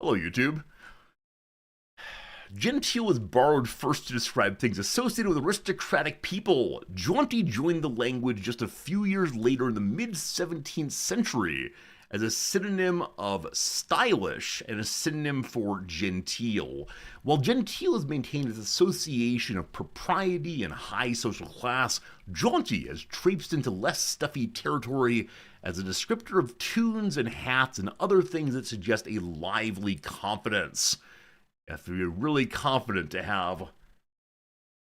Hello, YouTube. Genteel was borrowed first to describe things associated with aristocratic people. Jaunty joined the language just a few years later in the mid 17th century as a synonym of stylish and a synonym for genteel. While genteel has maintained its association of propriety and high social class, jaunty has traipsed into less stuffy territory as a descriptor of tunes and hats and other things that suggest a lively confidence. You have to be really confident to have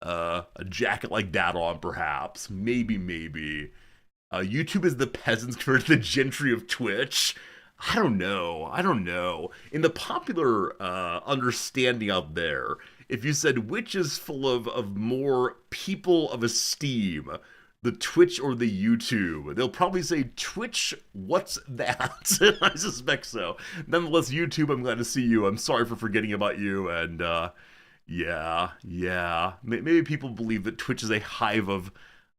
a jacket like that on, perhaps. Maybe. YouTube is the peasants compared to the gentry of Twitch. I don't know. In the popular understanding out there, if you said which is full of more people of esteem, the Twitch or the YouTube, they'll probably say Twitch, what's that? I suspect so. Nonetheless, YouTube, I'm glad to see you. I'm sorry for forgetting about you. And yeah. Maybe people believe that Twitch is a hive of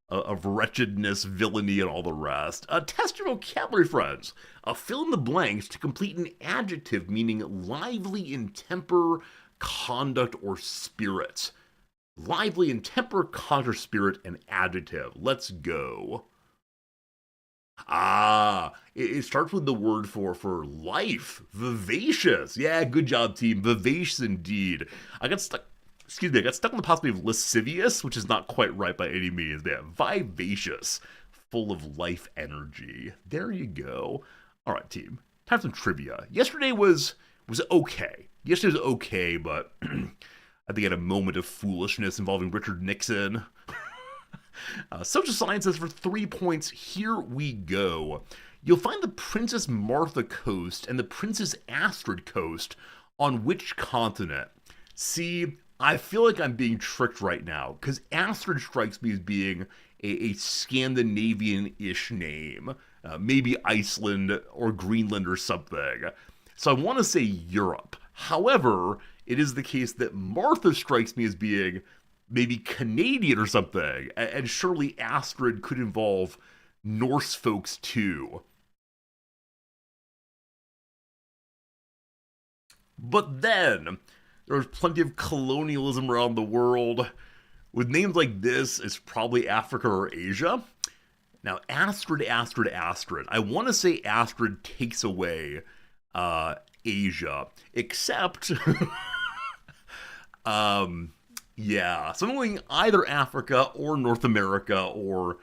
wretchedness, villainy, and all the rest. Test your vocabulary, friends. Fill in the blanks to complete an adjective meaning lively in temper, conduct, or spirit. Lively in temper, conduct, or spirit, and adjective. Let's go. It starts with the word for life. Vivacious. Yeah, good job, team. Vivacious indeed. I got stuck. Excuse me, I got stuck on the possibility of lascivious, which is not quite right by any means. Yeah, vivacious, full of life energy. There you go. All right, team. Time for some trivia. Yesterday was okay. Yesterday was okay, but I think I had a moment of foolishness involving Richard Nixon. Social sciences for 3 points. Here we go. You'll find the Princess Martha Coast and the Princess Astrid Coast on which continent? See, I feel like I'm being tricked right now because Astrid strikes me as being a Scandinavian-ish name, maybe Iceland or Greenland or something. So I want to say Europe. However, it is the case that Martha strikes me as being maybe Canadian or something, and surely Astrid could involve Norse folks too. But then, there's plenty of colonialism around the world. With names like this, it's probably Africa or Asia. Now, Astrid. I want to say Astrid takes away Asia, except, yeah, so I'm going either Africa or North America or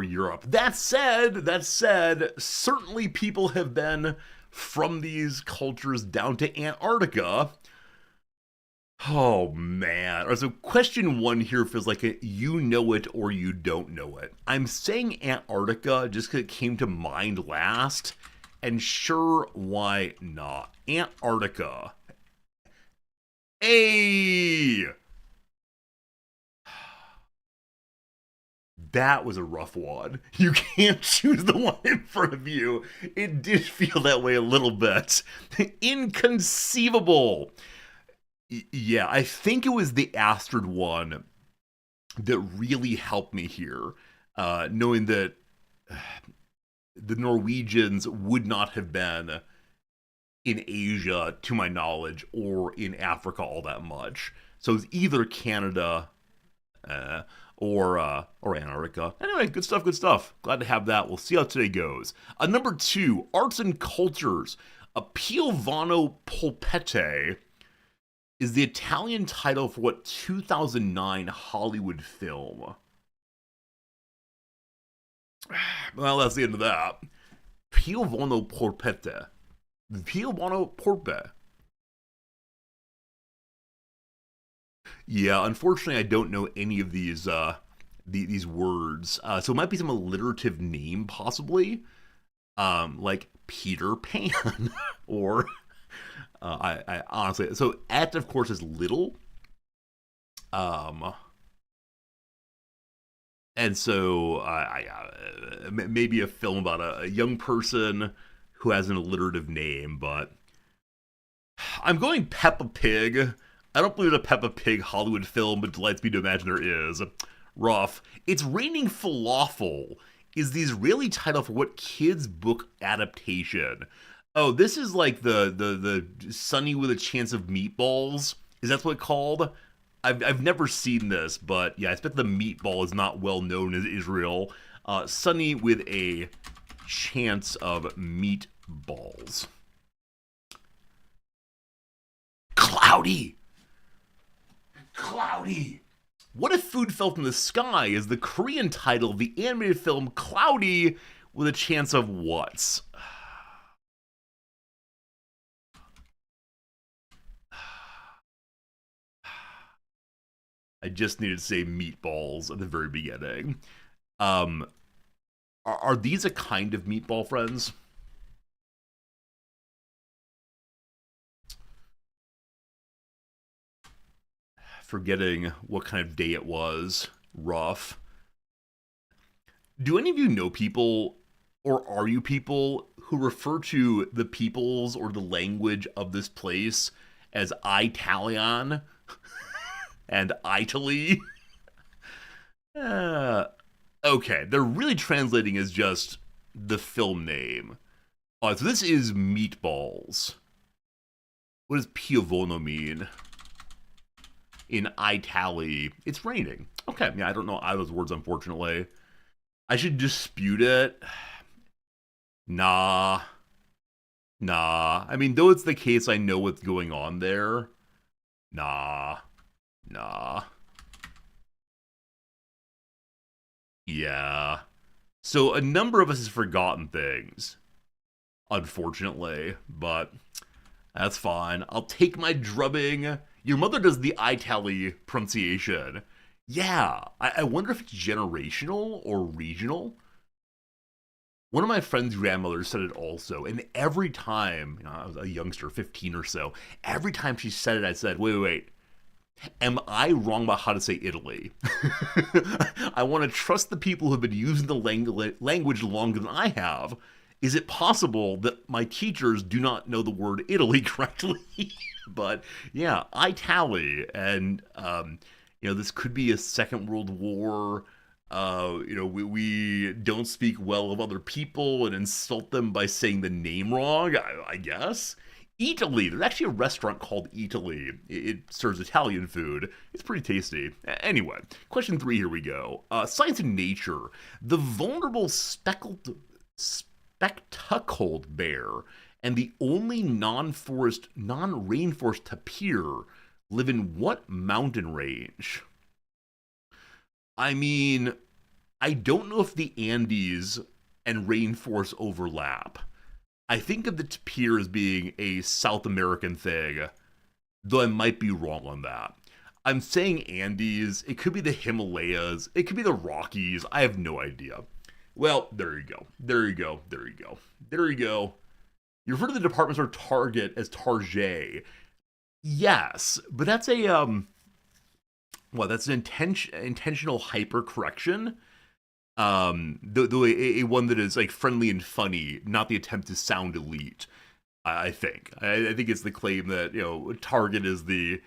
Europe. That said, certainly people have been from these cultures down to Antarctica. Oh man. All right, so question one here feels like you know it or you don't know it. I'm saying Antarctica just because it came to mind last. And sure, why not? Antarctica. Hey! That was a rough one. You can't choose the one in front of you. It did feel that way a little bit. Inconceivable. Yeah, I think it was the Astrid one that really helped me here, knowing that the Norwegians would not have been in Asia, to my knowledge, or in Africa all that much. So it's either Canada uh, or Antarctica. Anyway, good stuff, good stuff. Glad to have that. We'll see how today goes. Number two, arts and cultures. A Piovano Polpette is the Italian title for what 2009 Hollywood film? Well, that's the end of that. Piovano Polpette. Piovano Polpette. Yeah, unfortunately, I don't know any of these words. So it might be some alliterative name, possibly, like Peter Pan, or I honestly. So et, of course, is little. Um, and so maybe a film about a young person who has an alliterative name, but I'm going Peppa Pig. I don't believe it's a Peppa Pig Hollywood film, but delights me to imagine there is. Rough. It's Raining Falafel is the Israeli title for what kids' book adaptation Oh, this is like the Sunny with a Chance of Meatballs. Is that what it's called? I've never seen this, but yeah, I expect the meatball is not well known in Israel. Sunny with a Chance of Meatballs. Cloudy! Cloudy! What If Food Fell from the Sky is the Korean title of the animated film Cloudy with a Chance of what? I just needed to say meatballs at the very beginning. Um, are these a kind of meatball, friends? Forgetting what kind of day it was. Rough. Do any of you know people, or are you people, who refer to the peoples or the language of this place as Italian and Italy? Uh, okay, they're really translating as just the film name. So this is Meatballs. What does Piovono mean? In Italy, it's raining. Okay, yeah, I don't know either of those words, unfortunately. I should dispute it. Nah. Nah. I mean, though it's the case, I know what's going on there. Nah. Nah. Yeah. So a number of us has forgotten things, unfortunately, but that's fine. I'll take my drubbing. Your mother does the Itali pronunciation. Yeah, I wonder if it's generational or regional. One of my friend's grandmothers said it also, and every time, I was a youngster, 15 or so, every time she said it, I said, wait. Am I wrong about how to say Italy? I want to trust the people who have been using the language longer than I have. Is it possible that my teachers do not know the word Italy correctly? But yeah, Itali, and this could be a Second World War. We don't speak well of other people and insult them by saying the name wrong, I guess. Italy. There's actually a restaurant called Italy. It serves Italian food. It's pretty tasty. Anyway, question 3, here we go. Science and Nature. The vulnerable spectacled bear and the only non-rainforest tapir live in what mountain range? I mean, I don't know if the Andes and rainforest overlap. I think of the tapir as being a South American thing, though I might be wrong on that. I'm saying Andes. It could be the Himalayas. It could be the Rockies. I have no idea. Well, there you go. You refer to the department store Target as Target. Yes, but that's that's an intentional hypercorrection. A one that is like friendly and funny, not the attempt to sound elite. I think. I think it's the claim that Target is the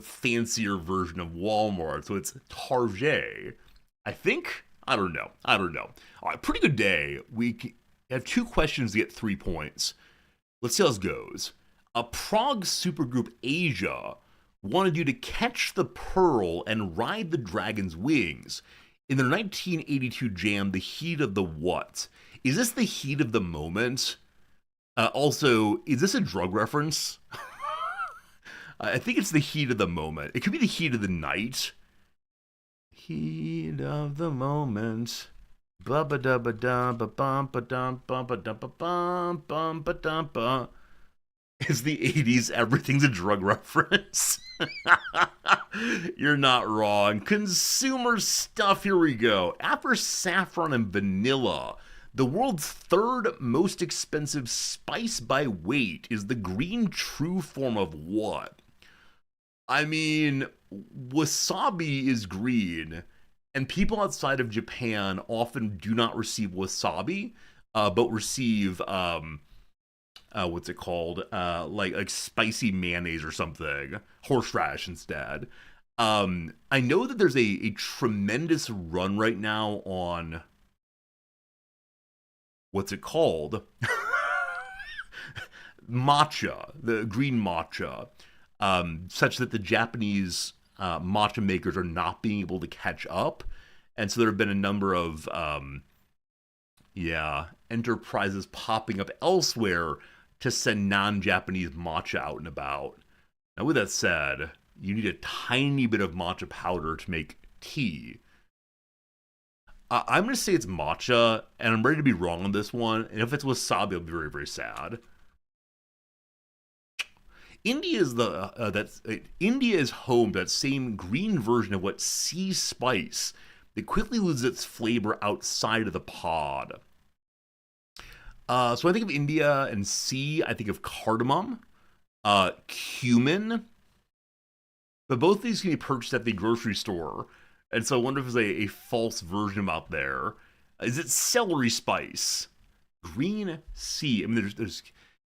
fancier version of Walmart, so it's Target. I think. I don't know. All right, pretty good day. We have 2 questions to get 3 points. Let's see how this goes. A Prague supergroup Asia wanted you to catch the pearl and ride the dragon's wings in their 1982 jam, The Heat of the What? Is this the heat of the moment? Also, is this a drug reference? I think it's the heat of the moment. It could be the heat of the night. Heat of the moment. Ba ba da ba da ba bum ba dum bum ba dum ba bum ba dum ba. It's the 80s. Everything's a drug reference. You're not wrong. Consumer stuff. Here we go. After saffron and vanilla, the world's 3rd most expensive spice by weight is the green true form of what? I mean, wasabi is green, and people outside of Japan often do not receive wasabi, but receive what's it called? Like spicy mayonnaise or something, horseradish instead. I know that there's a tremendous run right now on what's it called? matcha, the green matcha, such that the Japanese matcha makers are not being able to catch up. And so there have been a number of, enterprises popping up elsewhere to send non-Japanese matcha out and about. Now, with that said, you need a tiny bit of matcha powder to make tea. I'm going to say it's matcha, and I'm ready to be wrong on this one. And if it's wasabi, I'll be very, very sad. India is home to that same green version of what sea spice that quickly loses its flavor outside of the pod. So I think of India and sea, I think of cardamom, cumin, but both of these can be purchased at the grocery store. And so I wonder if there's a false version out there. Is it celery spice? Green sea. I mean, there's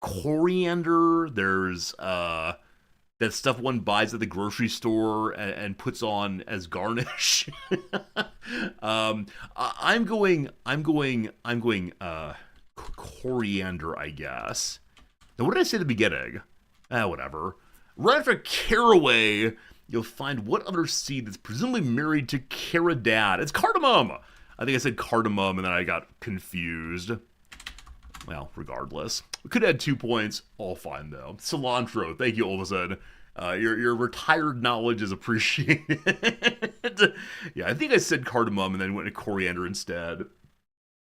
coriander. There's that stuff one buys at the grocery store and puts on as garnish. I'm going coriander, I guess. Now, what did I say at the beginning? Whatever. Right after caraway, you'll find what other seed that's presumably married to caradad. It's cardamom! I think I said cardamom and then I got confused. Well, regardless. We could add 2 points. All fine, though. Cilantro. Thank you, Olvason. Your retired knowledge is appreciated. Yeah, I think I said cardamom and then went to coriander instead.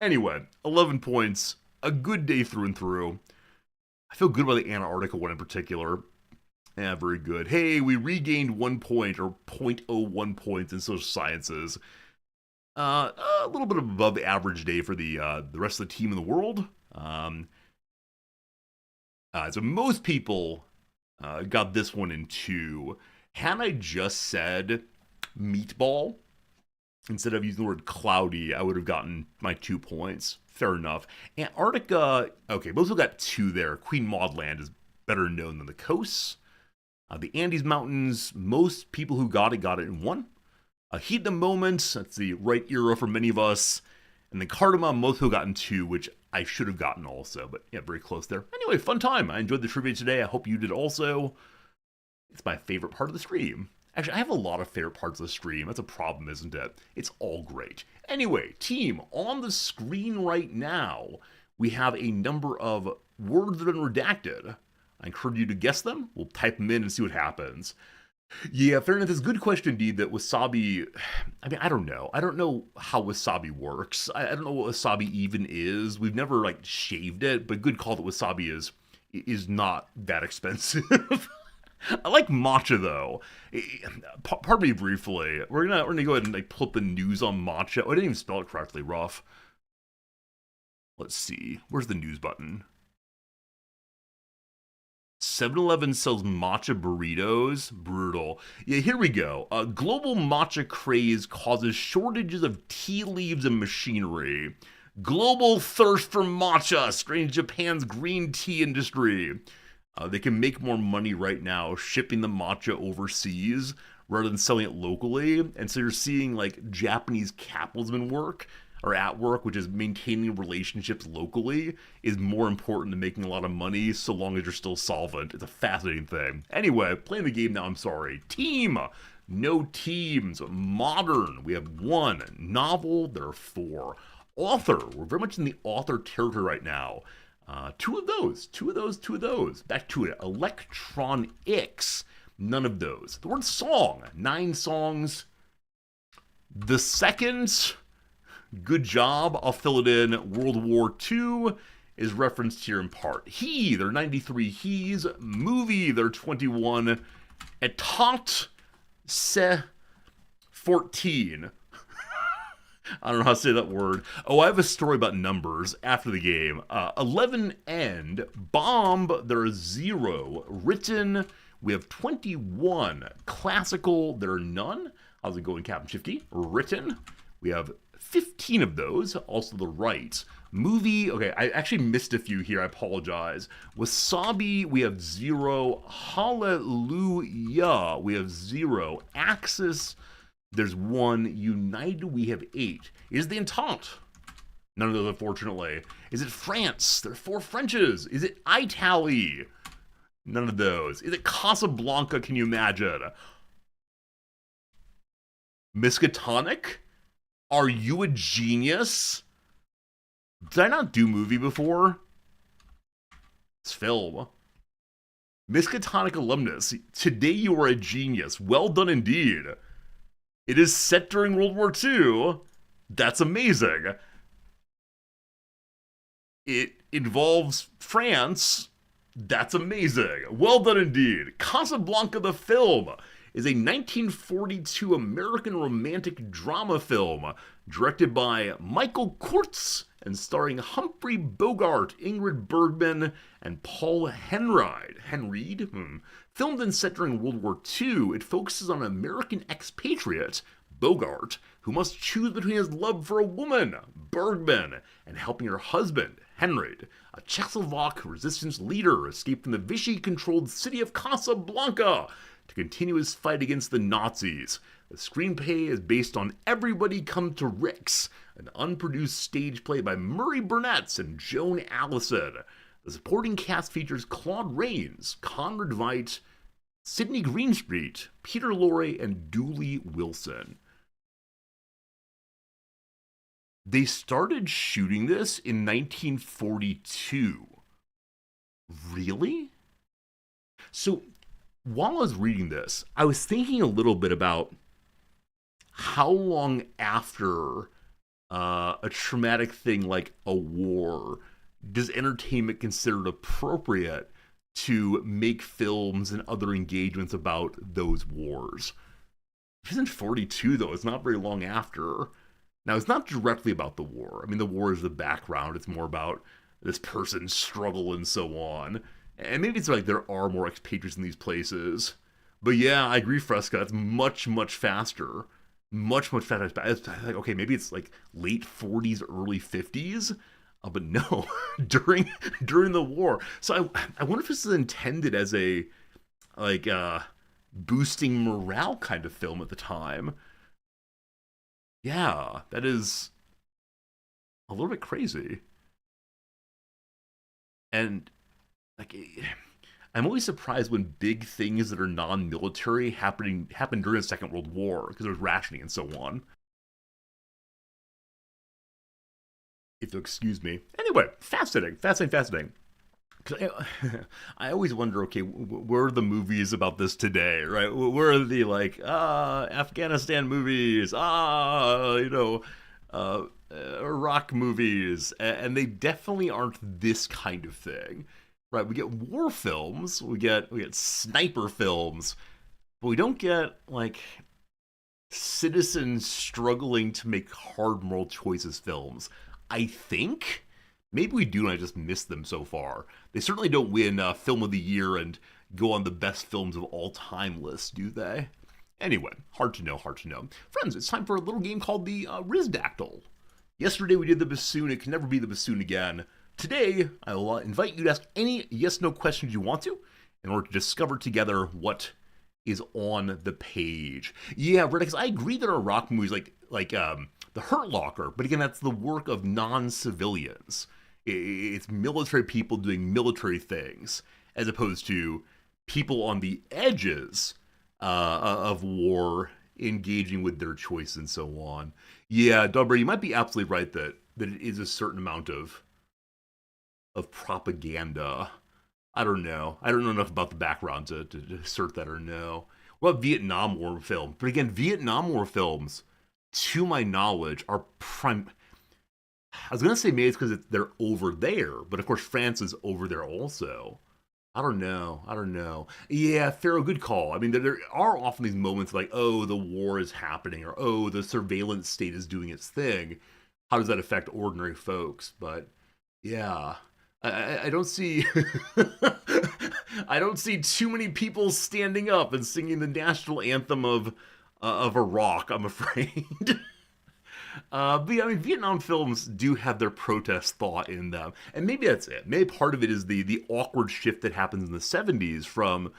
Anyway, 11 points. A good day through and through. I feel good about the Antarctica one in particular. Yeah, very good. Hey, we regained 1 point, or 0.01 points in social sciences. A little bit above the average day for the rest of the team in the world. So most people got this one in 2. Had I just said meatball, instead of using the word cloudy, I would have gotten my 2 points. Fair enough. Antarctica, okay, most people got 2 there. Queen Maud Land is better known than the coasts. The Andes Mountains, most people who got it in 1. Heat the Moment, that's the right era for many of us. And then Cardamom, most people got in 2, which I should have gotten also, but yeah, very close there. Anyway, fun time. I enjoyed the trivia today. I hope you did also. It's my favorite part of the stream. Actually, I have a lot of favorite parts of the stream. That's a problem, isn't it? It's all great. Anyway, team, on the screen right now, we have a number of words that have been redacted. I encourage you to guess them. We'll type them in and see what happens. Yeah, fair enough. It's a good question indeed that wasabi, I mean, I don't know. I don't know how wasabi works. I don't know what wasabi even is. We've never, shaved it, but good call that wasabi is not that expensive. I like matcha, though. Pardon me briefly. We're gonna go ahead and pull up the news on matcha. Oh, I didn't even spell it correctly. Rough. Let's see. Where's the news button? 7-Eleven sells matcha burritos. Brutal. Yeah, here we go. Global matcha craze causes shortages of tea leaves and machinery. Global thirst for matcha strains Japan's green tea industry. They can make more money right now shipping the matcha overseas rather than selling it locally. And so you're seeing Japanese capitalism at work, which is maintaining relationships locally, is more important than making a lot of money so long as you're still solvent. It's a fascinating thing. Anyway, playing the game now, I'm sorry. Team! No teams. Modern, we have 1. Novel, there are 4. Author, we're very much in the author territory right now. 2 of those. Back to it. Electronics, none of those. The word song, 9 songs. The second, good job, I'll fill it in. World War II is referenced here in part. There are 93 he's. Movie, there are 21. Etat, se, 14. I don't know how to say that word. Oh, I have a story about numbers after the game. 11 end. Bomb, there are 0. Written, we have 21. Classical, there are none. How's it going, Captain Shifty? Written, we have 15 of those. Also the right. Movie, okay, I actually missed a few here. I apologize. Wasabi, we have 0. Hallelujah, we have 0. Axis, there's 1. United, we have 8. Is the Entente. None of those, unfortunately. Is it France? There are four Frenches. Is it Italy? None of those. Is it Casablanca? Can you imagine? Miskatonic? Are you a genius? Did I not do movie before? It's film. Miskatonic alumnus. Today you are a genius. Well done indeed. It is set during World War II. That's amazing. It involves France. That's amazing. Well done indeed. Casablanca the film is a 1942 American romantic drama film directed by Michael Kurtz and starring Humphrey Bogart, Ingrid Bergman, and Paul Henreid. Henreid? Filmed and set during World War II, it focuses on an American expatriate, Bogart, who must choose between his love for a woman, Bergman, and helping her husband, Henreid, a Czechoslovak resistance leader, escape from the Vichy-controlled city of Casablanca to continue his fight against the Nazis. The screenplay is based on Everybody Come to Rick's, an unproduced stage play by Murray Burnett and Joan Allison. The supporting cast features Claude Rains, Conrad Veidt, Sidney Greenstreet, Peter Lorre, and Dooley Wilson. They started shooting this in 1942. Really? So, while I was reading this, I was thinking a little bit about how long after a traumatic thing like a war does entertainment considered appropriate to make films and other engagements about those wars. Isn't 42 though? It's not very long after. Now, it's not directly about the war. I mean, the war is the background. It's more about this person's struggle and so on. And maybe it's like there are more expatriates in these places. But yeah, I agree, Fresca. It's much, much faster. Much, much faster. It's like, okay, maybe it's like late 40s, early 50s. But no, during the war. So I wonder if this is intended as a like boosting morale kind of film at the time. Yeah, that is a little bit crazy. And like I'm always surprised when big things that are non-military happen during the Second World War because there's rationing and so on. If you'll excuse me. Anyway, fascinating. 'Cause I always wonder, okay, where are the movies about this today, right? Where are the like Afghanistan movies, Iraq movies, and they definitely aren't this kind of thing, right? We get war films, we get sniper films, but we don't get like citizens struggling to make hard moral choices films. I think maybe we do, and I just missed them so far. They certainly don't win Film of the Year and go on the best films of all time list, do they? Anyway, hard to know. Friends, it's time for a little game called the Rizdactyl. Yesterday we did the bassoon. It can never be the bassoon again. Today, I'll invite you to ask any yes-no questions you want to in order to discover together what is on the page. Yeah, Redix, I agree there are rock movies like The Hurt Locker, but again, that's the work of non-civilians. It's military people doing military things, as opposed to people on the edges of war engaging with their choice and so on. Yeah, Dubber, you might be absolutely right that it is a certain amount of propaganda. I don't know. I don't know enough about the background to assert that or no. What about Vietnam War films? But again, Vietnam War films, to my knowledge, are I was going to say maybe it's because they're over there, but of course France is over there also. I don't know. Yeah, Pharaoh, good call. I mean, there are often these moments like, oh, the war is happening, or oh, the surveillance state is doing its thing. How does that affect ordinary folks? But yeah, I don't see I don't see too many people standing up and singing the national anthem of Iraq, I'm afraid. But yeah, I mean, Vietnam films do have their protest thought in them, and maybe that's it. Maybe part of it is the awkward shift that happens in the '70s from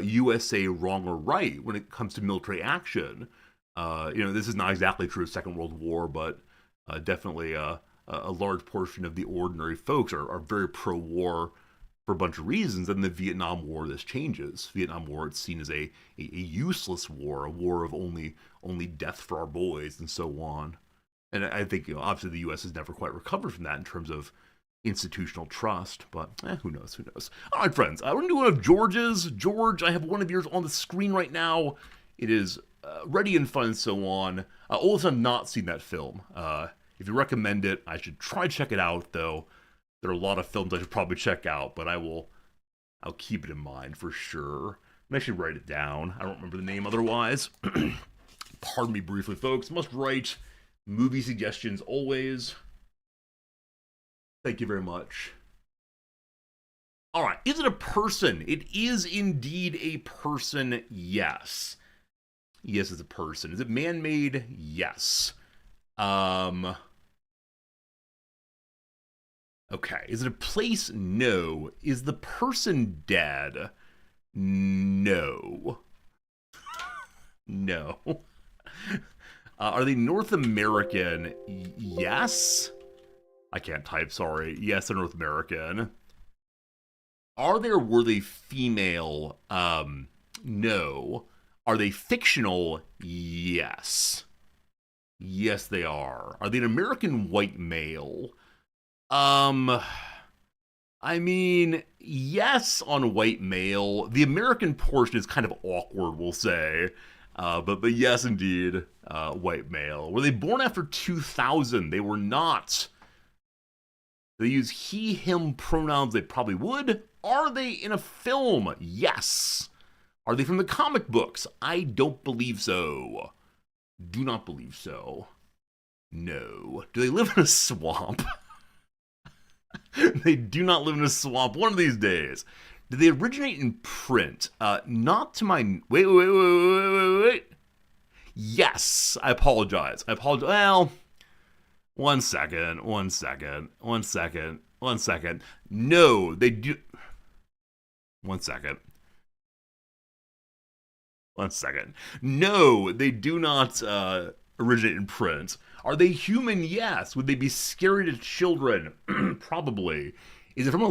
USA wrong or right when it comes to military action. This is not exactly true of Second World War, but definitely a large portion of the ordinary folks are very pro-war for a bunch of reasons. And the Vietnam War, this changes. Vietnam War, it's seen as a useless war, a war of only death for our boys and so on. And I think, obviously the U.S. has never quite recovered from that in terms of institutional trust, but who knows, who knows. All right, friends, we're going to do one of George's. George, I have one of yours on the screen right now. It is ready and fun and so on. Olaf, I've not seen that film. If you recommend it, I should try to check it out, though. There are a lot of films I should probably check out, but I'll keep it in mind for sure. I'm actually write it down. I don't remember the name otherwise. Pardon me briefly, folks. Must write movie suggestions always. Thank you very much. All right, is it a person? It is indeed a person, yes. Yes, it's a person. Is it man-made? Yes. Okay, is it a place? No. Is the person dead? No. No. Are they North American? Yes. I can't type, sorry. Yes, they're North American. Were they female? No. Are they fictional? Yes. Yes, they are. Are they an American white male? I mean, yes on white male. The American portion is kind of awkward, we'll say. But yes, indeed, white male. Were they born after 2000? They were not. They use he, him pronouns. They probably would. Are they in a film? Yes. Are they from the comic books? I don't believe so. Do not believe so. No. Do they live in a swamp? They do not live in a swamp one of these days. Did they originate in print? Not to my... Wait. Yes. I apologize. Well... One second. No, they do... One second. No, they do not originate in print. Are they human? Yes. Would they be scary to children? Probably. Is it from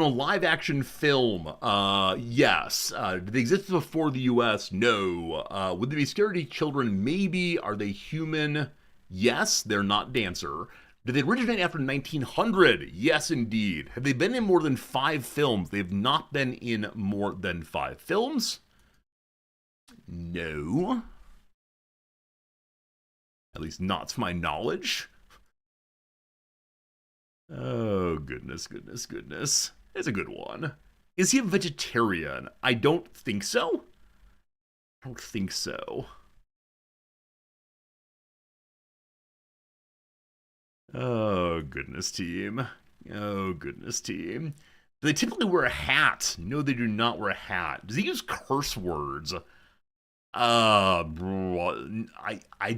a live-action film? Yes. Did they exist before the U.S.? No. Would they be scary to children? Maybe. Are they human? Yes. They're not Dancer. Did they originate after 1900? Yes, indeed. Have they been in more than 5 films? They have not been in more than 5 films. No. At least not to my knowledge. Oh, goodness. It's a good one. Is he a vegetarian? I don't think so. Oh, goodness, team. Do they typically wear a hat? No, they do not wear a hat. Does he use curse words? I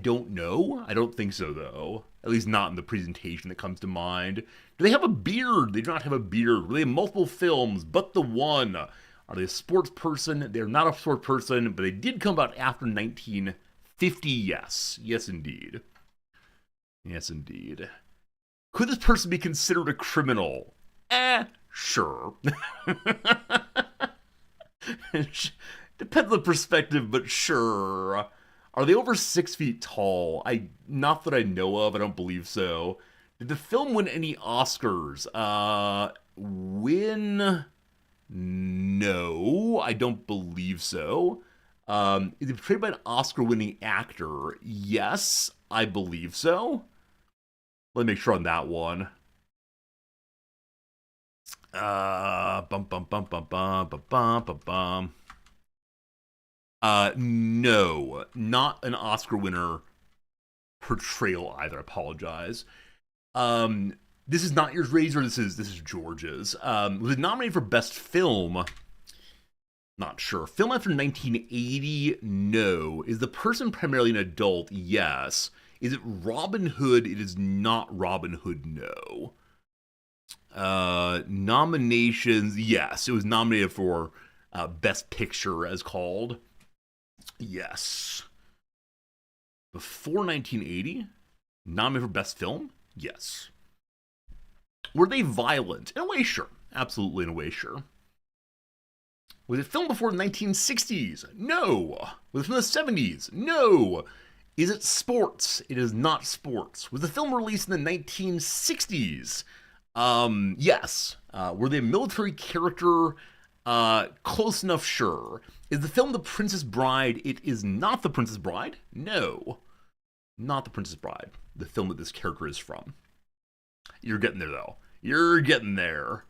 don't know. I don't think so, though. At least not in the presentation that comes to mind. Do they have a beard? They do not have a beard. They have multiple films, but the one. Are they a sports person? They're not a sports person, but they did come out after 1950, yes. Yes, indeed. Could this person be considered a criminal? Sure. Depends on the perspective, but sure. Are they over 6 feet tall? Not that I know of. I don't believe so. Did the film win any Oscars? Win? No, I don't believe so. Is it portrayed by an Oscar-winning actor? Yes, I believe so. Let me make sure on that one. No, not an Oscar winner portrayal either. I apologize. This is not yours, Razor. This is George's. Was it nominated for Best Film? Not sure. Film after 1980? No. Is the person primarily an adult? Yes. Is it Robin Hood? It is not Robin Hood, no. Nominations, yes. It was nominated for Best Picture, as called. Yes. Before 1980? Nominated for Best Film? Yes. Were they violent? In a way, sure. Absolutely, in a way, sure. Was it filmed before the 1960s? No. Was it from the 70s? No. Is it sports? It is not sports. Was the film released in the 1960s? Yes. Were they a military character? Close enough, sure. Is the film The Princess Bride? It is not The Princess Bride. No. Not The Princess Bride. The film that this character is from. You're getting there, though. You're getting there.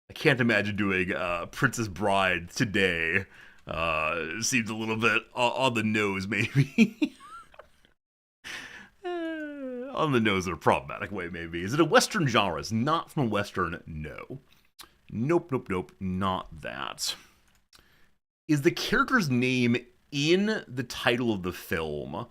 I can't imagine doing Princess Bride today. Seems a little bit on the nose, maybe. On the nose in a problematic way, maybe. Is it a Western genre? It's not from a Western. No. Nope. Not that. Is the character's name in the title of the film?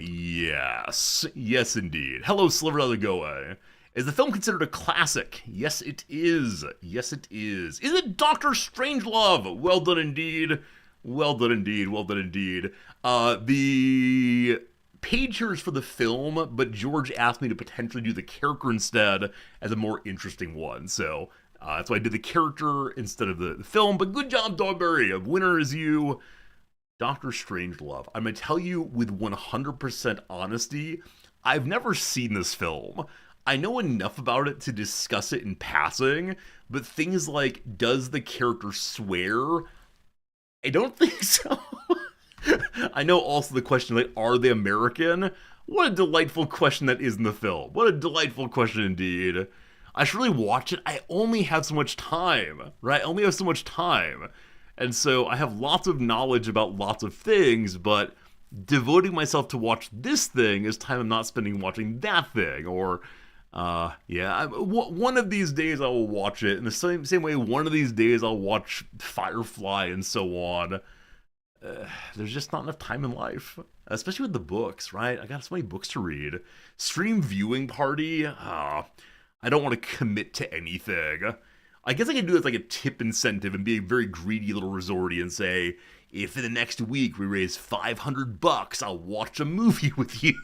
Yes. Yes, indeed. Hello, Sliver of the Goa. Is the film considered a classic? Yes, it is. Yes, it is. Is it Doctor Strangelove? Well done, indeed. Well done, indeed. Well done, indeed. The page here is for the film, but George asked me to potentially do the character instead as a more interesting one. So that's why I did the character instead of the film. But good job, Dogberry. A winner is you. Doctor Strangelove. I'm going to tell you with 100% honesty, I've never seen this film. I know enough about it to discuss it in passing, but things like, does the character swear? I don't think so. I know also the question, like, are they American? What a delightful question that is in the film. What a delightful question indeed. I should really watch it. I only have so much time, right? I only have so much time. And so I have lots of knowledge about lots of things, but devoting myself to watch this thing is time I'm not spending watching that thing. Or, one of these days I will watch it. In the same way, one of these days I'll watch Firefly and so on. There's just not enough time in life, especially with the books, right? I got so many books to read. Stream viewing party, I don't want to commit to anything. I guess I could do this like a tip incentive and be a very greedy little resorty and say, if in the next week we raise $500, I'll watch a movie with you.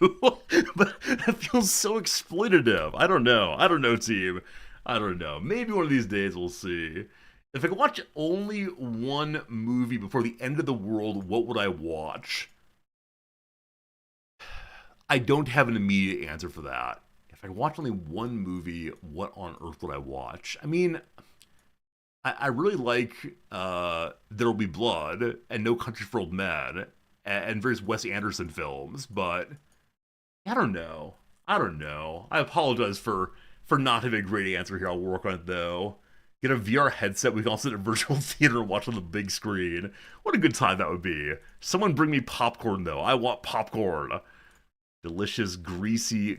But that feels so exploitative. I don't know, team. I don't know. Maybe one of these days we'll see. If I could watch only one movie before the end of the world, what would I watch? I don't have an immediate answer for that. If I could watch only one movie, what on earth would I watch? I mean, I really like There Will Be Blood and No Country for Old Men and various Wes Anderson films, but I don't know. I apologize for not having a great answer here. I'll work on it, though. Get a VR headset, we can all sit in a virtual theater and watch on the big screen. What a good time that would be. Someone bring me popcorn, though. I want popcorn. Delicious, greasy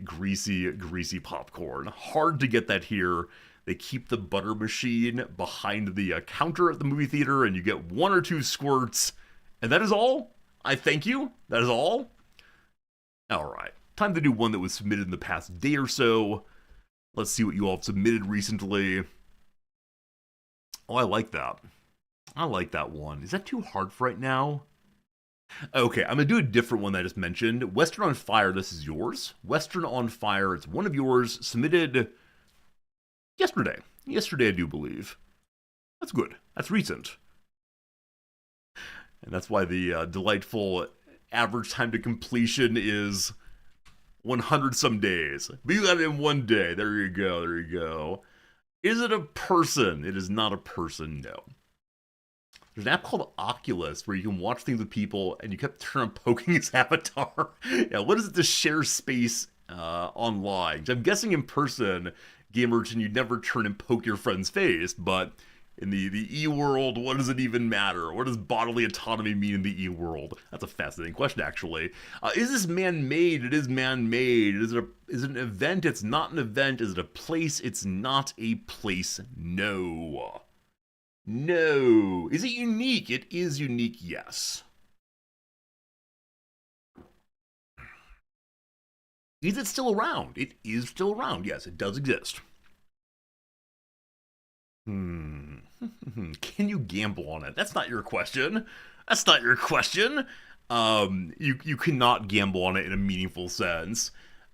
popcorn. Hard to get that here. They keep the butter machine behind the counter at the movie theater, and you get 1 or 2 squirts. And that is all. I thank you. That is all. Alright. Time to do one that was submitted in the past day or so. Let's see what you all have submitted recently. Oh, I like that. I like that one. Is that too hard for right now? Okay, I'm going to do a different one that I just mentioned. Western on Fire, this is yours. Western on Fire, it's one of yours, submitted yesterday. Yesterday, I do believe. That's good. That's recent. And that's why the delightful average time to completion is 100 some days. But you got it in one day. There you go. Is it a person? It is not a person, no. There's an app called Oculus where you can watch things with people and you kept turning on poking his avatar. Yeah, what is it to share space online? I'm guessing in person, gamers, and you'd never turn and poke your friend's face, but in the e-world, what does it even matter? What does bodily autonomy mean in the e-world? That's a fascinating question, actually. Is this man-made? It is man-made. Is it an event? It's not an event. Is it a place? It's not a place. No. No. Is it unique? It is unique, yes. Is it still around? It is still around. Yes, it does exist. Can you gamble on it? That's not your question. That's not your question. You cannot gamble on it in a meaningful sense.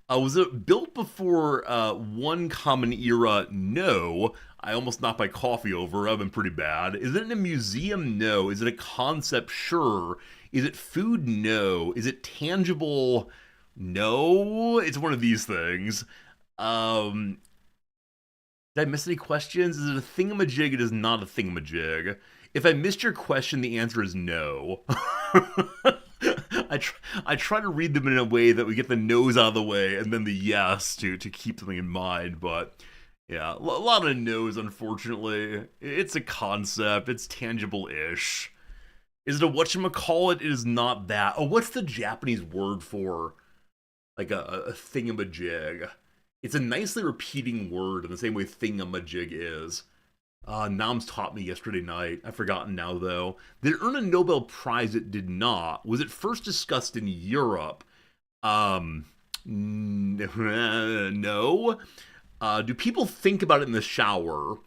Was it built before one common era? No. I almost knocked my coffee over. I've been pretty bad. Is it in a museum? No. Is it a concept? Sure. Is it food? No. Is it tangible? No. It's one of these things. Um, did I miss any questions? Is it a thingamajig? It is not a thingamajig. If I missed your question, the answer is no. I try to read them in a way that we get the no's out of the way and then the yes to keep something in mind, but yeah, a lot of no's, unfortunately. It's a concept, it's tangible-ish. Is it a whatchamacallit? It is not that. Oh, what's the Japanese word for, like, a thingamajig? It's a nicely repeating word in the same way thingamajig is. Nams taught me yesterday night. I've forgotten now, though. Did it earn a Nobel Prize? It did not. Was it first discussed in Europe? No. Do people think about it in the shower?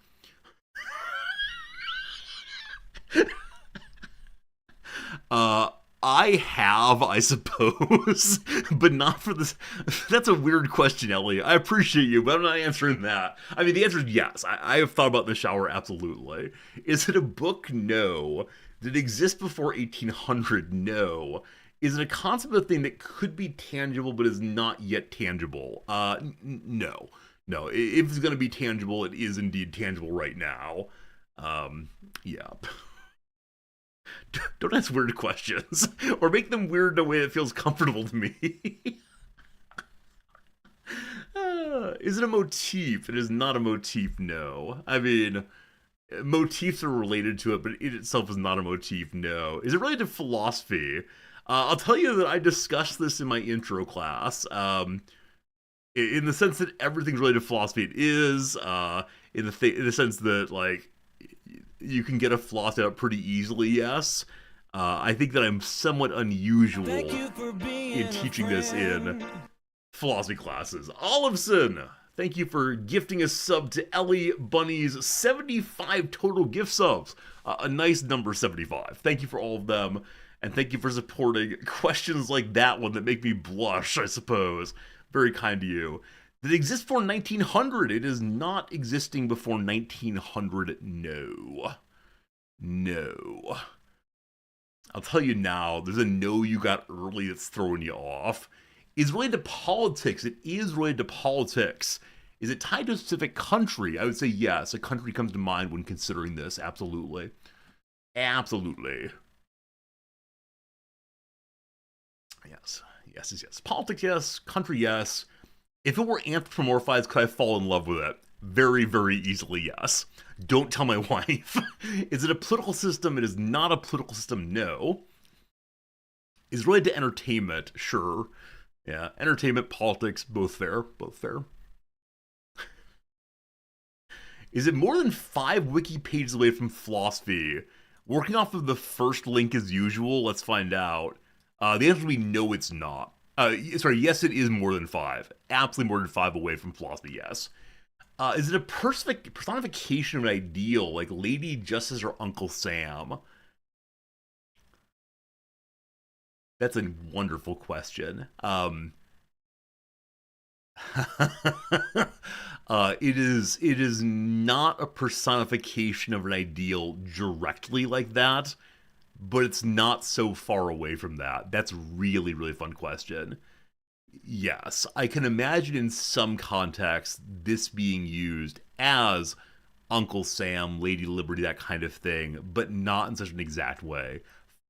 I have, I suppose, but not for this. That's a weird question, Ellie. I appreciate you, but I'm not answering that. I mean, the answer is yes. I have thought about the shower, absolutely. Is it a book? No. Did it exist before 1800? No. Is it a concept of a thing that could be tangible but is not yet tangible? No. No. If it's going to be tangible, it is indeed tangible right now. Yeah. Don't ask weird questions, or make them weird in a way that feels comfortable to me. Is it a motif? It is not a motif, no. I mean, motifs are related to it, but it itself is not a motif, no. Is it related to philosophy? I'll tell you that I discussed this in my intro class. In the sense that everything's related to philosophy, it is. In the sense that, like, you can get a philosophy out pretty easily, yes. I think that I'm somewhat unusual in teaching this in philosophy classes. Olivson, thank you for gifting a sub to Ellie Bunny's 75 total gift subs. A nice number, 75. Thank you for all of them, and thank you for supporting questions like that one that make me blush, I suppose. Very kind to you. Did it exist before 1900? It is not existing before 1900, no. No. I'll tell you now, there's a no you got early that's throwing you off. Is it related to politics? It is related to politics. Is it tied to a specific country? I would say yes. A country comes to mind when considering this, absolutely. Absolutely. Yes. Yes, yes, yes. Politics, yes. Country, yes. If it were anthropomorphized, could I fall in love with it? Very, very easily, yes. Don't tell my wife. Is it a political system? It is not a political system, no. Is it related to entertainment? Sure. Yeah, entertainment, politics, both fair, both fair. Is it more than 5 wiki pages away from philosophy? Working off of the first link as usual, let's find out. The answer would be no, it's not. Yes, it is more than 5. Absolutely more than 5 away from philosophy, yes. Is it a personification of an ideal, like Lady Justice or Uncle Sam? That's a wonderful question. It is not a personification of an ideal directly like that, but it's not so far away from that. That's really, really fun question. Yes, I can imagine in some contexts this being used as Uncle Sam, Lady Liberty, that kind of thing, but not in such an exact way.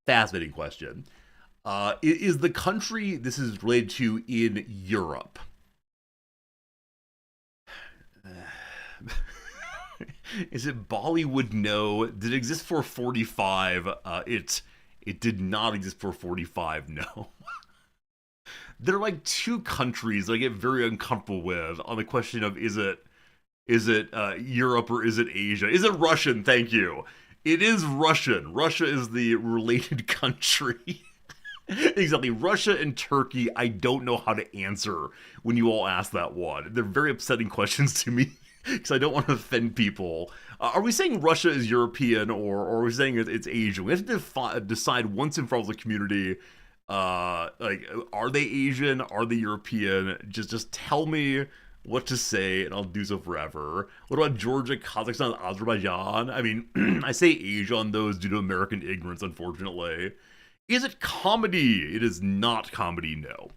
Fascinating question. Is the country this is related to in Europe? Is it Bollywood? No. Did it exist for 45? It did not exist for 45, no. There are like 2 countries I get very uncomfortable with on the question of is it Europe or is it Asia? Is it Russian? Thank you. It is Russian. Russia is the related country. Exactly. Russia and Turkey, I don't know how to answer when you all ask that one. They're very upsetting questions to me because I don't want to offend people. Are we saying Russia is European or are we saying it's Asian? We have to decide once and for all as a community Like, are they Asian? Are they European? Just tell me what to say, and I'll do so forever. What about Georgia, Kazakhstan, Azerbaijan? I mean, I say Asia on those due to American ignorance, unfortunately. Is it comedy? It is not comedy, no.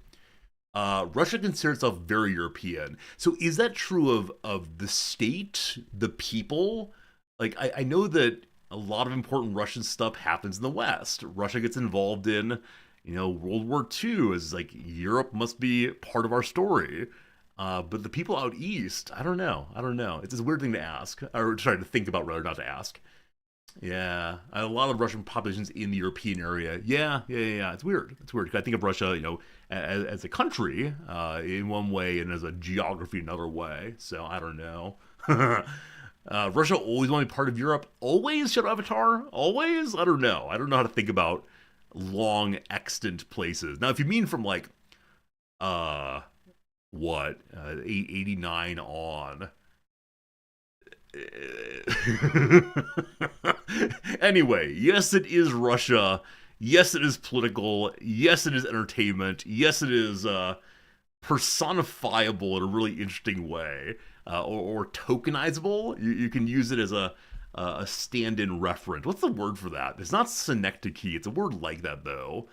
Russia considers itself very European. So is that true of the state, the people? Like, I know that a lot of important Russian stuff happens in the West. Russia gets involved in, World War II is like Europe must be part of our story. But the people out east, I don't know. I don't know. It's this weird thing to ask, or try to think about rather, not to ask. Yeah, a lot of Russian populations in the European area. Yeah. It's weird. It's weird. I think of Russia, as a country in one way and as a geography another way. So I don't know. Russia always want to be part of Europe. Always, Shadow Avatar. Always. I don't know. I don't know how to think about long extant places. Now, if you mean from like, 89 on. Anyway, yes, it is Russia. Yes, it is political. Yes, it is entertainment. Yes, it is personifiable in a really interesting way, or tokenizable. You can use it as a stand-in referent. What's the word for that? It's not synecdoche. It's a word like that, though.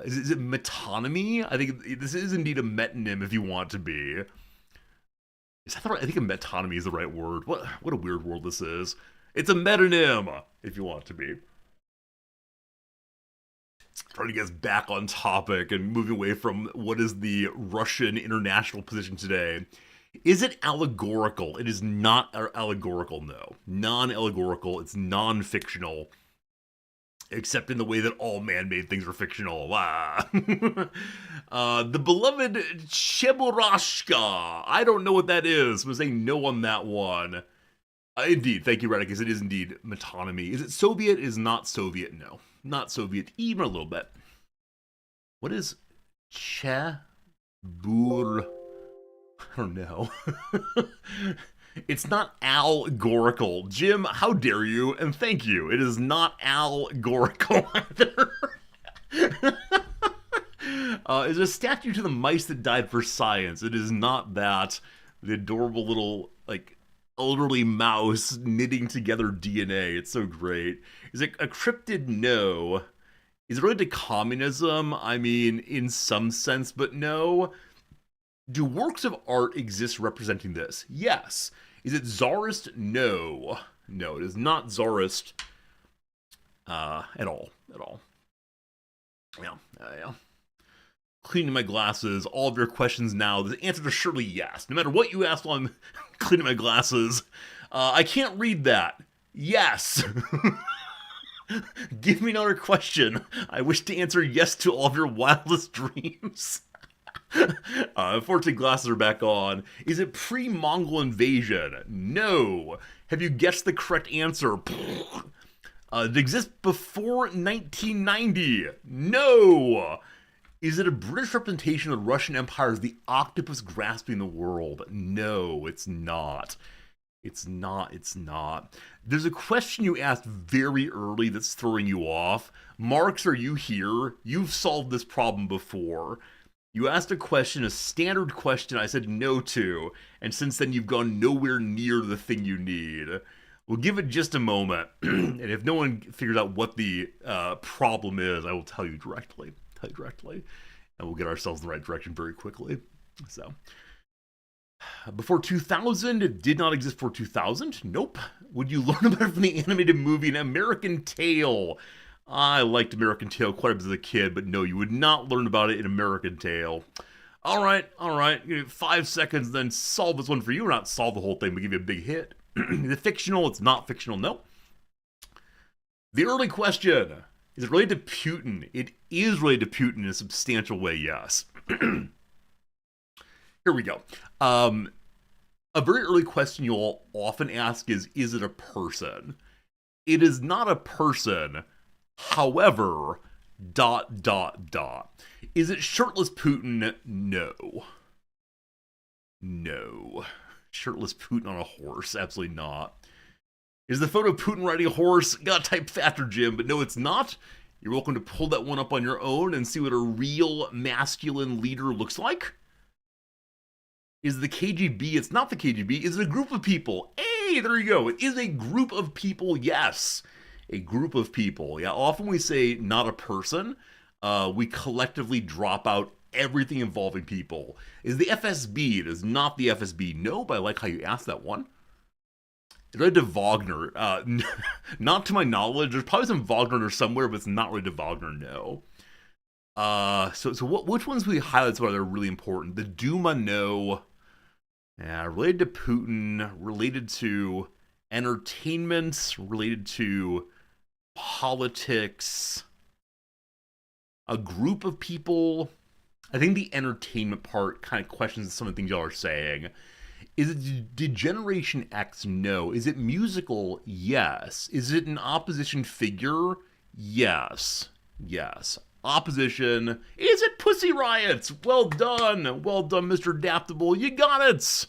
Is it metonymy? I think this is indeed a metonym if you want to be. Is that the right? I think a metonymy is the right word. What a weird word this is. It's a metonym if you want to be. Trying to get us back on topic and moving away from what is the Russian international position today. Is it allegorical? It is not allegorical, no. Non-allegorical. It's non-fictional. Except in the way that all man-made things are fictional. The beloved Cheburashka. I don't know what that is. I'm going to say no on that one. Indeed, thank you, Radicus. It is indeed metonymy. Is it Soviet? It is not Soviet, no. Not Soviet, even a little bit. What is Chebur? I don't know. It's not allegorical. Jim, how dare you? And thank you. It is not allegorical either. It's a statue to the mice that died for science. It is not that. The adorable little, like, elderly mouse knitting together DNA. It's so great. Is it a cryptid? No. Is it related to communism? I mean, in some sense, but no. Do works of art exist representing this? Yes. Is it Tsarist? No. No, it is not Tsarist at all. At all. Yeah. Cleaning my glasses. All of your questions now. The answers are surely yes. No matter what you ask while I'm cleaning my glasses. I can't read that. Yes. Give me another question. I wish to answer yes to all of your wildest dreams. Unfortunately, glasses are back on. Is it pre-Mongol invasion? No. Have you guessed the correct answer? Did it exist before 1990? No. Is it a British representation of the Russian Empire as the octopus grasping the world? No, it's not. It's not. There's a question you asked very early that's throwing you off. Marx, are you here? You've solved this problem before. You asked a question, a standard question I said no to, and since then you've gone nowhere near the thing you need. We'll give it just a moment, and if no one figures out what the problem is, I will tell you directly. And we'll get ourselves in the right direction very quickly. So, before 2000, it did not exist before 2000? Nope. Would you learn about it from the animated movie An American Tail? I liked American Tail quite a bit as a kid, but no, you would not learn about it in American Tail. All right. 5 seconds, then solve this one for you. Or not solve the whole thing, but give you a big hit. Is it fictional? It's not fictional. Nope. The early question. Is it related to Putin? It is related to Putin in a substantial way, yes. Here we go. A very early question you'll often ask is it a person? It is not a person. However, ... Is it shirtless Putin? No. Shirtless Putin on a horse? Absolutely not. Is the photo of Putin riding a horse? Gotta type faster, Jim, but no, it's not. You're welcome to pull that one up on your own and see what a real masculine leader looks like. Is the KGB? It's not the KGB. Is it a group of people? Hey, there you go. It is a group of people, yes. A group of people. Yeah, often we say not a person. We collectively drop out everything involving people. Is the FSB? It is not the FSB. No, but I like how you asked that one. It's related to Wagner. Not to my knowledge. There's probably some Wagner there somewhere, but it's not related to Wagner, no. Which ones we highlight so they're really important? The Duma, no. Yeah, related to Putin, related to entertainment, related to politics, a group of people. I think the entertainment part kind of questions some of the things y'all are saying. Is it Generation X? No. Is it musical? Yes. Is it an opposition figure? Yes. Yes. Opposition. Is it Pussy Riots? Well done. Well done, Mr. Adaptable. You got it.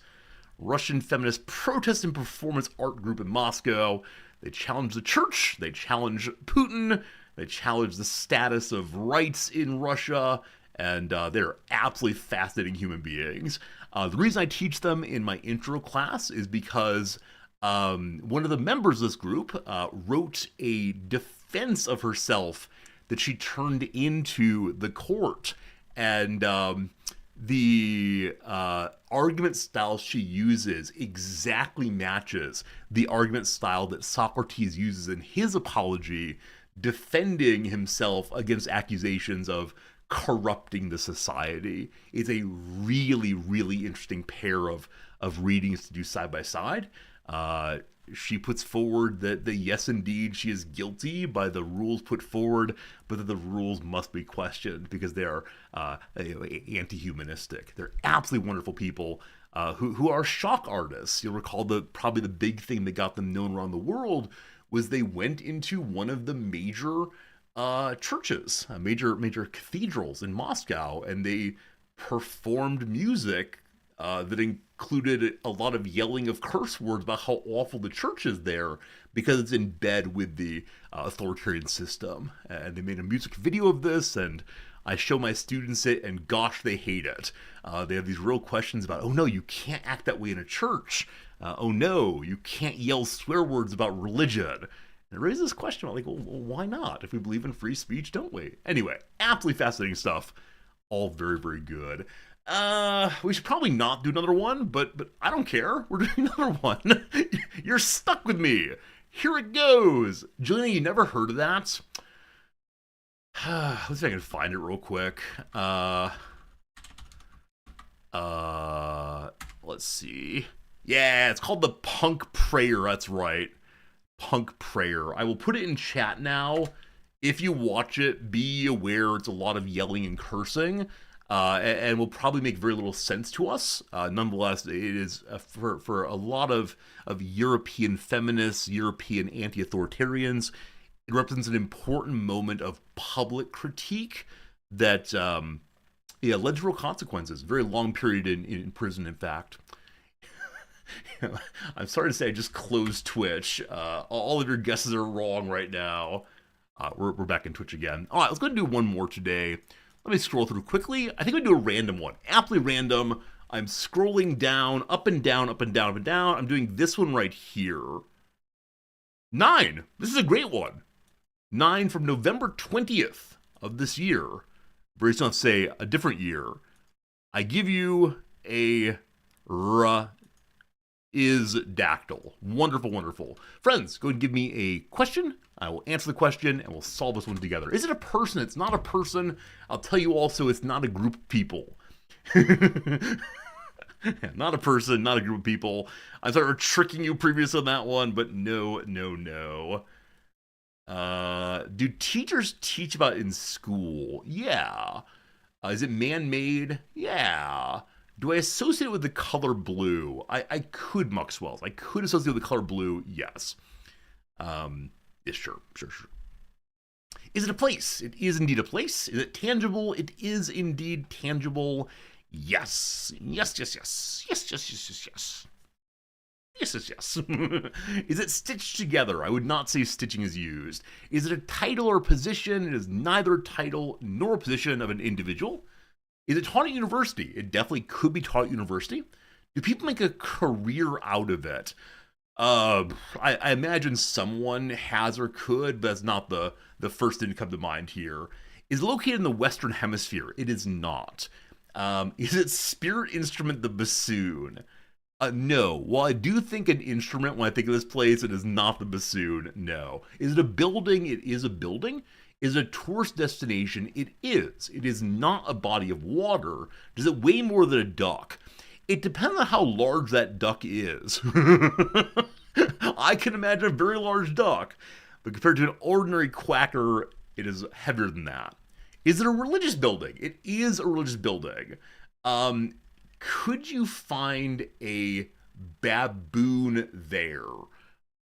Russian feminist protest and performance art group in Moscow. They challenge the church. They challenge Putin. They challenge the status of rights in Russia. And they're absolutely fascinating human beings. The reason I teach them in my intro class is because one of the members of this group wrote a defense of herself that she turned into the court. And the argument style she uses exactly matches the argument style that Socrates uses in his apology, defending himself against accusations of corrupting the society. It's a really, really interesting pair of readings to do side by side. She puts forward that yes, indeed, she is guilty by the rules put forward, but that the rules must be questioned because they are anti-humanistic. They're absolutely wonderful people who are shock artists. You'll recall probably the big thing that got them known around the world was they went into one of the major churches, major cathedrals in Moscow, and they performed music that included a lot of yelling of curse words about how awful the church is there because it's in bed with the authoritarian system. And they made a music video of this, and I show my students it, and gosh, they hate it. They have these real questions about, oh no, you can't act that way in a church. Oh no, you can't yell swear words about religion. And it raises this question about, like, well, why not? If we believe in free speech, don't we? Anyway, absolutely fascinating stuff. All very, very good. We should probably not do another one, but I don't care. We're doing another one. You're stuck with me. Here it goes. Juliana, you never heard of that? Let's see if I can find it real quick. Let's see. Yeah, it's called the Punk Prayer. That's right. Punk Prayer. I will put it in chat now. If you watch it, be aware it's a lot of yelling and cursing. And will probably make very little sense to us. Nonetheless, it is for a lot of European feminists, European anti-authoritarians, it represents an important moment of public critique that led to real consequences. Very long period in prison, in fact. I'm sorry to say I just closed Twitch. All of your guesses are wrong right now. We're back in Twitch again. All right, let's go and do one more today. Let me scroll through quickly. I think we do a random one. Aptly random. I'm scrolling down, up and down, up and down, up and down. I'm doing this one right here. 9. This is a great one. 9 from November 20th of this year. Very soon, say a different year. I give you a is dactyl. Wonderful, wonderful. Friends, go and give me a question. I will answer the question, and we'll solve this one together. Is it a person? It's not a person. I'll tell you also, it's not a group of people. Not a person, not a group of people. I thought I was tricking you previous on that one, but no. Do teachers teach about it in school? Yeah. Is it man-made? Yeah. Do I associate it with the color blue? I could, Muxwells. I could associate it with the color blue, yes. Yeah, sure. Is it a place? It is indeed a place. Is it tangible? It is indeed tangible. Yes. Yes. Yes. Is it stitched together? I would not say stitching is used. Is it a title or position? It is neither a title nor a position of an individual. Is it taught at university? It definitely could be taught at university. Do people make a career out of it? I imagine someone has or could, but that's not the first thing to come to mind here. Is it located in the Western Hemisphere? It is not. Is it spirit instrument the bassoon? No. While I do think an instrument when I think of this place, it is not the bassoon. No. Is it a building? It is a building. Is it a tourist destination? It is. It is not a body of water. Does it weigh more than a duck? It depends on how large that duck is. I can imagine a very large duck, but compared to an ordinary quacker, it is heavier than that. Is it a religious building? It is a religious building. Could you find a baboon there?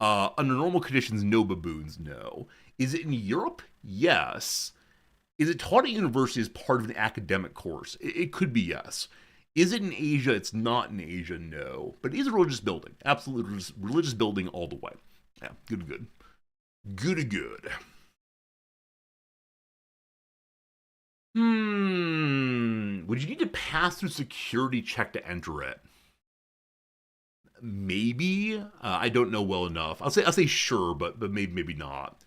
Under normal conditions, no baboons, no. Is it in Europe? Yes. Is it taught at university as part of an academic course? It could be yes. Is it in Asia? It's not in Asia, no. But it is a religious building. Absolutely religious building all the way. Yeah, good. Good. Would you need to pass through security check to enter it? Maybe. I don't know well enough. I'll say sure, but maybe not.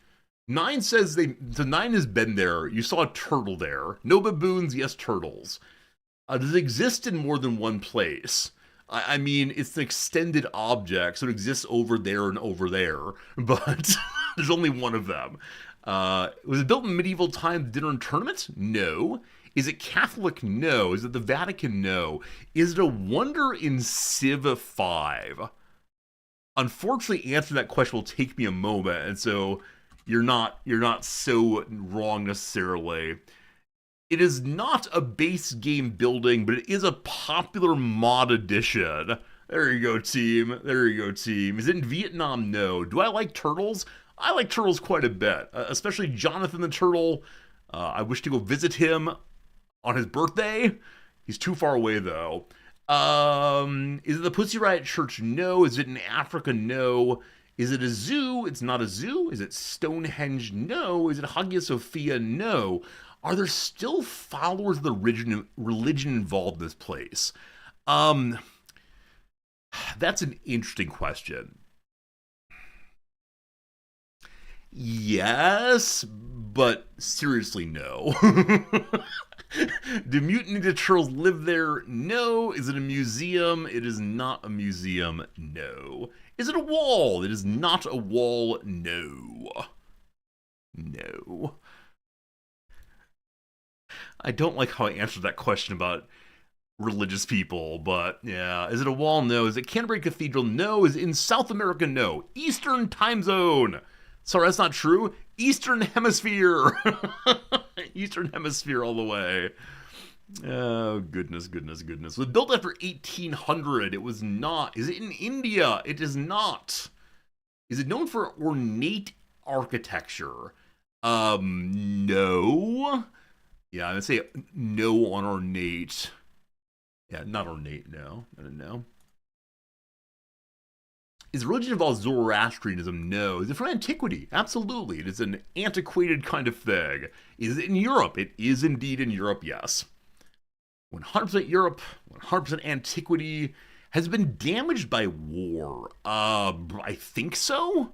Nine says Nine has been there. You saw a turtle there. No baboons, yes turtles. Does it exist in more than one place? I mean, it's an extended object, so it exists over there and over there, but there's only one of them. Was it built in medieval times, dinner and tournaments? No. Is it Catholic? No. Is it the Vatican? No. Is it a wonder in Civ 5? Unfortunately, answering that question will take me a moment, and so you're not so wrong necessarily. It is not a base game building, but it is a popular mod edition. There you go, team. Is it in Vietnam? No. Do I like turtles? I like turtles quite a bit, especially Jonathan the Turtle. I wish to go visit him on his birthday. He's too far away, though. Is it the Pussy Riot Church? No. Is it in Africa? No. Is it a zoo? It's not a zoo. Is it Stonehenge? No. Is it Hagia Sophia? No. Are there still followers of the religion involved in this place? That's an interesting question. Yes, but seriously, no. Do Mutant Ninja Turtles live there? No. Is it a museum? It is not a museum. No. Is it a wall? It is not a wall. No. I don't like how I answered that question about religious people, but yeah. Is it a wall? No. Is it Canterbury Cathedral? No. Is it in South America? No. Eastern time zone. Sorry, that's not true. Eastern Hemisphere. Eastern Hemisphere all the way. Oh, goodness. It was built after 1800. It was not. Is it in India? It is not. Is it known for ornate architecture? No. Yeah, I'm going to say no on ornate. Yeah, not ornate, no. No. Is religion involved Zoroastrianism? No. Is it from antiquity? Absolutely. It is an antiquated kind of thing. Is it in Europe? It is indeed in Europe, yes. 100% Europe, 100% antiquity. Has it been damaged by war? I think so.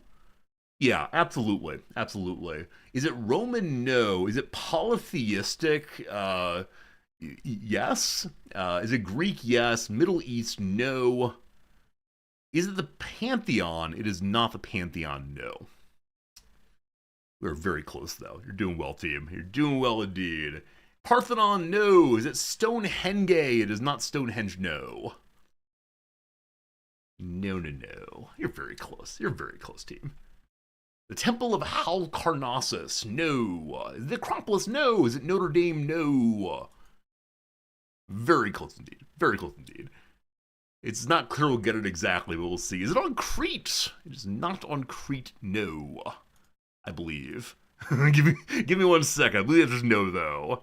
Yeah, absolutely. Is it Roman? No. Is it polytheistic? Yes. Is it Greek? Yes. Middle East? No. Is it the Pantheon? It is not the Pantheon, no. We're very close, though. You're doing well, team. You're doing well indeed. Parthenon? No. Is it Stonehenge? It is not Stonehenge, no. No. You're very close, team. The Temple of Halicarnassus? No. Is it the Acropolis? No. Is it Notre Dame? No. Very close indeed. It's not clear we'll get it exactly, but we'll see. Is it on Crete? It is not on Crete, no. I believe. give me 1 second. I believe it's just no, though.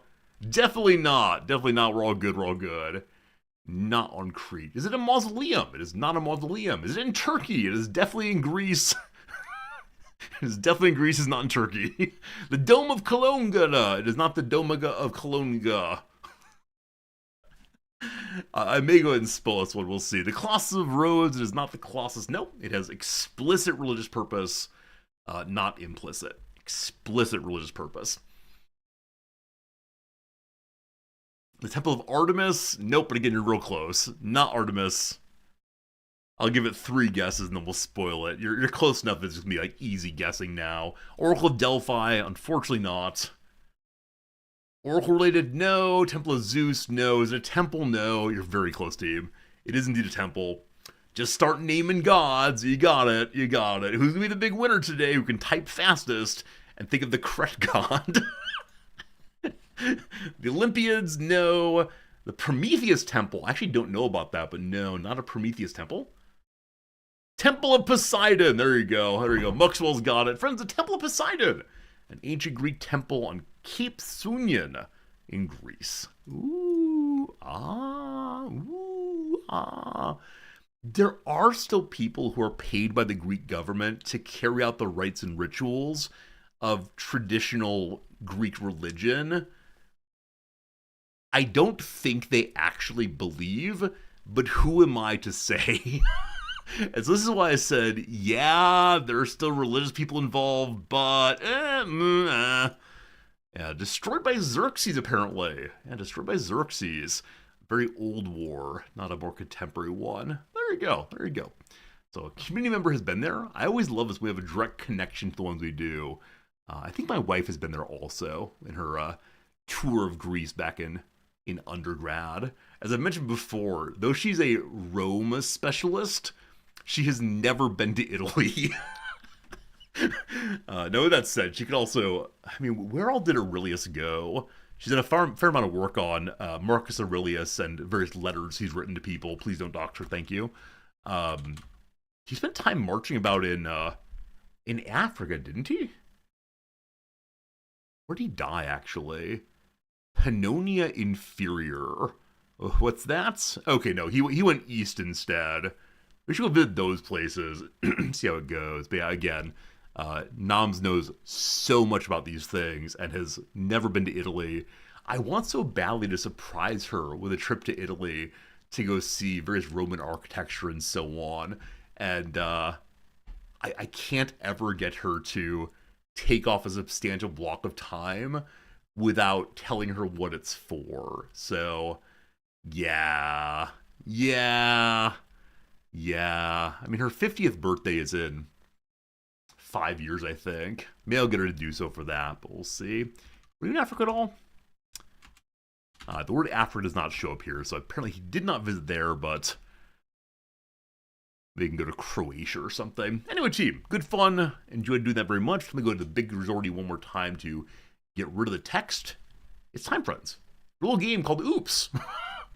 Definitely not. We're all good. Not on Crete. Is it a mausoleum? It is not a mausoleum. Is it in Turkey? It is definitely in Greece. It is definitely in Greece. It's not in Turkey. The Dome of Colonga. It is not the Domaga of Colonga. I may go ahead and spell this one. We'll see. The Colossus of Rhodes. It is not the Colossus. Nope. It has explicit religious purpose, not implicit. Explicit religious purpose. The Temple of Artemis. Nope. But again, you're real close. Not Artemis. I'll give it 3 guesses and then we'll spoil it. You're close enough that it's going to be like easy guessing now. Oracle of Delphi. Unfortunately not. Oracle related, no. Temple of Zeus, no. Is it a temple? No. You're very close, team. It is indeed a temple. Just start naming gods. You got it. You got it. Who's going to be the big winner today? Who can type fastest and think of the correct god? The Olympiads, no. The Prometheus Temple. I actually don't know about that, but no, not a Prometheus Temple. Temple of Poseidon. There you go. There you go. Muxwell's got it. Friends, the Temple of Poseidon. An ancient Greek temple on Cape Sunion in Greece. Ooh, ah, ooh, ah. There are still people who are paid by the Greek government to carry out the rites and rituals of traditional Greek religion. I don't think they actually believe, but who am I to say? And so this is why I said, yeah, there are still religious people involved, but yeah, destroyed by Xerxes apparently. Yeah, destroyed by Xerxes. Very old war, not a more contemporary one. There you go. There you go. So a community member has been there. I always love this. We have a direct connection to the ones we do. I think my wife has been there also in her tour of Greece back in undergrad. As I mentioned before, though she's a Rome specialist, she has never been to Italy. No, that said, she could also, I mean, where all did Aurelius go? She's done a fair amount of work on Marcus Aurelius and various letters he's written to people. Please don't doctor, thank you. He spent time marching about in Africa, didn't he? Where'd he die, actually? Pannonia Inferior. What's that? Okay, no, he went east instead. We should go visit those places, see how it goes. But yeah, again, Noms knows so much about these things and has never been to Italy. I want so badly to surprise her with a trip to Italy to go see various Roman architecture and so on. And I can't ever get her to take off a substantial block of time without telling her what it's for. So, yeah. I mean, her 50th birthday is in 5 years, I think. Maybe I'll get her to do so for that, but we'll see. Were you in Africa at all? The word Africa does not show up here, so apparently he did not visit there, but maybe he can go to Croatia or something. Anyway, team, good fun. Enjoyed doing that very much. Let me go to the big resorty one more time to get rid of the text. It's time, friends. A little game called Oops.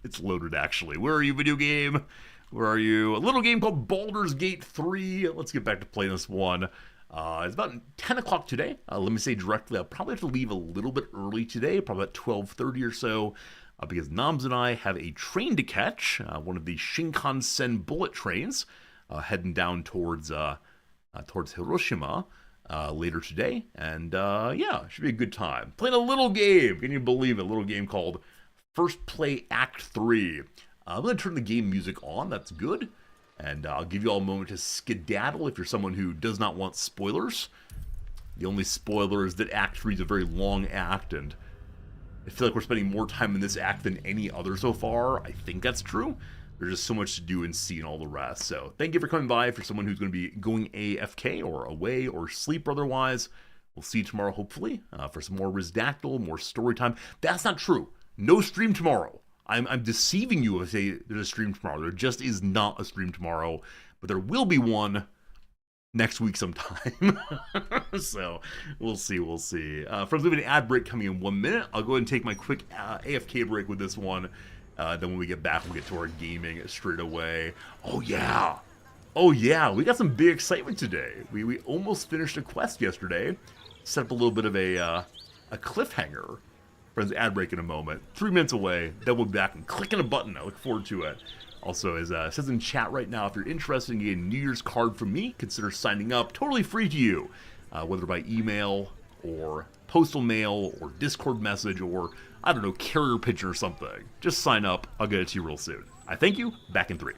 It's loaded, actually. Where are you, video game? Where are you? A little game called Baldur's Gate 3. Let's get back to playing this one. It's about 10 o'clock today. Let me say directly, I'll probably have to leave a little bit early today, probably about 12:30 or so, because Noms and I have a train to catch, one of the Shinkansen bullet trains, heading down towards Hiroshima later today. And yeah, should be a good time. Playing a little game. Can you believe it? A little game called First Play Act 3. I'm going to turn the game music on. That's good. And I'll give you all a moment to skedaddle if you're someone who does not want spoilers. The only spoiler is that Act 3 is a very long act, and I feel like we're spending more time in this act than any other so far. I think that's true. There's just so much to do and see and all the rest. So thank you for coming by. If you're someone who's going to be going AFK or away or sleep or otherwise, we'll see you tomorrow, hopefully, for some more Rizdactyl, more story time. That's not true. No stream tomorrow. I'm deceiving you if I say there's a stream tomorrow. There just is not a stream tomorrow, but there will be one next week sometime. So we'll see. Friends, we have an ad break coming in 1 minute. I'll go ahead and take my quick AFK break with this one. Then when we get back, we'll get to our gaming straight away. Oh yeah, we got some big excitement today. We almost finished a quest yesterday. Set up a little bit of a cliffhanger. Friends, ad break in a moment. 3 minutes away. Then we'll be back and clicking a button. I look forward to it. Also, as it says in chat right now, if you're interested in getting a New Year's card from me, consider signing up. Totally free to you. Whether by email or postal mail or Discord message or, I don't know, carrier pigeon or something. Just sign up. I'll get it to you real soon. I thank you. Back in 3.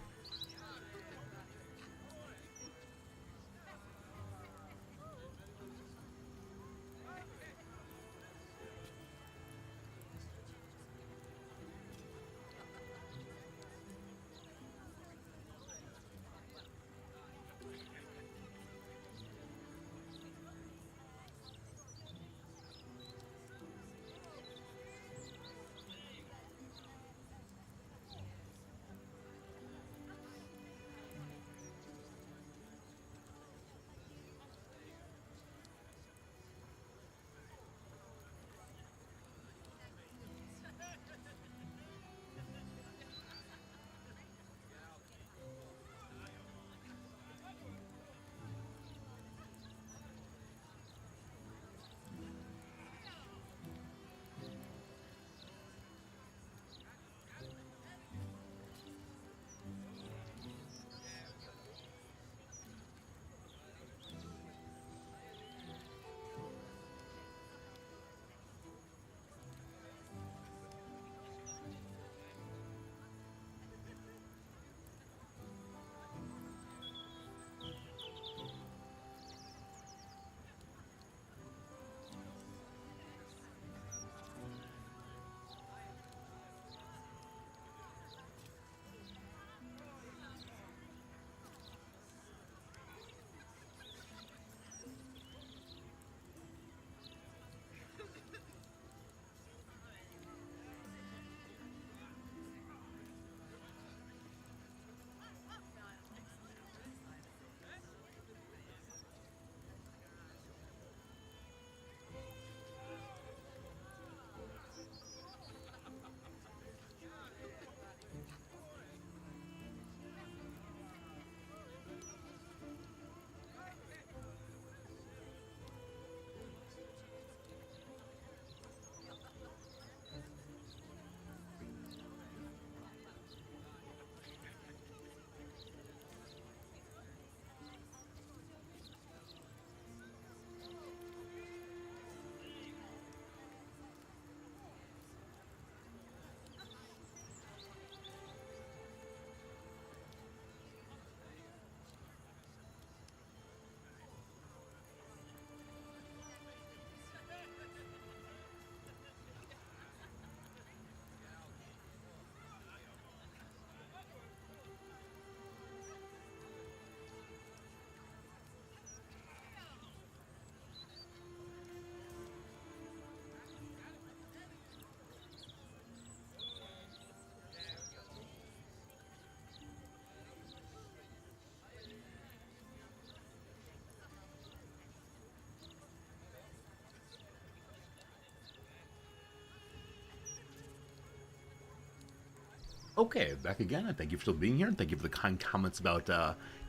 Okay, back again, and thank you for still being here, and thank you for the kind comments about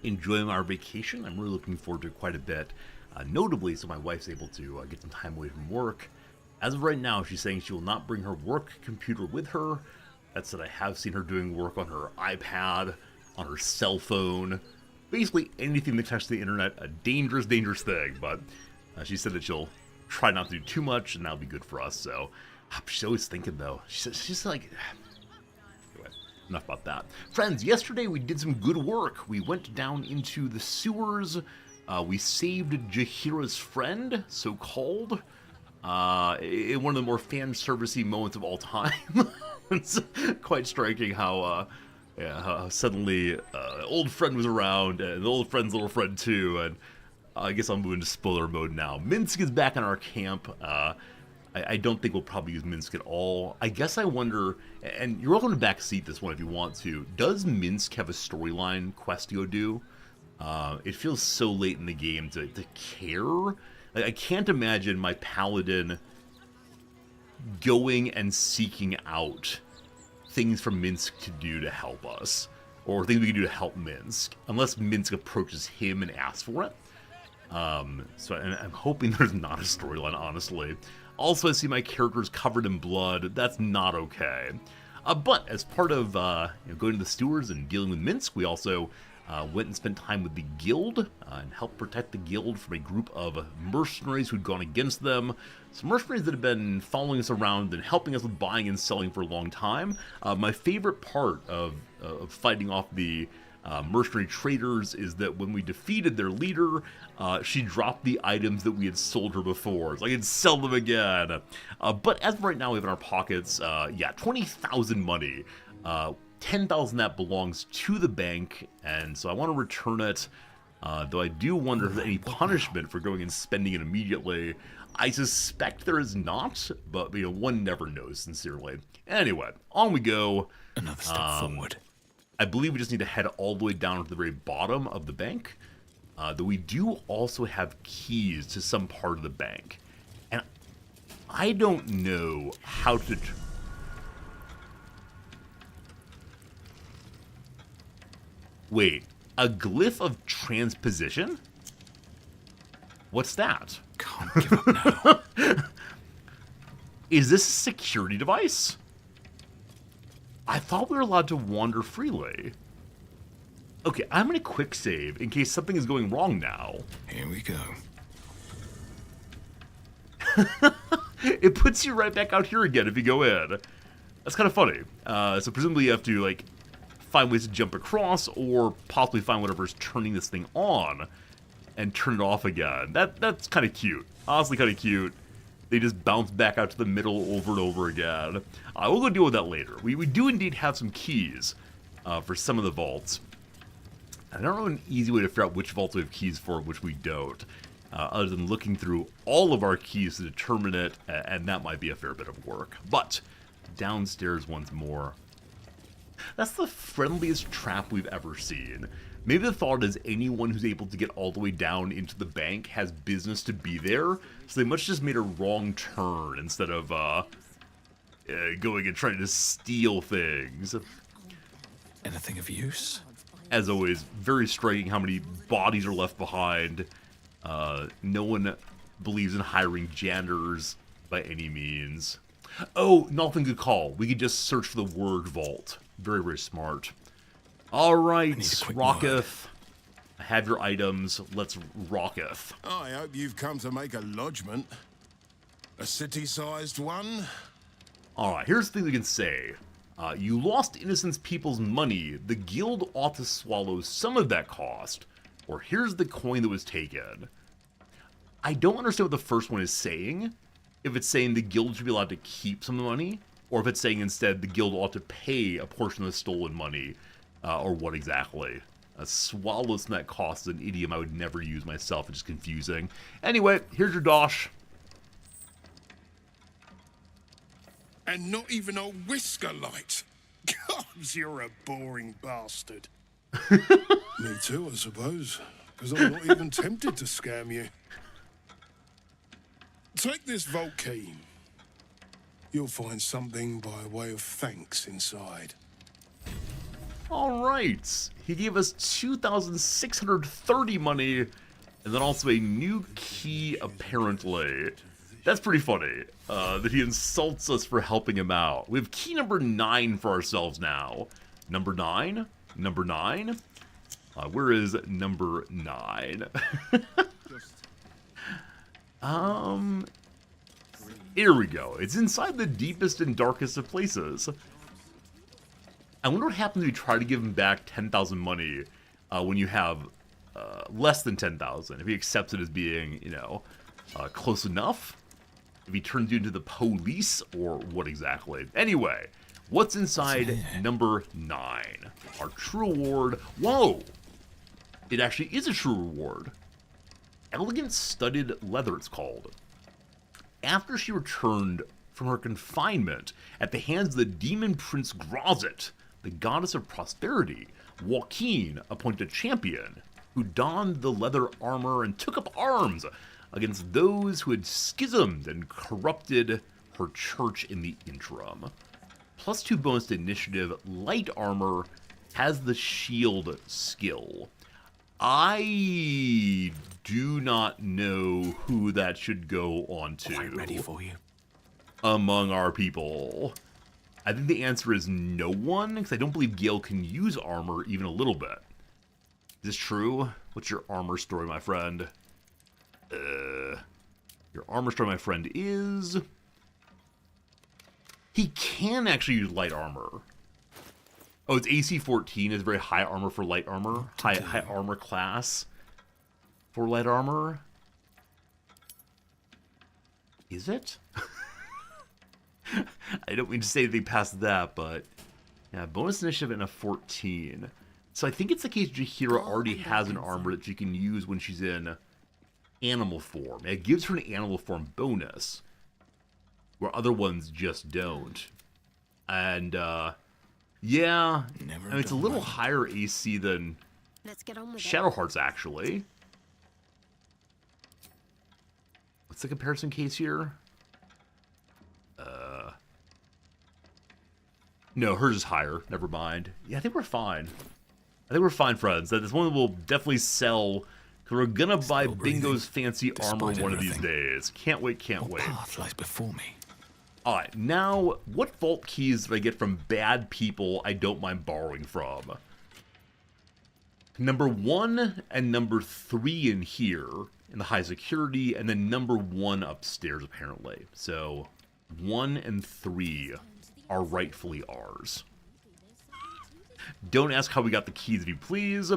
enjoying our vacation. I'm really looking forward to it quite a bit. Notably, so my wife's able to get some time away from work. As of right now, she's saying she will not bring her work computer with her. That said, I have seen her doing work on her iPad, on her cell phone, basically anything that touches the internet. A dangerous, dangerous thing, but she said that she'll try not to do too much, and that'll be good for us, so she's always thinking, though. She's like... Enough about that. Friends, yesterday we did some good work. We went down into the sewers. We saved Jahira's friend, so-called. In one of the more fan-servicey moments of all time. It's quite striking how suddenly old friend was around, and the old friend's little friend too, and I guess I'll move into spoiler mode now. Minsk is back in our camp. I don't think we'll probably use Minsk at all. I guess I wonder, and you're welcome to backseat this one if you want to, does Minsk have a storyline quest to go do? It feels so late in the game to care. Like, I can't imagine my paladin going and seeking out things from Minsk to do to help us, or things we can do to help Minsk, unless Minsk approaches him and asks for it. So I'm hoping there's not a storyline, honestly. Also, I see my characters covered in blood. That's not okay. But as part of going to the stewards and dealing with Minsk, we also went and spent time with the guild and helped protect the guild from a group of mercenaries who'd gone against them. Some mercenaries that have been following us around and helping us with buying and selling for a long time. My favorite part of fighting off the mercenary traders is that when we defeated their leader, she dropped the items that we had sold her before, so I could sell them again. But as of right now, we have in our pockets, 20,000 money. 10,000 that belongs to the bank, and so I want to return it, though I do wonder if there's any punishment for going and spending it immediately. I suspect there is not, but one never knows, sincerely. Anyway, on we go. Another step forward. I believe we just need to head all the way down to the very bottom of the bank, though we do also have keys to some part of the bank. And I don't know how to... Wait, a glyph of transposition? What's that? Can't give up now. Is this a security device? I thought we were allowed to wander freely. Okay, I'm gonna quick save in case something is going wrong now. Here we go. It puts you right back out here again if you go in. That's kind of funny. So presumably you have to, find ways to jump across or possibly find whatever's turning this thing on and turn it off again. That's kind of cute. Honestly, kind of cute. They just bounce back out to the middle over and over again. We'll go deal with that later. We do indeed have some keys for some of the vaults. I don't know an easy way to figure out which vaults we have keys for, which we don't. Other than looking through all of our keys to determine it, and that might be a fair bit of work. But downstairs once more. That's the friendliest trap we've ever seen. Maybe the thought is anyone who's able to get all the way down into the bank has business to be there, so they must have just made a wrong turn instead of going and trying to steal things. Anything of use? As always, very striking how many bodies are left behind. No one believes in hiring janitors by any means. Oh, nothing good call. We could just search for the word vault. Very, very smart. All right, Rocketh. I have your items. Let's Rocketh. I hope you've come to make a lodgment. A city-sized one? All right, here's the thing we can say. You lost innocent people's money. The guild ought to swallow some of that cost. Or here's the coin that was taken. I don't understand what the first one is saying. If it's saying the guild should be allowed to keep some of the money, or if it's saying instead the guild ought to pay a portion of the stolen money, or what exactly. Swallow some of that cost is an idiom I would never use myself. It's just confusing. Anyway, here's your dosh. And not even a whisker light. God, you're a boring bastard. Me too, I suppose. Because I'm not even tempted to scam you. Take this vault key. You'll find something by way of thanks inside. All right. He gave us 2,630 money, and then also a new key, apparently. That's pretty funny, that he insults us for helping him out. We have key number 9 for ourselves now. Number 9? Number 9? Where is number 9? Here we go. It's inside the deepest and darkest of places. I wonder what happens if you try to give him back 10,000 money when you have less than 10,000. If he accepts it as being, close enough. If he turns you into the police, or what exactly. Anyway, what's inside number 9? Our true reward. Whoa! It actually is a true reward. Elegant studded leather, it's called. After she returned from her confinement at the hands of the demon prince Grozit, the goddess of prosperity, Joaquin appointed a champion who donned the leather armor and took up arms against those who had schismed and corrupted her church in the interim. +2 bonus to initiative, light armor, has the shield skill. I do not know who that should go on to. Quite ready for you. Among our people. I think the answer is no one, because I don't believe Gale can use armor even a little bit. Is this true? What's your armor story, my friend? Your armor story, my friend, is... He can actually use light armor. Oh, it's AC 14. It's very high armor for light armor. High armor class for light armor. Is it? I don't mean to say anything past that, but... Yeah, bonus initiative and a 14. So I think it's the case Jaheira already has an armor that she can use when she's in animal form. It gives her an animal form bonus, where other ones just don't. And, yeah, I mean, it's a little higher AC than Let's get on with Shadowheart's, actually. What's the comparison case here? No, hers is higher. Never mind. Yeah, I think we're fine. I think we're fine, friends. This one will definitely sell, because we're gonna buy Bingo's fancy armor one of these days. Can't wait, can't wait. What path lies before me? Alright, now, what vault keys do I get from bad people I don't mind borrowing from? Number 1 and number 3 in here, in the high security, and then number 1 upstairs, apparently. So, 1 and 3 are rightfully ours. Don't ask how we got the keys, if you please.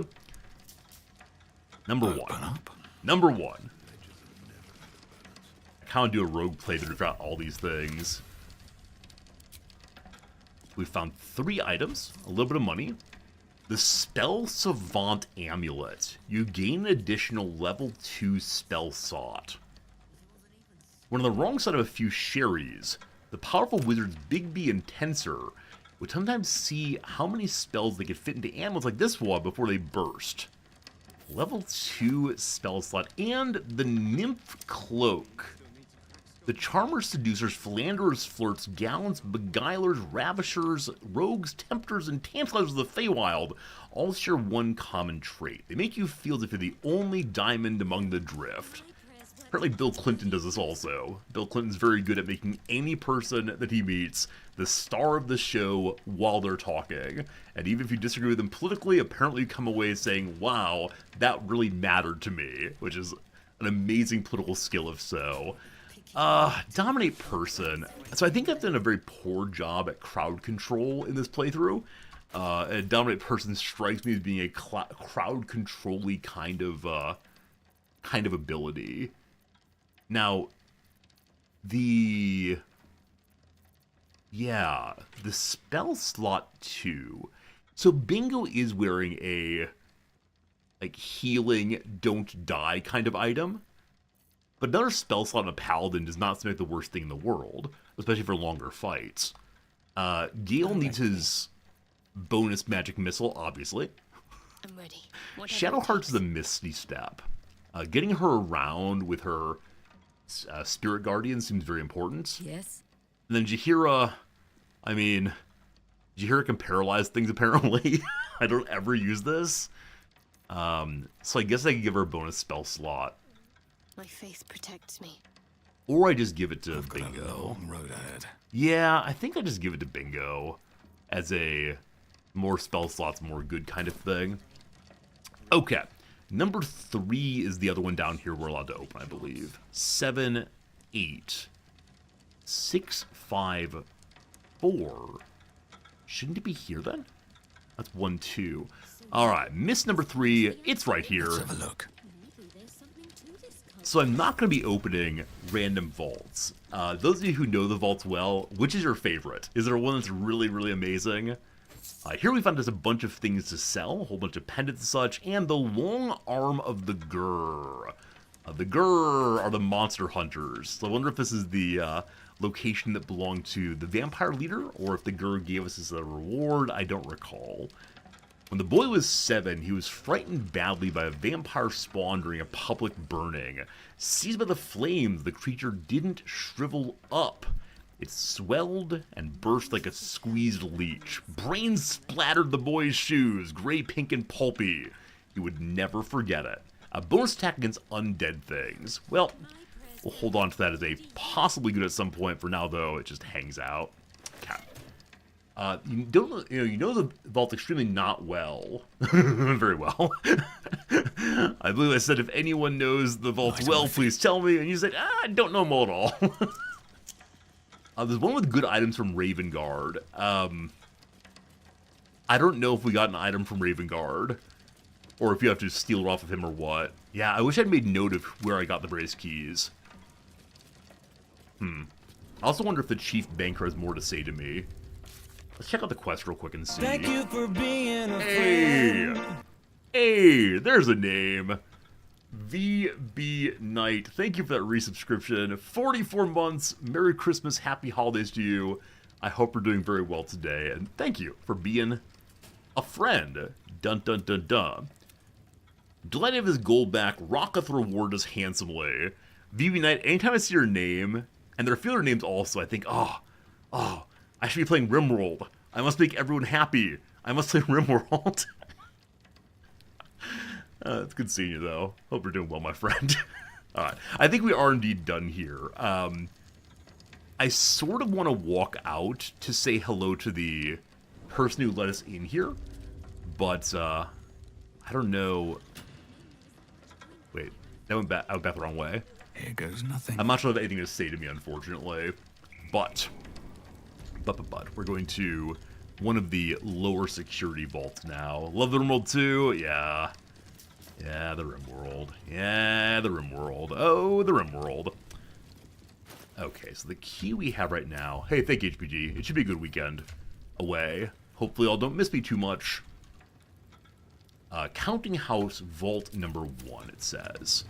Number 1. Number 1. I kind of do a rogue play to figure out all these things. We found 3 items, a little bit of money. The Spell Savant Amulet. You gain an additional level 2 spell slot. We're on the wrong side of a few sherries. The powerful wizards Bigby and Tensor would sometimes see how many spells they could fit into amulets like this one before they burst. Level 2 spell slot, and the Nymph Cloak. The Charmers, Seducers, Philanderers, Flirts, Gallants, Beguilers, Ravishers, Rogues, Tempters, and Tantalizers of the Feywild all share one common trait. They make you feel as if you're the only diamond among the drift. Apparently Bill Clinton does this also. Bill Clinton's very good at making any person that he meets the star of the show while they're talking. And even if you disagree with them politically, apparently you come away saying, wow, that really mattered to me, which is an amazing political skill if so. Dominate person. So I think I've done a very poor job at crowd control in this playthrough. And Dominate person strikes me as being a crowd control-y kind of ability. Now, the spell slot 2. So Bingo is wearing a, like, healing, don't die kind of item. But another spell slot on a paladin does not seem like the worst thing in the world, especially for longer fights. Gale needs his bonus magic missile, obviously. I'm ready. Shadowheart's the Misty Step. Getting her around with her Spirit Guardian seems very important. Yes. And then Jaheira, I mean, Jaheira can paralyze things apparently. I don't ever use this. So I guess I could give her a bonus spell slot. My faith protects me. Or I just give it to I've got a Bingo. long road ahead. Yeah, I think I just give it to Bingo as a more spell slots, more good kind of thing. Okay. Number 3 is the other one down here we're allowed to open, I believe. 7, 8, 6, 5, 4. Shouldn't it be here then? That's 1, 2. Alright, miss number 3. It's right here. Let's have a look. So I'm not going to be opening random vaults. Those of you who know the vaults well, which is your favorite? Is there one that's really, really amazing? Here we found just a bunch of things to sell, a whole bunch of pendants and such, and the long arm of the Grr. The Grr are the monster hunters. So I wonder if this is the location that belonged to the vampire leader, or if the Grr gave us as a reward. I don't recall. When the boy was 7, he was frightened badly by a vampire spawn during a public burning. Seized by the flames, the creature didn't shrivel up. It swelled and burst like a squeezed leech. Brains splattered the boy's shoes, gray, pink, and pulpy. He would never forget it. A bonus attack against undead things. Well, we'll hold on to that as a possibly good at some point. For now, though, it just hangs out. Okay. You know the vault extremely not well. Very well. I believe I said if anyone knows the vault well, please tell me. And you said, I don't know them all at all. There's one with good items from Ravengard. I don't know if we got an item from Ravengard, or if you have to steal it off of him or what. Yeah, I wish I'd made note of where I got the brace keys. I also wonder if the chief banker has more to say to me. Let's check out the quest real quick and see. Thank you for being a friend. Hey, there's a name. VB Knight. Thank you for that resubscription. 44 months. Merry Christmas. Happy holidays to you. I hope you're doing very well today. And thank you for being a friend. Dun dun dun dun. Delighted of his gold back. Rocketh reward us handsomely. VB Knight, anytime I see your name, and there are a few other names also, I think, oh, I should be playing RimWorld. I must make everyone happy. I must play RimWorld. It's good seeing you, though. Hope you're doing well, my friend. Alright, I think we are indeed done here. I sort of want to walk out to say hello to the person who let us in here, but, I don't know. Wait, I went back the wrong way. Here goes nothing. I'm not sure if anything to say to me, unfortunately, but we're going to one of the lower security vaults now. Love the RimWorld too, yeah. Yeah, the RimWorld. Yeah, the RimWorld. Oh, the RimWorld. Okay, so the key we have right now... Hey, thank you, HPG. It should be a good weekend away. Hopefully y'all don't miss me too much. Counting House Vault number 1, it says.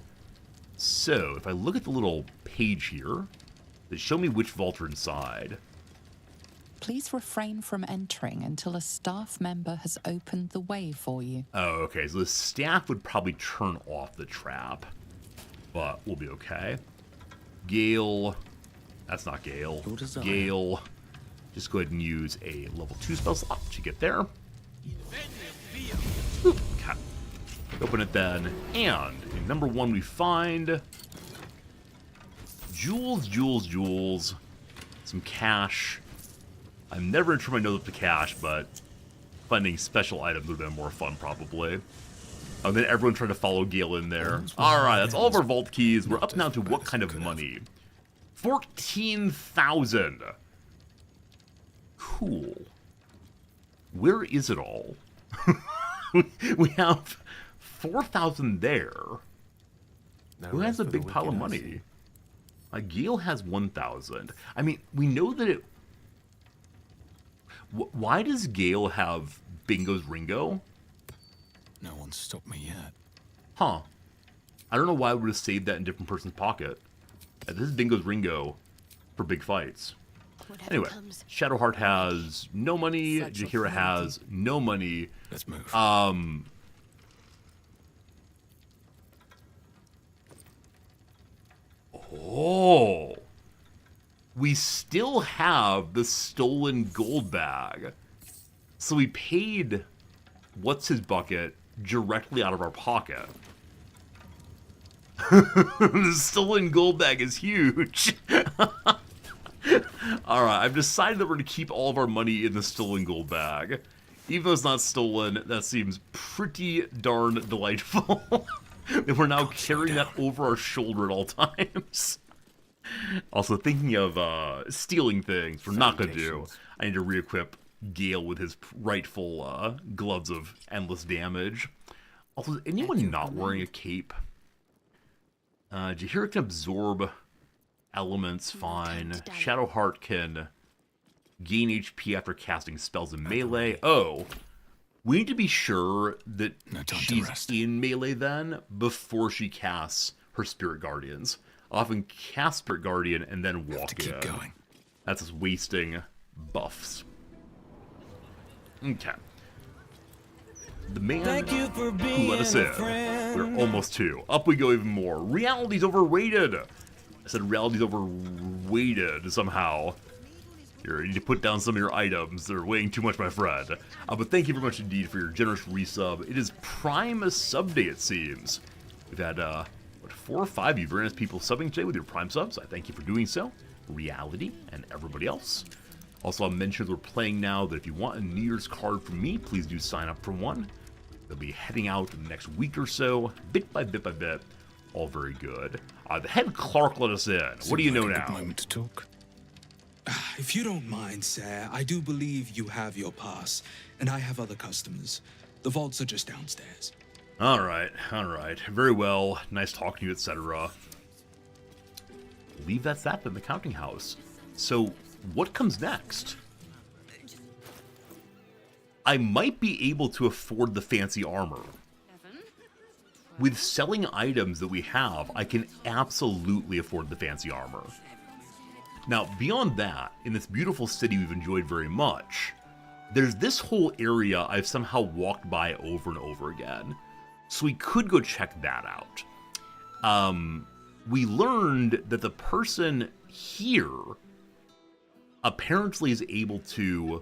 So, if I look at the little page here, they show me which vaults are inside. Please refrain from entering until a staff member has opened the way for you. Oh, okay, so the staff would probably turn off the trap, but we'll be okay. Gale, that's not Gale. Gale, just go ahead and use a level 2 spell slot to get there. Okay. Open it then, and in number 1 we find jewels, some cash. I'm never going to turn my nose up to cash, but finding special items would have been more fun, probably. Oh, and then everyone trying to follow Gale in there. Alright, that's all of our vault keys. We're up now to what kind of money? 14,000. Cool. Where is it all? We have 4,000 there. Who has a big pile of money? Gale has 1,000. I mean, we know that it... Why does Gale have Bingo's Ringo? No one's stopped me yet. Huh. I don't know why I would have saved that in a different person's pocket. This is Bingo's Ringo for big fights. Whatever Anyway, comes. Shadowheart has no money. Jaheira has no money. Let's move. Oh. We still have the stolen gold bag. So we paid what's his bucket directly out of our pocket. The stolen gold bag is huge. Alright, I've decided that we're going to keep all of our money in the stolen gold bag. Even though it's not stolen, that seems pretty darn delightful. That we're now carrying that over our shoulder at all times. Also, thinking of stealing things, we're not going to do. I need to re-equip Gale with his rightful gloves of endless damage. Also, is anyone not wearing a cape? Jaheira can absorb elements, fine. Shadowheart can gain HP after casting spells in melee. Oh, we need to be sure that she's in melee then before she casts her Spirit Guardians. I'll often cast Spirit Guardian and then walk in. Keep going. That's just wasting buffs. Okay. The man who let us in. We're almost 2. Up we go even more. Reality's overrated. I said reality's overweighted somehow. Here, you need to put down some of your items. They're weighing too much, my friend. But thank you very much indeed for your generous resub. It is Prime Sub Day, it seems. We've had, 4 or 5 of you very nice people subbing today with your Prime subs. I thank you for doing so. Reality and everybody else. Also, I'll mention that we're playing now that if you want a New Year's card from me, please do sign up for one. They'll be heading out in the next week or so, bit by bit by bit. All very good. The head clerk let us in. What do you know Seemed like a now? good moment to talk. If you don't mind, sir, I do believe you have your pass, and I have other customers. The vaults are just downstairs. All right. Very well. Nice talking to you, etc. Believe that's that in the counting house. So, what comes next? I might be able to afford the fancy armor. With selling items that we have, I can absolutely afford the fancy armor. Now, beyond that, in this beautiful city we've enjoyed very much, there's this whole area I've somehow walked by over and over again. So we could go check that out. We learned that the person here apparently is able to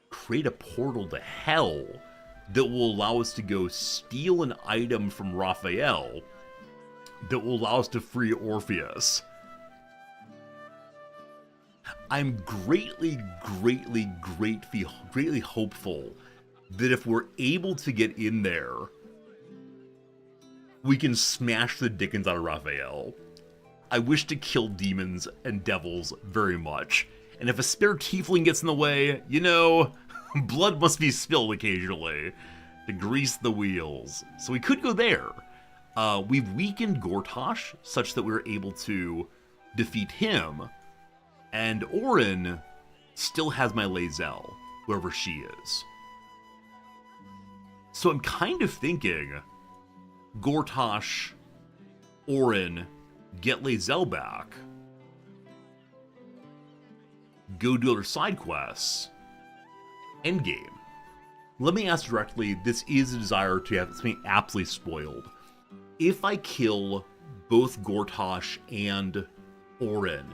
create a portal to hell that will allow us to go steal an item from Raphael that will allow us to free Orpheus. I'm greatly hopeful that if we're able to get in there, we can smash the dickens out of Raphael. I wish to kill demons and devils very much. And if a spare tiefling gets in the way, you know, blood must be spilled occasionally to grease the wheels. So we could go there. We've weakened Gortash such that we're able to defeat him. And Orin still has my Lae'zel, whoever she is. So I'm kind of thinking Gortash, Orin, get Lae'zel back, go do other side quests, endgame. Let me ask directly, this is a desire to have something absolutely spoiled. If I kill both Gortash and Orin,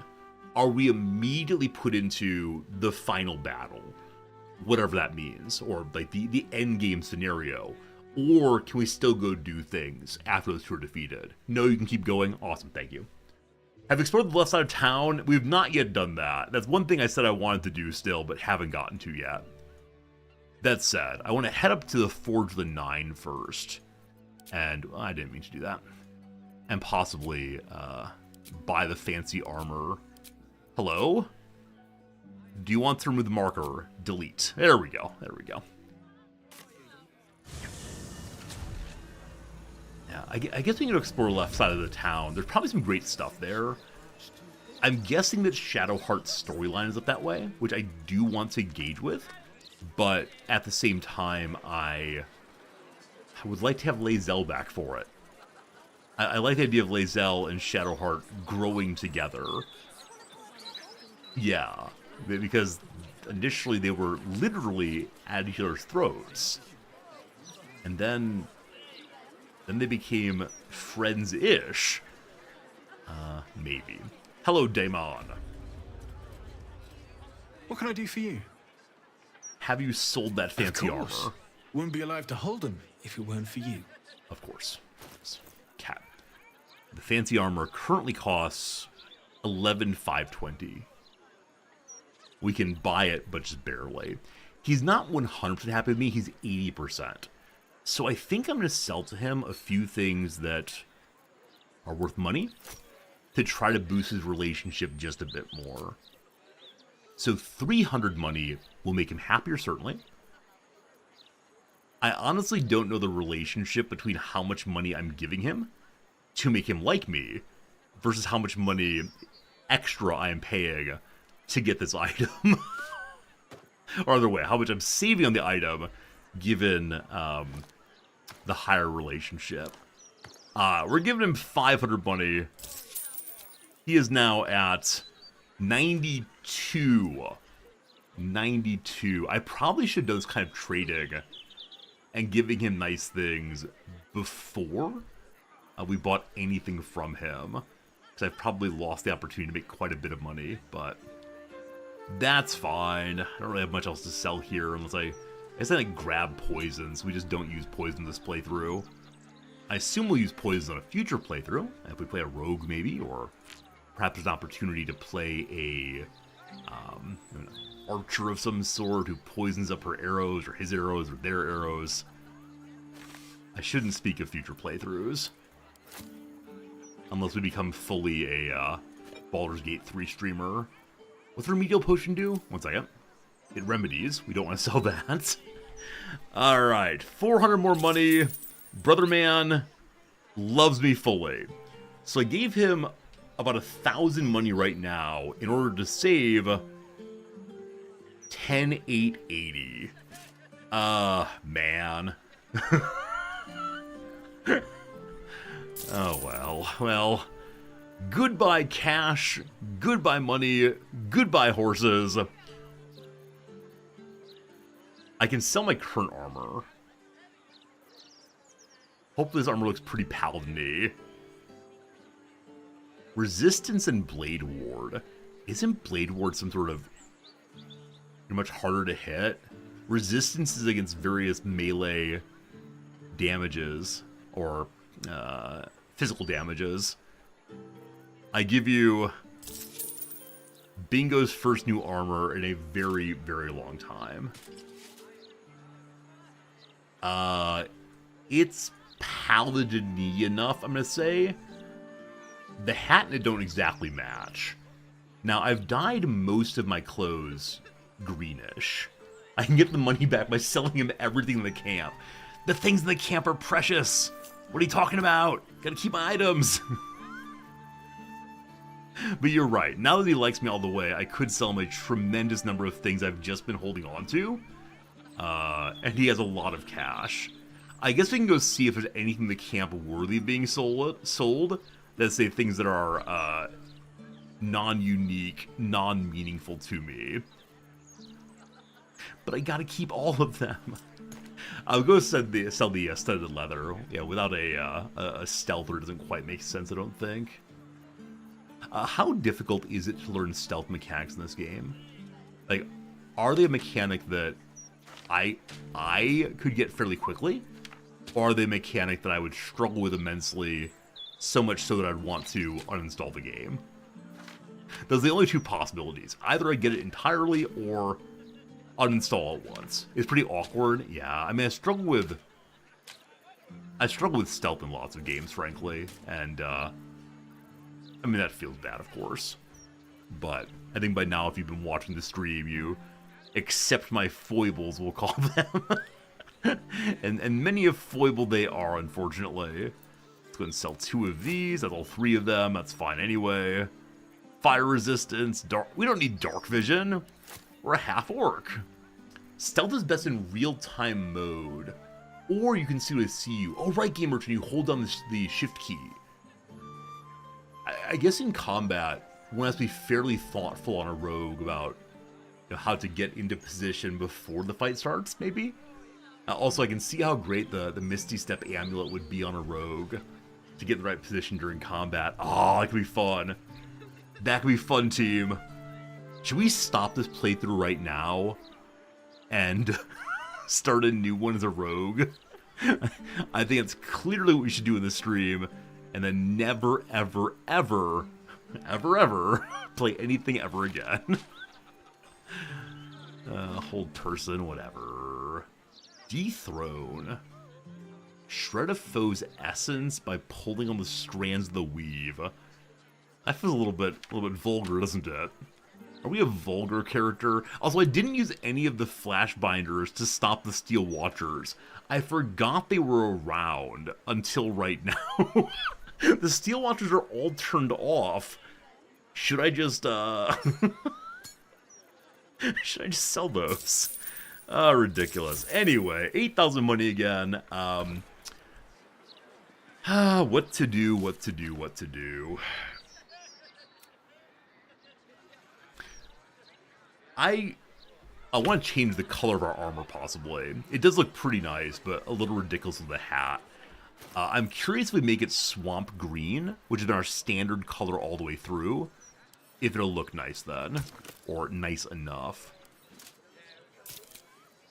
are we immediately put into the final battle? Whatever that means, or like the endgame scenario. Or can we still go do things after those two are defeated? No, you can keep going. Awesome, thank you. Have explored the left side of town. We've not yet done that. That's one thing I said I wanted to do still, but haven't gotten to yet. That said, I want to head up to the Forge of the Nine first. And well, I didn't mean to do that. And possibly buy the fancy armor. Hello? Do you want to remove the marker? Delete. There we go. Yeah, I guess we can explore the left side of the town. There's probably some great stuff there. I'm guessing that Shadowheart's storyline is up that way, which I do want to engage with. But at the same time, I would like to have Lae'zel back for it. I like the idea of Lae'zel and Shadowheart growing together. Yeah, because initially they were literally at each other's throats. And then they became friends-ish. Maybe. Hello, Daemon. What can I do for you? Have you sold that fancy armor? Wouldn't be alive to hold them if it weren't for you. Of course. Cat. The fancy armor currently costs 11,520. We can buy it, but just barely. He's not 100% happy with me. He's 80%. So I think I'm going to sell to him a few things that are worth money to try to boost his relationship just a bit more. So 300 money will make him happier, certainly. I honestly don't know the relationship between how much money I'm giving him to make him like me versus how much money extra I am paying to get this item. Or other way, how much I'm saving on the item given the higher relationship. We're giving him 500 money. He is now at 92. 92. I probably should do this kind of trading and giving him nice things before we bought anything from him. Because I've probably lost the opportunity to make quite a bit of money, but that's fine. I don't really have much else to sell here unless I guess I like grab poisons. We just don't use poison this playthrough. I assume we'll use poison on a future playthrough, if we play a rogue maybe, or perhaps there's an opportunity to play an archer of some sort who poisons up her arrows, or his arrows, or their arrows. I shouldn't speak of future playthroughs. Unless we become fully a Baldur's Gate 3 streamer. What's the remedial potion do? 1 second. It remedies. We don't want to sell that. Alright, 400 more money. Brother man loves me fully. So I gave him about 1,000 money right now in order to save 10,880. Man. Oh well. Goodbye cash, goodbye money, goodbye horses. I can sell my current armor. Hopefully this armor looks pretty paladin-y. Resistance and Blade Ward. Isn't Blade Ward some sort of much harder to hit? Resistance is against various melee damages, or physical damages. I give you Bingo's first new armor in a very, very long time. It's paladin-y enough, I'm gonna say. The hat and it don't exactly match. Now, I've dyed most of my clothes greenish. I can get the money back by selling him everything in the camp. The things in the camp are precious. What are you talking about? Gotta keep my items. But you're right. Now that he likes me all the way, I could sell him a tremendous number of things I've just been holding on to. And he has a lot of cash. I guess we can go see if there's anything in the camp worthy of being sold. Let's say things that are non-unique, non-meaningful to me. But I gotta keep all of them. I'll go sell the studded leather. Yeah, without a stealther, it doesn't quite make sense, I don't think. How difficult is it to learn stealth mechanics in this game? Like, are they a mechanic that I could get fairly quickly? Or are they a mechanic that I would struggle with immensely, so much so that I'd want to uninstall the game? Those are the only two possibilities. Either I get it entirely, or uninstall at once. It's pretty awkward, yeah. I mean, I struggle with stealth in lots of games, frankly, and I mean, that feels bad, of course. But I think by now, if you've been watching the stream, you accept my foibles, we'll call them. and many a foible they are, unfortunately. Let's go and sell 2 of these. That's all 3 of them. That's fine anyway. Fire resistance. Dark. We don't need dark vision. We're a half-orc. Stealth is best in real-time mode. Or you can see what I see you. Oh, right, Game Merchant, you hold down the shift key. I guess in combat, one has to be fairly thoughtful on a rogue about how to get into position before the fight starts, maybe? Also, I can see how great the Misty Step amulet would be on a rogue to get in the right position during combat. Oh, that could be fun. That could be fun, team. Should we stop this playthrough right now and start a new one as a rogue? I think it's clearly what we should do in this stream, and then never, ever, ever, ever, ever play anything ever again. Hold person, whatever. Dethrone. Shred a foe's essence by pulling on the strands of the weave. That feels a little bit vulgar, doesn't it? Are we a vulgar character? Also, I didn't use any of the flash binders to stop the Steel Watchers. I forgot they were around until right now. The Steel Watchers are all turned off. Should I just, should I just sell those? Ridiculous. Anyway, 8,000 money again. What to do. I want to change the color of our armor, possibly. It does look pretty nice, but a little ridiculous with the hat. I'm curious if we make it swamp green, which has been our standard color all the way through, if it'll look nice then, or nice enough.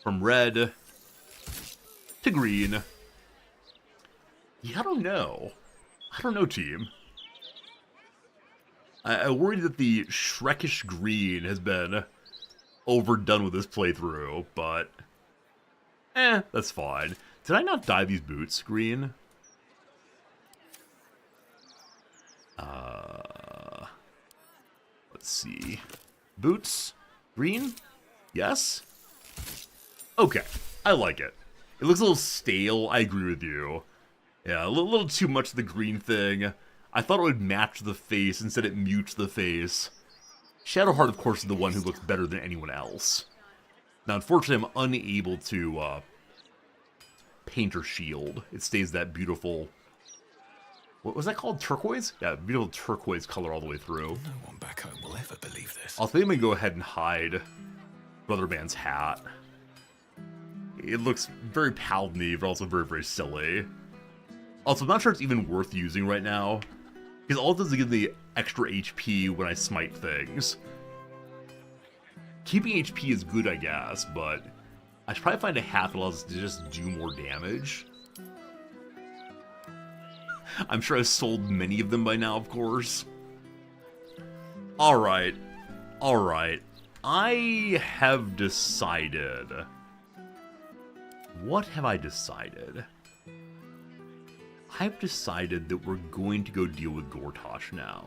From red to green. Yeah, I don't know. I don't know, team. I worry that the Shrekish green has been overdone with this playthrough, but that's fine. Did I not dye these boots green? Let's see. Boots? Green? Yes? Okay, I like it. It looks a little stale, I agree with you. Yeah, a little too much of the green thing. I thought it would match the face, instead it mutes the face. Shadowheart, of course, is the one who looks better than anyone else. Now, unfortunately, I'm unable to paint her shield. It stays that beautiful... What was that called? Turquoise? Yeah, beautiful turquoise color all the way through. No one back home will ever believe this. I'll think I'm gonna go ahead and hide Brother Man's hat. It looks very paladin-y, but also very, very silly. Also, I'm not sure it's even worth using right now, because all it does is give me extra HP when I smite things. Keeping HP is good, I guess, but I should probably find a hat that allows us to just do more damage. I'm sure I've sold many of them by now, of course. Alright. Alright. I have decided. What have I decided? I've decided that we're going to go deal with Gortash now.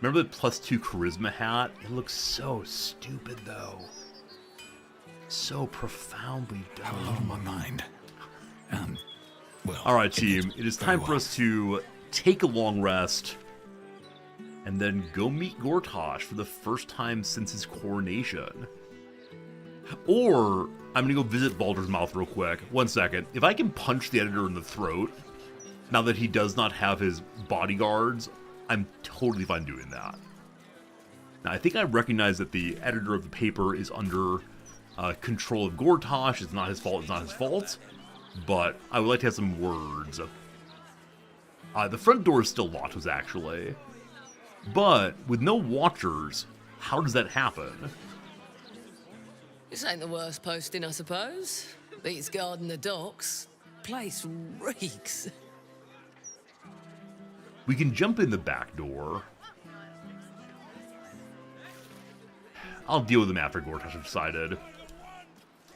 Remember the +2 charisma hat? It looks so stupid, though. So profoundly dumb. Have a lot on my mind. Well, Alright, team. It is time for us to take a long rest and then go meet Gortash for the first time since his coronation. Or, I'm gonna go visit Baldur's Mouth real quick. 1 second. If I can punch the editor in the throat, now that he does not have his bodyguards, I'm totally fine doing that. Now, I think I recognize that the editor of the paper is under control of Gortash. It's not his fault, it's not his fault. But I would like to have some words. The front door is still locked, actually. But, with no watchers, how does that happen? This ain't the worst posting, I suppose. Beats guarding the docks. Place reeks. We can jump in the back door. I'll deal with him after Gortash has decided.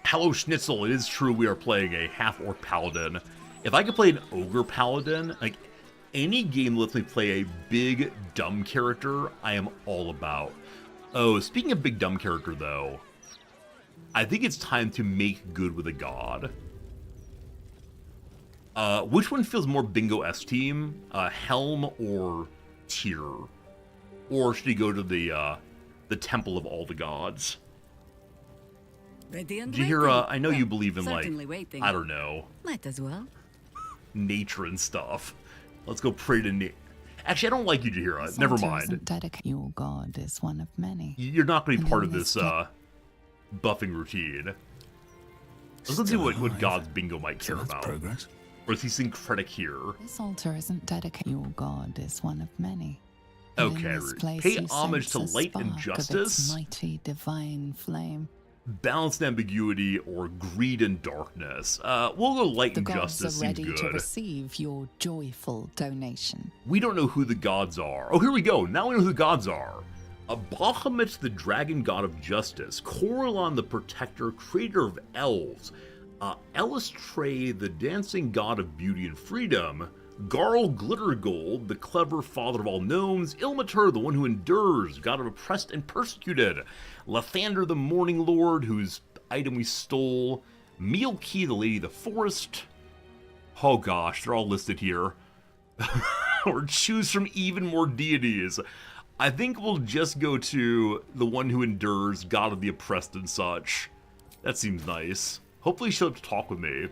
Hello, Schnitzel. It is true we are playing a half-orc paladin. If I could play an ogre paladin, like, any game that lets me play a big, dumb character, I am all about. Oh, speaking of big, dumb character, though, I think it's time to make good with a god. Which one feels more bingo-esque, team? Helm or Tyr? Or should he go to the Temple of All the Gods? Ready and Jahira, I know waiting. you believe in, like, Certainly waiting. I don't know, Might as well. nature and stuff. Let's go pray to nature. Actually, I don't like you, Jahira. Never mind. Your god is one of many. You're not going to be And part in of this this buffing routine. Let's see what God's bingo might care about. Progress. Or is he syncretic here? This altar isn't dedicated. Your god is one of many. And in Okay, this place pay you homage to sense a light and spark of justice. its mighty divine flame. Balanced ambiguity or greed and darkness. We'll go light The and gods justice. are Seems ready to good. receive your joyful donation. We don't know who the gods are. Oh, here we go. Now we know who the gods are. Bahamut, the dragon god of justice. Coralon, the protector, creator of elves. Elistray, the dancing god of beauty and freedom. Garl Glittergold, the clever father of all gnomes. Ilmater, the one who endures, god of oppressed and persecuted. Lathander, the morning lord, whose item we stole. Mealkey, the lady of the forest. Oh gosh, they're all listed here. Or choose from even more deities. I think we'll just go to the one who endures, god of the oppressed and such. That seems nice. Hopefully she'll have to talk with me.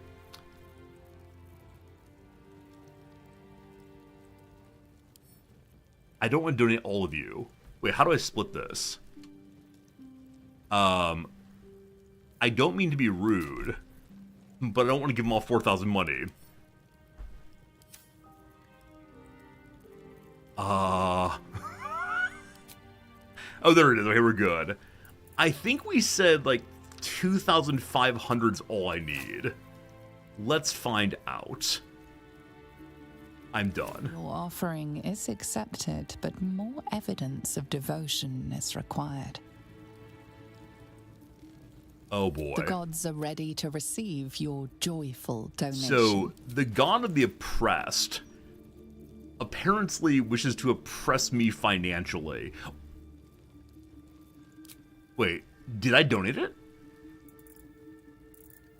I don't want to donate all of you. Wait, how do I split this? I don't mean to be rude, but I don't want to give them all 4,000 money. Oh, there it is. Okay, we're good. I think we said, like, 2,500's all I need. Let's find out. I'm done. Your offering is accepted, but more evidence of devotion is required. Oh boy. The gods are ready to receive your joyful donation. So, the god of the oppressed apparently wishes to oppress me financially. Wait, did I donate it?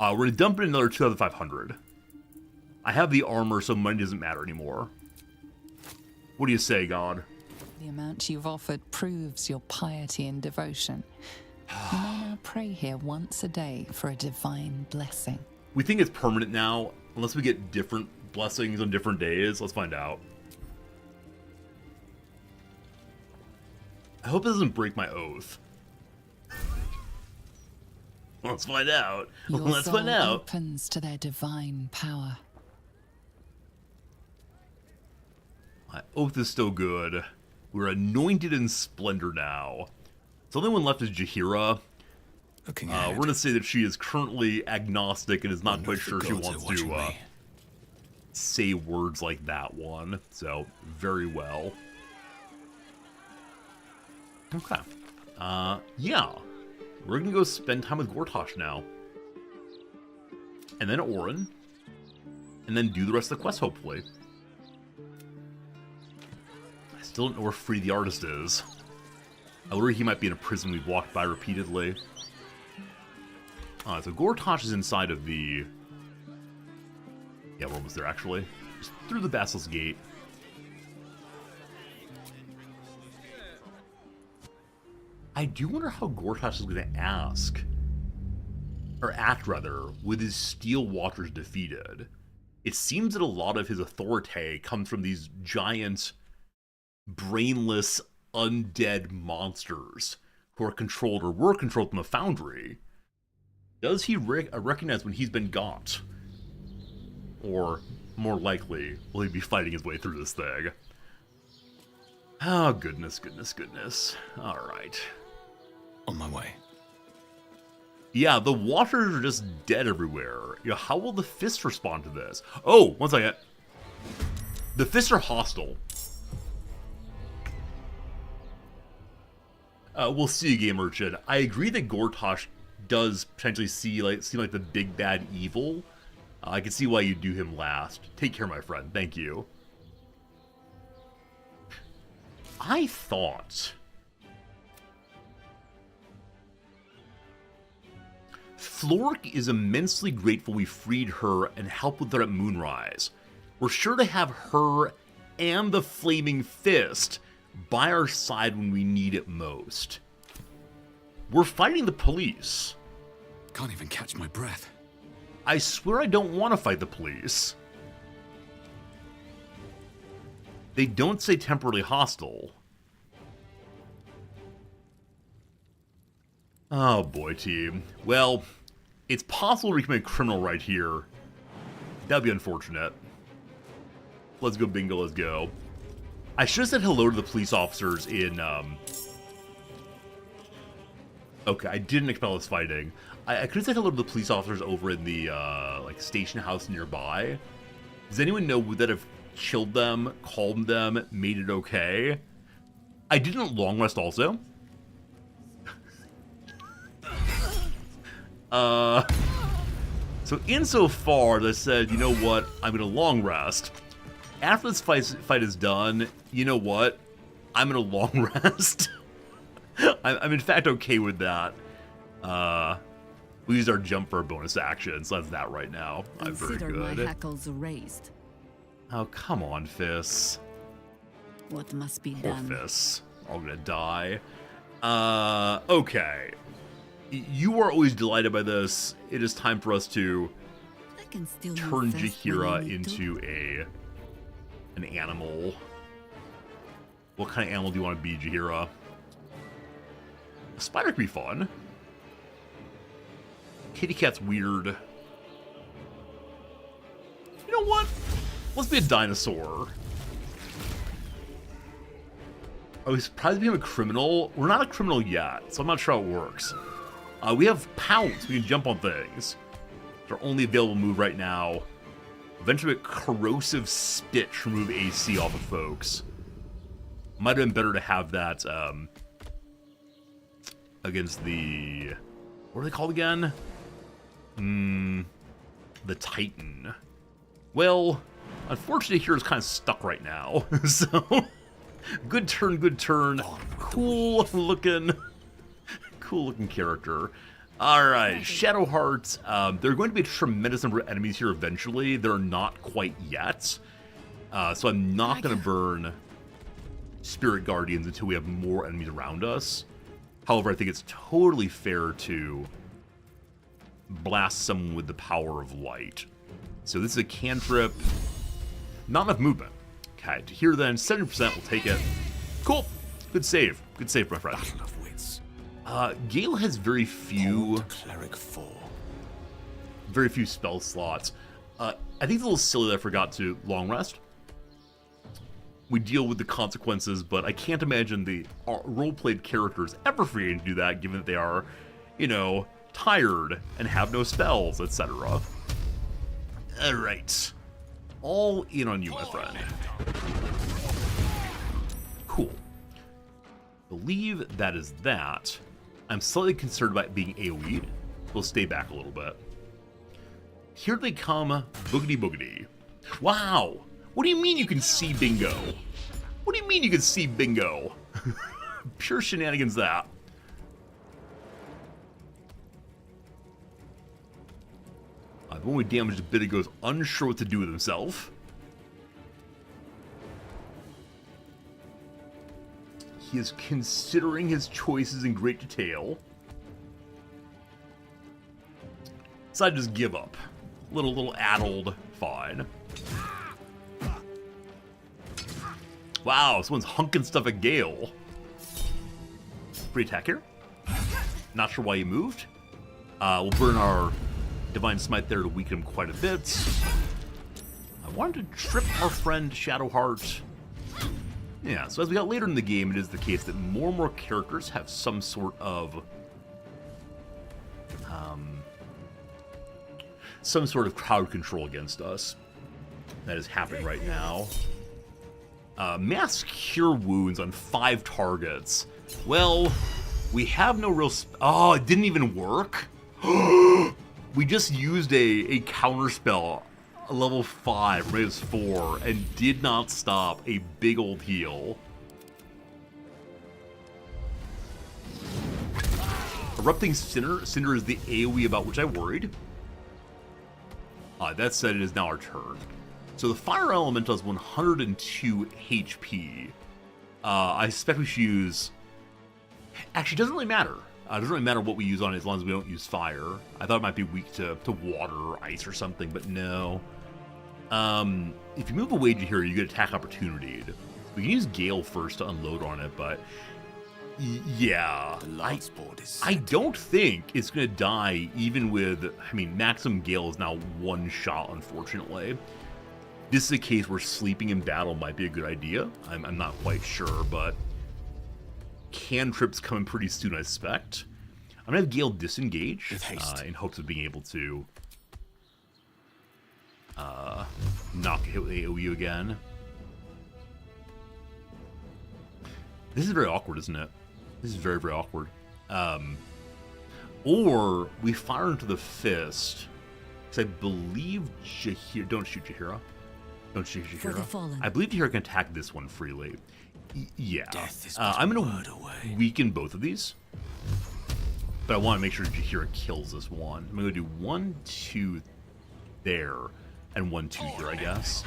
We're gonna dump in another 2,500. I have the armor, so money doesn't matter anymore. What do you say, God? The amount you've offered proves your piety and devotion. You may now pray here once a day for a divine blessing. We think it's permanent now, unless we get different blessings on different days. Let's find out. I hope it doesn't break my oath. Let's find out. Your Let's find soul out. opens to their divine power. My oath is still good. We're anointed in splendor now. So the only one left is Jaheira. Looking We're ahead. going to say that she is currently agnostic and is not Wonder quite if the sure she gods are wants watching to me. say words like that one. So, very well. Okay. Yeah. We're going to go spend time with Gortash now. And then Orin. And then do the rest of the quest, hopefully. I still don't know where Free the Artist is. I worry he might be in a prison we've walked by repeatedly. So Gortash is inside of the... Yeah, we're almost there, actually. Just through the Basilisk Gate. I do wonder how Gortash is going to ask, or act rather, with his Steel Watchers defeated. It seems that a lot of his authority comes from these giant, brainless, undead monsters who are controlled or were controlled from the Foundry. Does he recognize when he's been got? Or, more likely, will he be fighting his way through this thing? Oh, goodness, goodness, goodness. Alright. On my way. Yeah, the waters are just dead everywhere. You know, how will the fists respond to this? Oh, one second. The fists are hostile. We'll see, Game Urchin. I agree that Gortash does potentially seem like the big bad evil. I can see why you do him last. Take care, my friend. Thank you. I thought... Flork is immensely grateful we freed her and helped with her at Moonrise. We're sure to have her and the Flaming Fist by our side when we need it most. We're fighting the police. Can't even catch my breath. I swear I don't want to fight the police. They don't say temporarily hostile. Oh boy, team. Well, it's possible we can make a criminal right here. That'd be unfortunate. Let's go, bingo, let's go. I should have said hello to the police officers in, Okay, I didn't expect this fighting. I could have said hello to the police officers over in the, like, station house nearby. Does anyone know, would that have chilled them, calmed them, made it okay? I didn't long rest also. So insofar as I said, you know what, I'm gonna long rest. After this fight is done, you know what, I'm gonna long rest. I'm in fact okay with that. We used our jump for a bonus action, so that's that right now. I'm very Consider my good. hackles raised. Oh, come on, Fiss. What must be Poor done? Fiss. All gonna die. Okay. You are always delighted by this. It is time for us to I can still turn move fast when I Jaheira need to. into an animal. What kind of animal do you want to be, Jaheira? A spider could be fun. Kitty cat's weird. You know what? Let's be a dinosaur. Oh, he's probably become a criminal. We're not a criminal yet, so I'm not sure how it works. We have pounce. We can jump on things. So Their only available move right now. Eventually, corrosive spit to remove AC off of folks. Might have been better to have that against the... What are they called again? The Titan. Well, unfortunately, Hero's kind of stuck right now. So, good turn, good turn. Cool looking character. Alright, Shadowheart. There are going to be a tremendous number of enemies here eventually. They're not quite yet. So I'm not going to burn Spirit Guardians until we have more enemies around us. However, I think it's totally fair to blast someone with the power of light. So this is a cantrip. Not enough movement. Okay, to here then, 70% will take it. Cool. Good save. Good save, my friend. Battle of wits. Gale has very few... Old Cleric 4. Very few spell slots. I think it's a little silly that I forgot to long rest. We deal with the consequences, but I can't imagine the role-played characters ever forgetting to do that, given that they are, you know, tired and have no spells, etc. Alright. All in on you, my friend. Cool. Believe that is that. I'm slightly concerned about being AoE'd. We'll stay back a little bit. Here they come, boogity boogity. Wow! What do you mean you can see bingo? What do you mean you can see bingo? Pure shenanigans that. I've only damaged a bit, it goes unsure what to do with himself. He is considering his choices in great detail. So I just give up. Little addled, fine. Wow, someone's hunking stuff at Gale. Free attack here. Not sure why he moved. We'll burn our Divine Smite there to weaken him quite a bit. I wanted to trip our friend Shadowheart. Yeah, so as we got later in the game, it is the case that more and more characters have some sort of crowd control against us. That is happening right now. Mass Cure Wounds on 5 targets. Well, we have no real... Oh, it didn't even work? We just used a counter spell, a level 5, or maybe it was 4, and did not stop a big old heal. Erupting Cinder is the AoE about which I worried. That said, it is now our turn. So the Fire Elemental has 102 HP. I suspect we should use... Actually, it doesn't really matter. It doesn't really matter what we use on it as long as we don't use fire. I thought it might be weak to water or ice or something, but no. If you move away to here, you get attack opportunity. We can use Gale first to unload on it, but... Yeah. I don't think it's going to die even with... I mean, Maximum Gale is now 1 shot, unfortunately. This is a case where sleeping in battle might be a good idea. I'm not quite sure, but... Cantrips coming pretty soon, I suspect. I'm going to have Gale disengage in hopes of being able to knock a hit with AoE again. This is very awkward, isn't it? This is very, very awkward. Or we fire into the fist. Because I believe Jaheira... Don't shoot Jaheira. Don't shoot Jaheira. I believe Jaheira can attack this one freely. Yeah. I'm going to weaken both of these. But I want to make sure Jaheira kills this one. I'm going to do 1, 2 there, and 1, 2 here, I guess.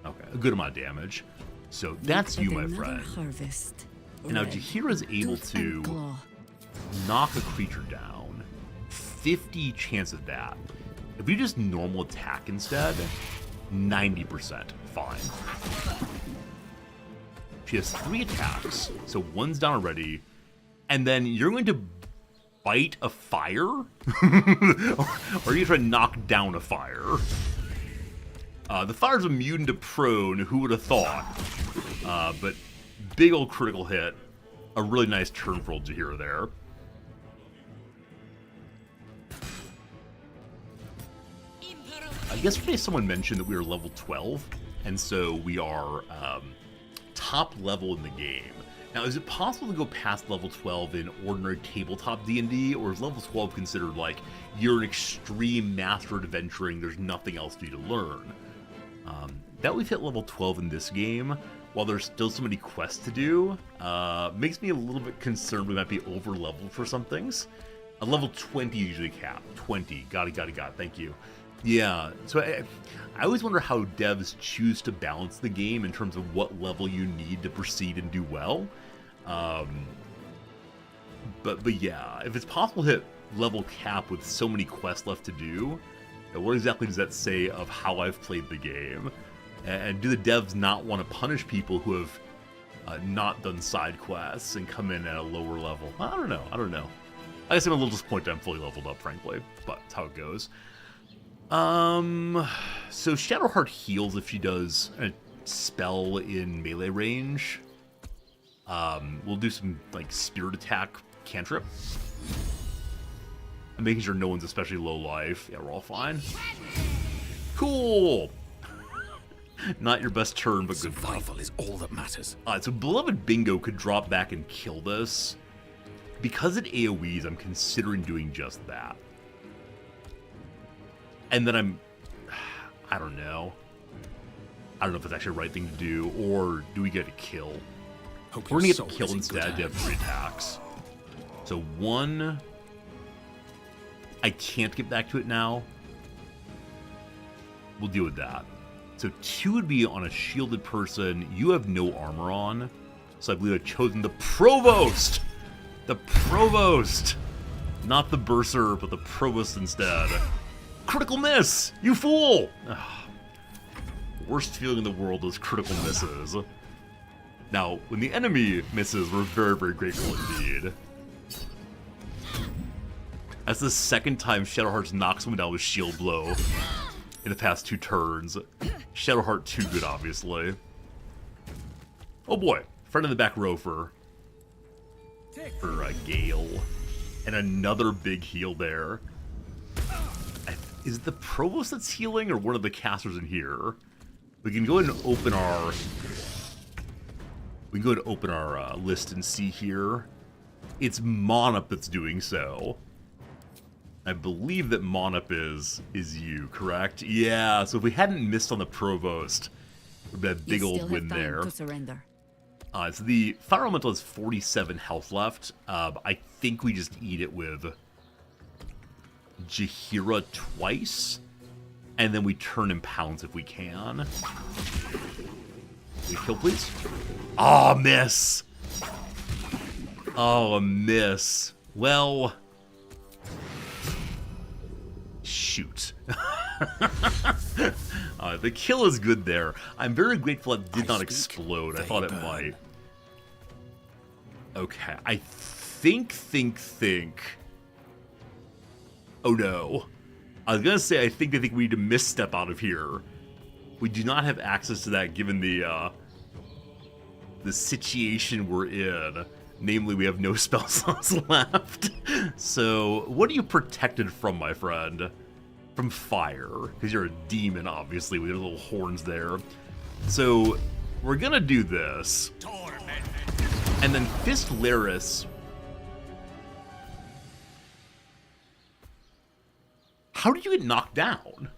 Okay, a good amount of damage. So that's you, my friend. And now Jaheira is able to knock a creature down. 50 chance of that. If we just normal attack instead, 90% fine. She has 3 attacks, so 1's down already. And then you're going to bite a fire? Or are you trying to knock down a fire? The fire's immune to prone, who would have thought? But big old critical hit. A really nice turn for old Jaheira there. yesterday someone mentioned that we were level 12, and so we are top level in the game. Now, is it possible to go past level 12 in ordinary tabletop D&D, or is level 12 considered like you're an extreme master at adventuring, there's nothing else for you to learn? That we've hit level 12 in this game, while there's still so many quests to do, makes me a little bit concerned we might be over-leveled for some things. A level 20 usually cap. 20. Got it. Thank you. Yeah, so I always wonder how devs choose to balance the game in terms of what level you need to proceed and do well. But yeah, if it's possible to hit level cap with so many quests left to do, what exactly does that say of how I've played the game? And do the devs not want to punish people who have not done side quests and come in at a lower level? I don't know. I guess I'm a little disappointed I'm fully leveled up, frankly, but that's how it goes. So Shadowheart heals if she does a spell in melee range. We'll do some, like, spirit attack cantrip. I'm making sure no one's especially low life. Yeah, we're all fine. Cool! Not your best turn, but good Survival is all that matters. So Beloved Bingo could drop back and kill this. Because it AoEs, I'm considering doing just that. And then I don't know. I don't know if it's actually the right thing to do, or do we get a kill? We're gonna get the kill instead to have 3 attacks. So 1... I can't get back to it now. We'll deal with that. So 2 would be on a shielded person. You have no armor on. So I believe I've chosen the Provost! The Provost! Not the Bursar, but the Provost instead. Critical miss! You fool! Ugh. Worst feeling in the world is critical misses. Now, when the enemy misses, we're very, very grateful indeed. That's the second time Shadowheart knocks someone down with shield blow in the past 2 turns. Shadowheart too good, obviously. Oh boy, friend in the back row for Gale. And another big heal there. Is it the Provost that's healing, or one of the casters in here? We can go ahead and open our... We can go ahead and open our list and see here. It's Monup that's doing so. I believe that Monup is you, correct? Yeah, so if we hadn't missed on the Provost, we'd have a big old win there. So the Fire Elemental has 47 health left. I think we just eat it with Jaheira twice, and then we turn and pounce if we can. Will you kill, please? Oh, miss! Oh, a miss. Well... Shoot. The kill is good there. I'm very grateful it did not explode. I thought it might. Okay, I think. Oh no. I was gonna say I think we need to misstep out of here. We do not have access to that given the situation we're in. Namely, we have no spell slots left. So, what are you protected from, my friend? From fire. Because you're a demon, obviously, with your little horns there. So, we're gonna do this. And then Fist Laris. How did you get knocked down?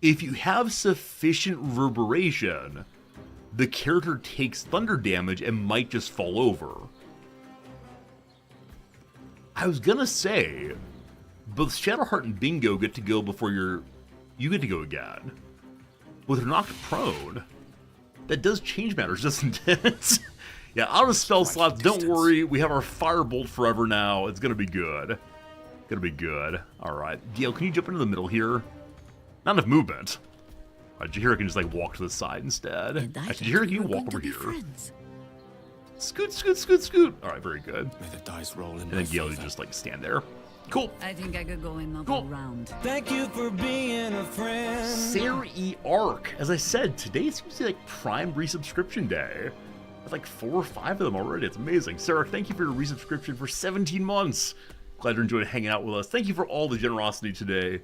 If you have sufficient reverberation, the character takes thunder damage and might just fall over. I was gonna say, both Shadowheart and Bingo get to go before you get to go again. With her knocked prone, that does change matters, doesn't it? Yeah, out of spell slots, don't worry, we have our Firebolt forever now. It's gonna be good. Gonna be good. Alright, Gale, can you jump into the middle here? Not enough movement. Jaheira can just like walk to the side instead. Actually, Jaheira, can you walk over here? Scoot, scoot, scoot, scoot. All right, very good. May the dice roll in. And then Gale, you just like stand there. Cool. I think I could go another round. Thank you for being a friend. Sarah E. Arc. As I said, today seems to be like Prime resubscription day. With like 4 or 5 of them already. It's amazing. Sarah, thank you for your resubscription for 17 months. Glad you're enjoying hanging out with us. Thank you for all the generosity today.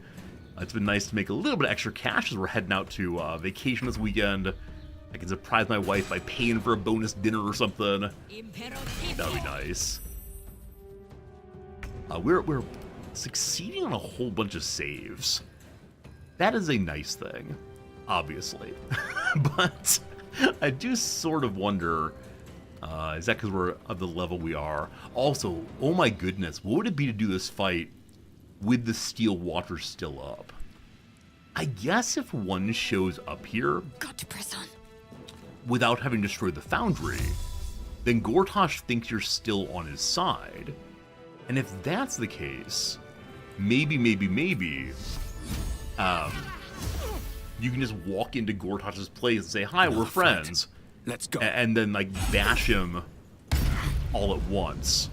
It's been nice to make a little bit of extra cash as we're heading out to vacation this weekend. I can surprise my wife by paying for a bonus dinner or something. That would be nice. We're succeeding on a whole bunch of saves. That is a nice thing, obviously. But I do sort of wonder, is that because we're of the level we are? Also, oh my goodness, what would it be to do this fight with the Steel Watcher still up? I guess if one shows up here, Got to press on. without having destroyed the foundry, then Gortash thinks you're still on his side. And if that's the case, maybe, you can just walk into Gortash's place and say, hi, we're friends. Let's go. And then, like, bash him all at once.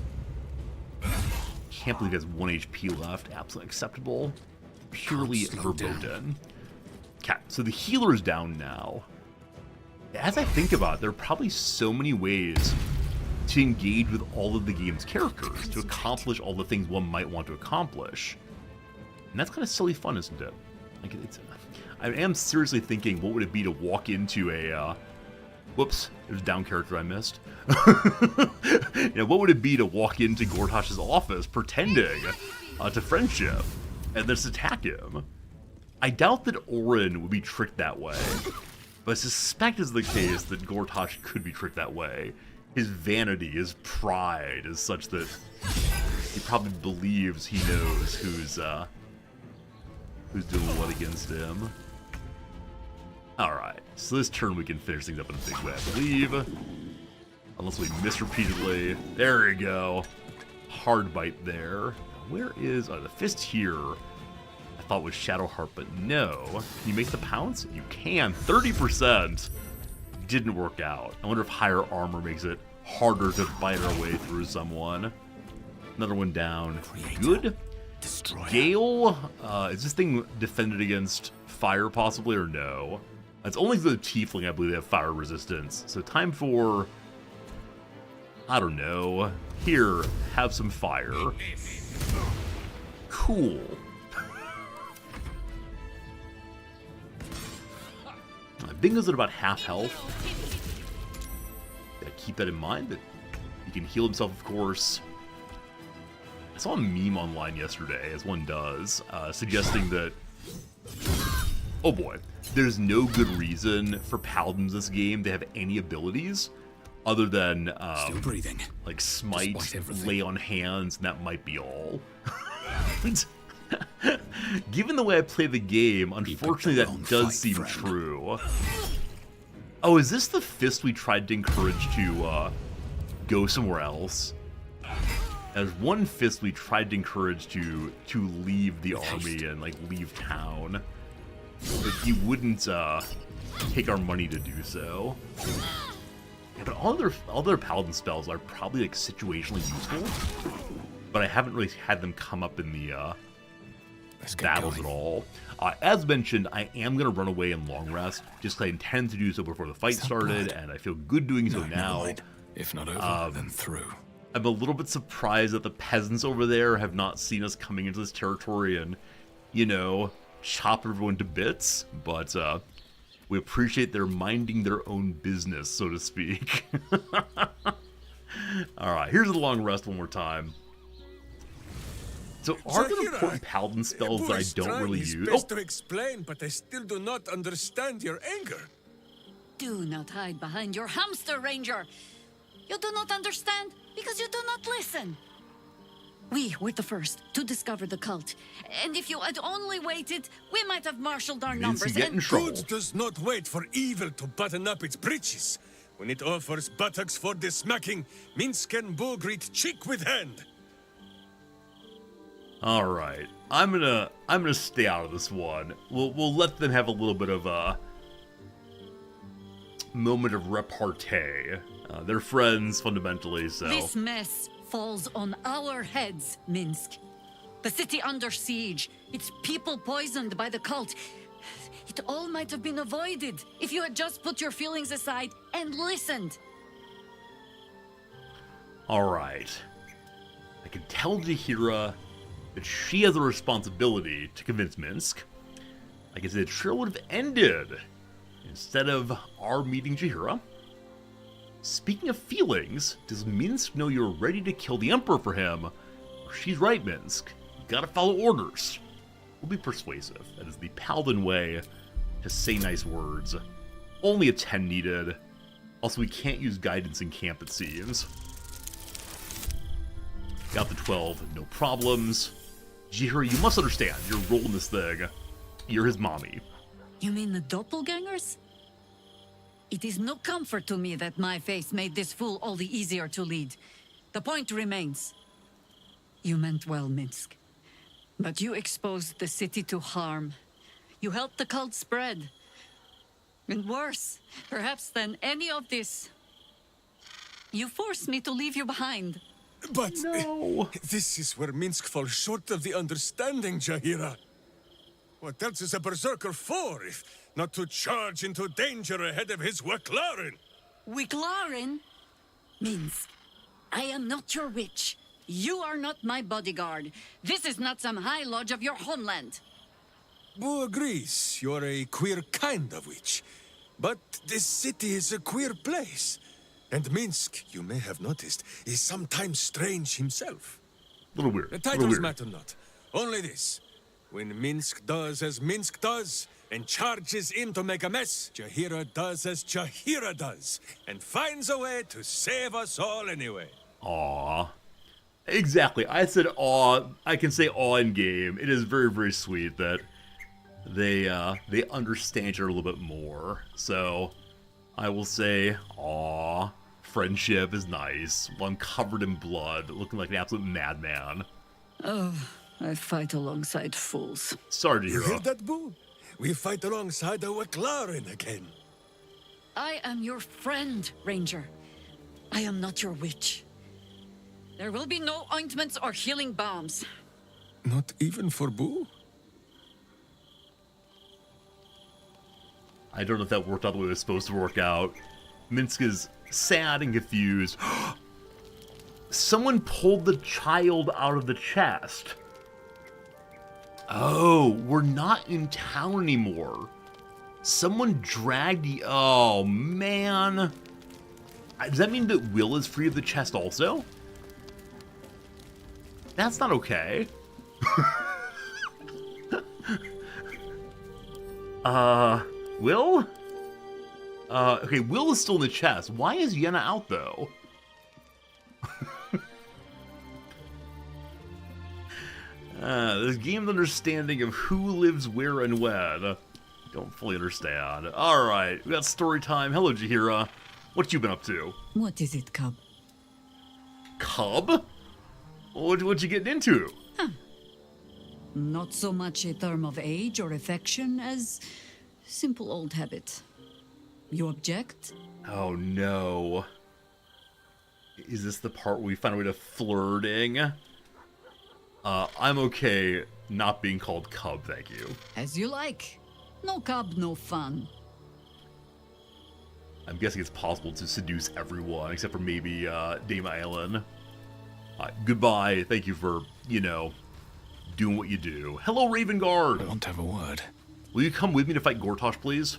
Can't believe he has 1 HP left. Absolutely acceptable. Purely verboten. Okay, so the healer is down now. As I think about it, there are probably so many ways to engage with all of the game's characters, to accomplish all the things one might want to accomplish. And that's kind of silly fun, isn't it? Like, I am seriously thinking, what would it be to walk into a, whoops, there's a down character I missed. You know, what would it be to walk into Gortash's office pretending to friendship and then just attack him? I doubt that Orin would be tricked that way, but I suspect it's the case that Gortash could be tricked that way. His vanity, his pride is such that he probably believes he knows who's doing what against him. Alright, so this turn we can finish things up in a big way, I believe. Unless we miss repeatedly. There we go. Hard bite there. Where is... the fist here. I thought was Shadowheart, but no. Can you make the pounce? You can. 30%. Didn't work out. I wonder if higher armor makes it harder to bite our way through someone. Another one down. Good. Gale. Is this thing defended against fire possibly or no? It's only the Tiefling, I believe, they have fire resistance. So time for... I don't know. Here, have some fire. Cool. Bingo's at about half health. Gotta keep that in mind, that he can heal himself, of course. I saw a meme online yesterday, as one does, suggesting that... Oh boy. There's no good reason for Paladins this game to have any abilities other than, Still breathing. like Smite, Lay on Hands, and that might be all. Given the way I play the game, unfortunately that does seem true. Oh, is this the fist we tried to encourage to go somewhere else? There's one fist we tried to encourage to leave the army and like leave town, but he wouldn't take our money to do so. Yeah, but all their paladin spells are probably like situationally useful, but I haven't really had them come up in the battles at all. As mentioned, I am going to run away in long rest, just because I intend to do so before the fight started, and I feel good doing so now. If not over, then through. I'm a little bit surprised that the peasants over there have not seen us coming into this territory and, you know, chop everyone to bits, but we appreciate their minding their own business, so to speak. Alright, here's the long rest one more time. So are there important paladin spells that I don't really use? Best to explain, but I still do not understand your anger. Do not hide behind your hamster, Ranger. You do not understand because you do not listen. We were the first to discover the cult, and if you had only waited, we might have marshaled our numbers and... Good does not wait for evil to button up its breeches. When it offers buttocks for the smacking, Minsk and Bo greet cheek with hand. All right, I'm gonna stay out of this one. We'll let them have a little bit of a moment of repartee. They're friends fundamentally, so. This mess falls on our heads, Minsk. The city under siege, its people poisoned by the cult. It all might have been avoided if you had just put your feelings aside and listened. Alright. I can tell Jaheira that she has a responsibility to convince Minsk. I guess it sure would have ended instead of our meeting Jaheira. Speaking of feelings, does Minsk know you're ready to kill the Emperor for him? She's right, Minsk. You gotta follow orders. We'll be persuasive. That is the Paladin way to say nice words. Only a 10 needed. Also, we can't use guidance in camp, it seems. Got the 12, no problems. Jaheira, you must understand your role in this thing. You're his mommy. You mean the doppelgangers? It is no comfort to me that my face made this fool all the easier to lead. The point remains. You meant well, Minsk. But you exposed the city to harm. You helped the cult spread. And worse, perhaps than any of this, you forced me to leave you behind. But No. this is where Minsk falls short of the understanding, Jaheira. What else is a berserker for, if not to charge into danger ahead of his Waklaren? Wiklaren? Minsk, I am not your witch. You are not my bodyguard. This is not some high lodge of your homeland. Boo agrees you're a queer kind of witch. But this city is a queer place. And Minsk, you may have noticed, is sometimes strange himself. Little weird. The Little titles weird. matter not. Only this. When Minsk does as Minsk does, and charges in to make a mess, Jaheira does as Jaheira does, and finds a way to save us all anyway. Aw. Exactly. I said aw. I can say aw in game. It is very, very sweet that they understand you a little bit more. So I will say aw. Friendship is nice. One covered in blood, looking like an absolute madman. Oh, I fight alongside fools. Sorry to You hear hear that, Boo? We fight alongside a Waklaren again. I am your friend, Ranger. I am not your witch. There will be no ointments or healing balms. Not even for Boo? I don't know if that worked out the way it was supposed to work out. Minsk is sad and confused. Someone pulled the child out of the chest. Oh, we're not in town anymore. Someone dragged the... Oh, man. Does that mean that Will is free of the chest also? That's not okay. Will? Okay, Will is still in the chest. Why is Yenna out, though? This game's understanding of who lives where and when. Don't fully understand. Alright, we got story time. Hello, Jaheira. What you been up to? What is it, Cub? Cub? What you getting into? Not so much a term of age or affection as simple old habit. You object? Oh no. Is this the part where we find a way to flirting? I'm okay not being called Cub, thank you. As you like. No cub, no fun. I'm guessing it's possible to seduce everyone, except for maybe Dame Aelin. Goodbye, thank you for, you know, doing what you do. Hello, Raven Guard! I want to have a word. Will you come with me to fight Gortosh, please?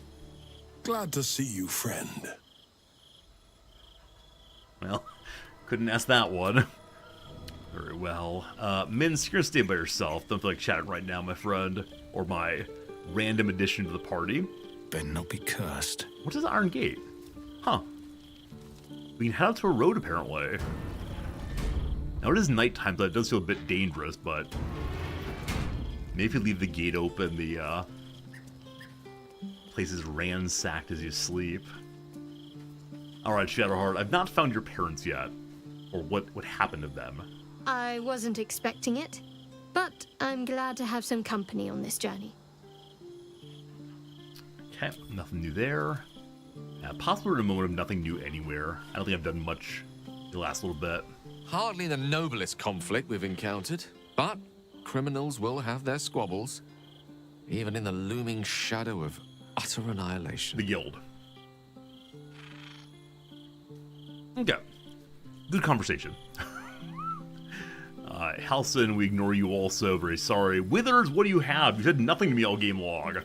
Glad to see you, friend. Well, couldn't ask that one. Very well. Minsk, you're gonna stay by yourself. Don't feel like chatting right now, my friend. Or my random addition to the party. Better not be cursed. What is Iron Gate? Huh. We can head out to a road, apparently. Now, it is nighttime, so it does feel a bit dangerous, but... maybe if you leave the gate open, the, place is ransacked as you sleep. Alright, Shadowheart, I've not found your parents yet. Or what happened to them. I wasn't expecting it, but I'm glad to have some company on this journey. Okay, nothing new there. Possibly in a moment of nothing new anywhere. I don't think I've done much the last little bit. Hardly the noblest conflict we've encountered, but criminals will have their squabbles, even in the looming shadow of utter annihilation. The guild. Okay. Good conversation. Halson, we ignore you also. Very sorry. Withers, what do you have? You said nothing to me all game long.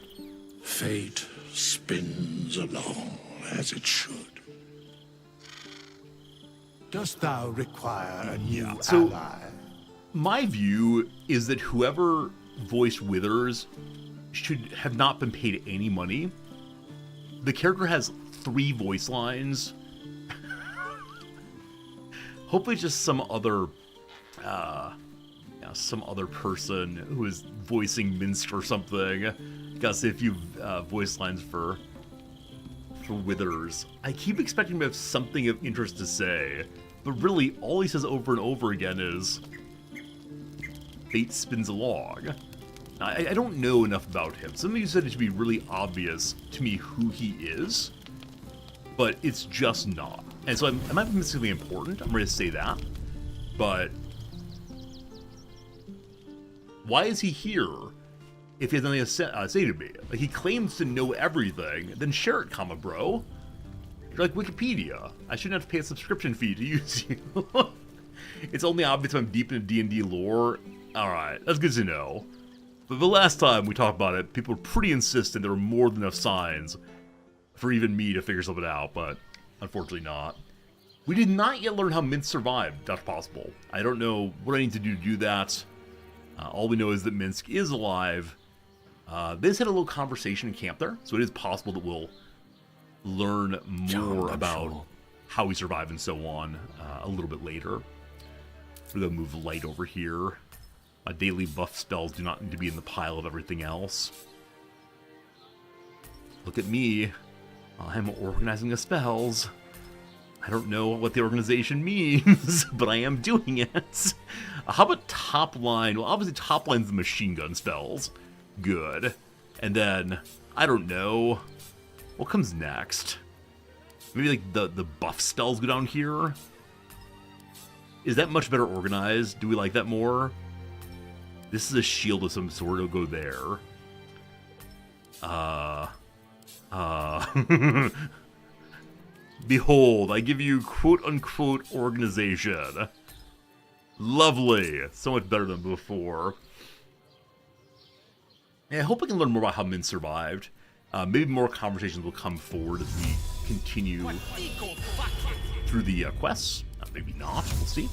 Fate spins along as it should. Dost thou require a new So, ally? my view is that whoever voiced Withers should have not been paid any money. The character has 3 voice lines. Hopefully just some other person who is voicing Minsk or something. Gotta say a few voice lines for Withers. I keep expecting him to have something of interest to say, but really all he says over and over again is fate spins along. I don't know enough about him. Some of you said it should be really obvious to me who he is, but it's just not. And so I might be missing something important. I'm ready to say that. But why is he here if he has nothing to say to me? Like, he claims to know everything, then share it, comma bro. You're like Wikipedia. I shouldn't have to pay a subscription fee to use you. It's only obvious if I'm deep into D&D lore. Alright, that's good to know. But the last time we talked about it, people were pretty insistent there were more than enough signs for even me to figure something out, but unfortunately not. We did not yet learn how Minsk survived. That's possible. I don't know what I need to do that. All we know is that Minsk is alive. They just had a little conversation in camp there, so it is possible that we'll learn more about how he survived and so on a little bit later. We're going to move light over here. My daily buff spells do not need to be in the pile of everything else. Look at me. I'm organizing the spells. I don't know what the organization means, but I am doing it. How about top line? Well, obviously top line's the machine gun spells. Good. And then, I don't know. What comes next? Maybe like the buff spells go down here? Is that much better organized? Do we like that more? This is a shield of some sort. It'll go there. Behold, I give you quote-unquote organization. Lovely. So much better than before. Yeah, I hope I can learn more about how Min survived. Maybe more conversations will come forward as we continue through the quests. Maybe not. We'll see.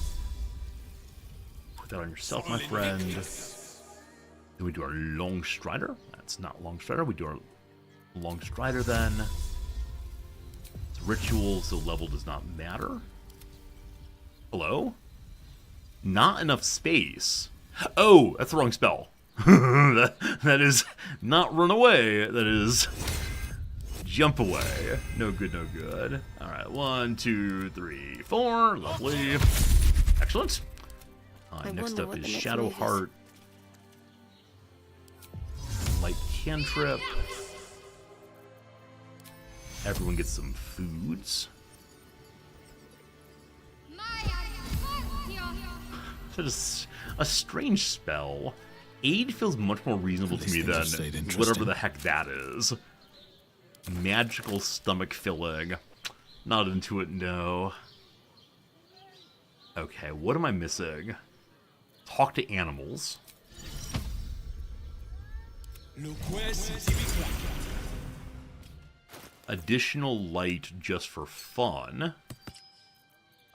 Put that on yourself, my friend. Then we do our Long Strider. That's not Long Strider. We do our Long Strider then. It's ritual, so level does not matter. Hello? Not enough space. Oh, that's the wrong spell. that is not run away. That is jump away. No good, no good. All right, 1, 2, 3, 4. Lovely. Excellent. Next up is Shadow Heart. Light cantrip. Everyone gets some foods. That is a strange spell. Aid feels much more reasonable to me than whatever the heck that is. Magical stomach filling. Not into it, no. Okay, what am I missing? Talk to animals. Additional light just for fun.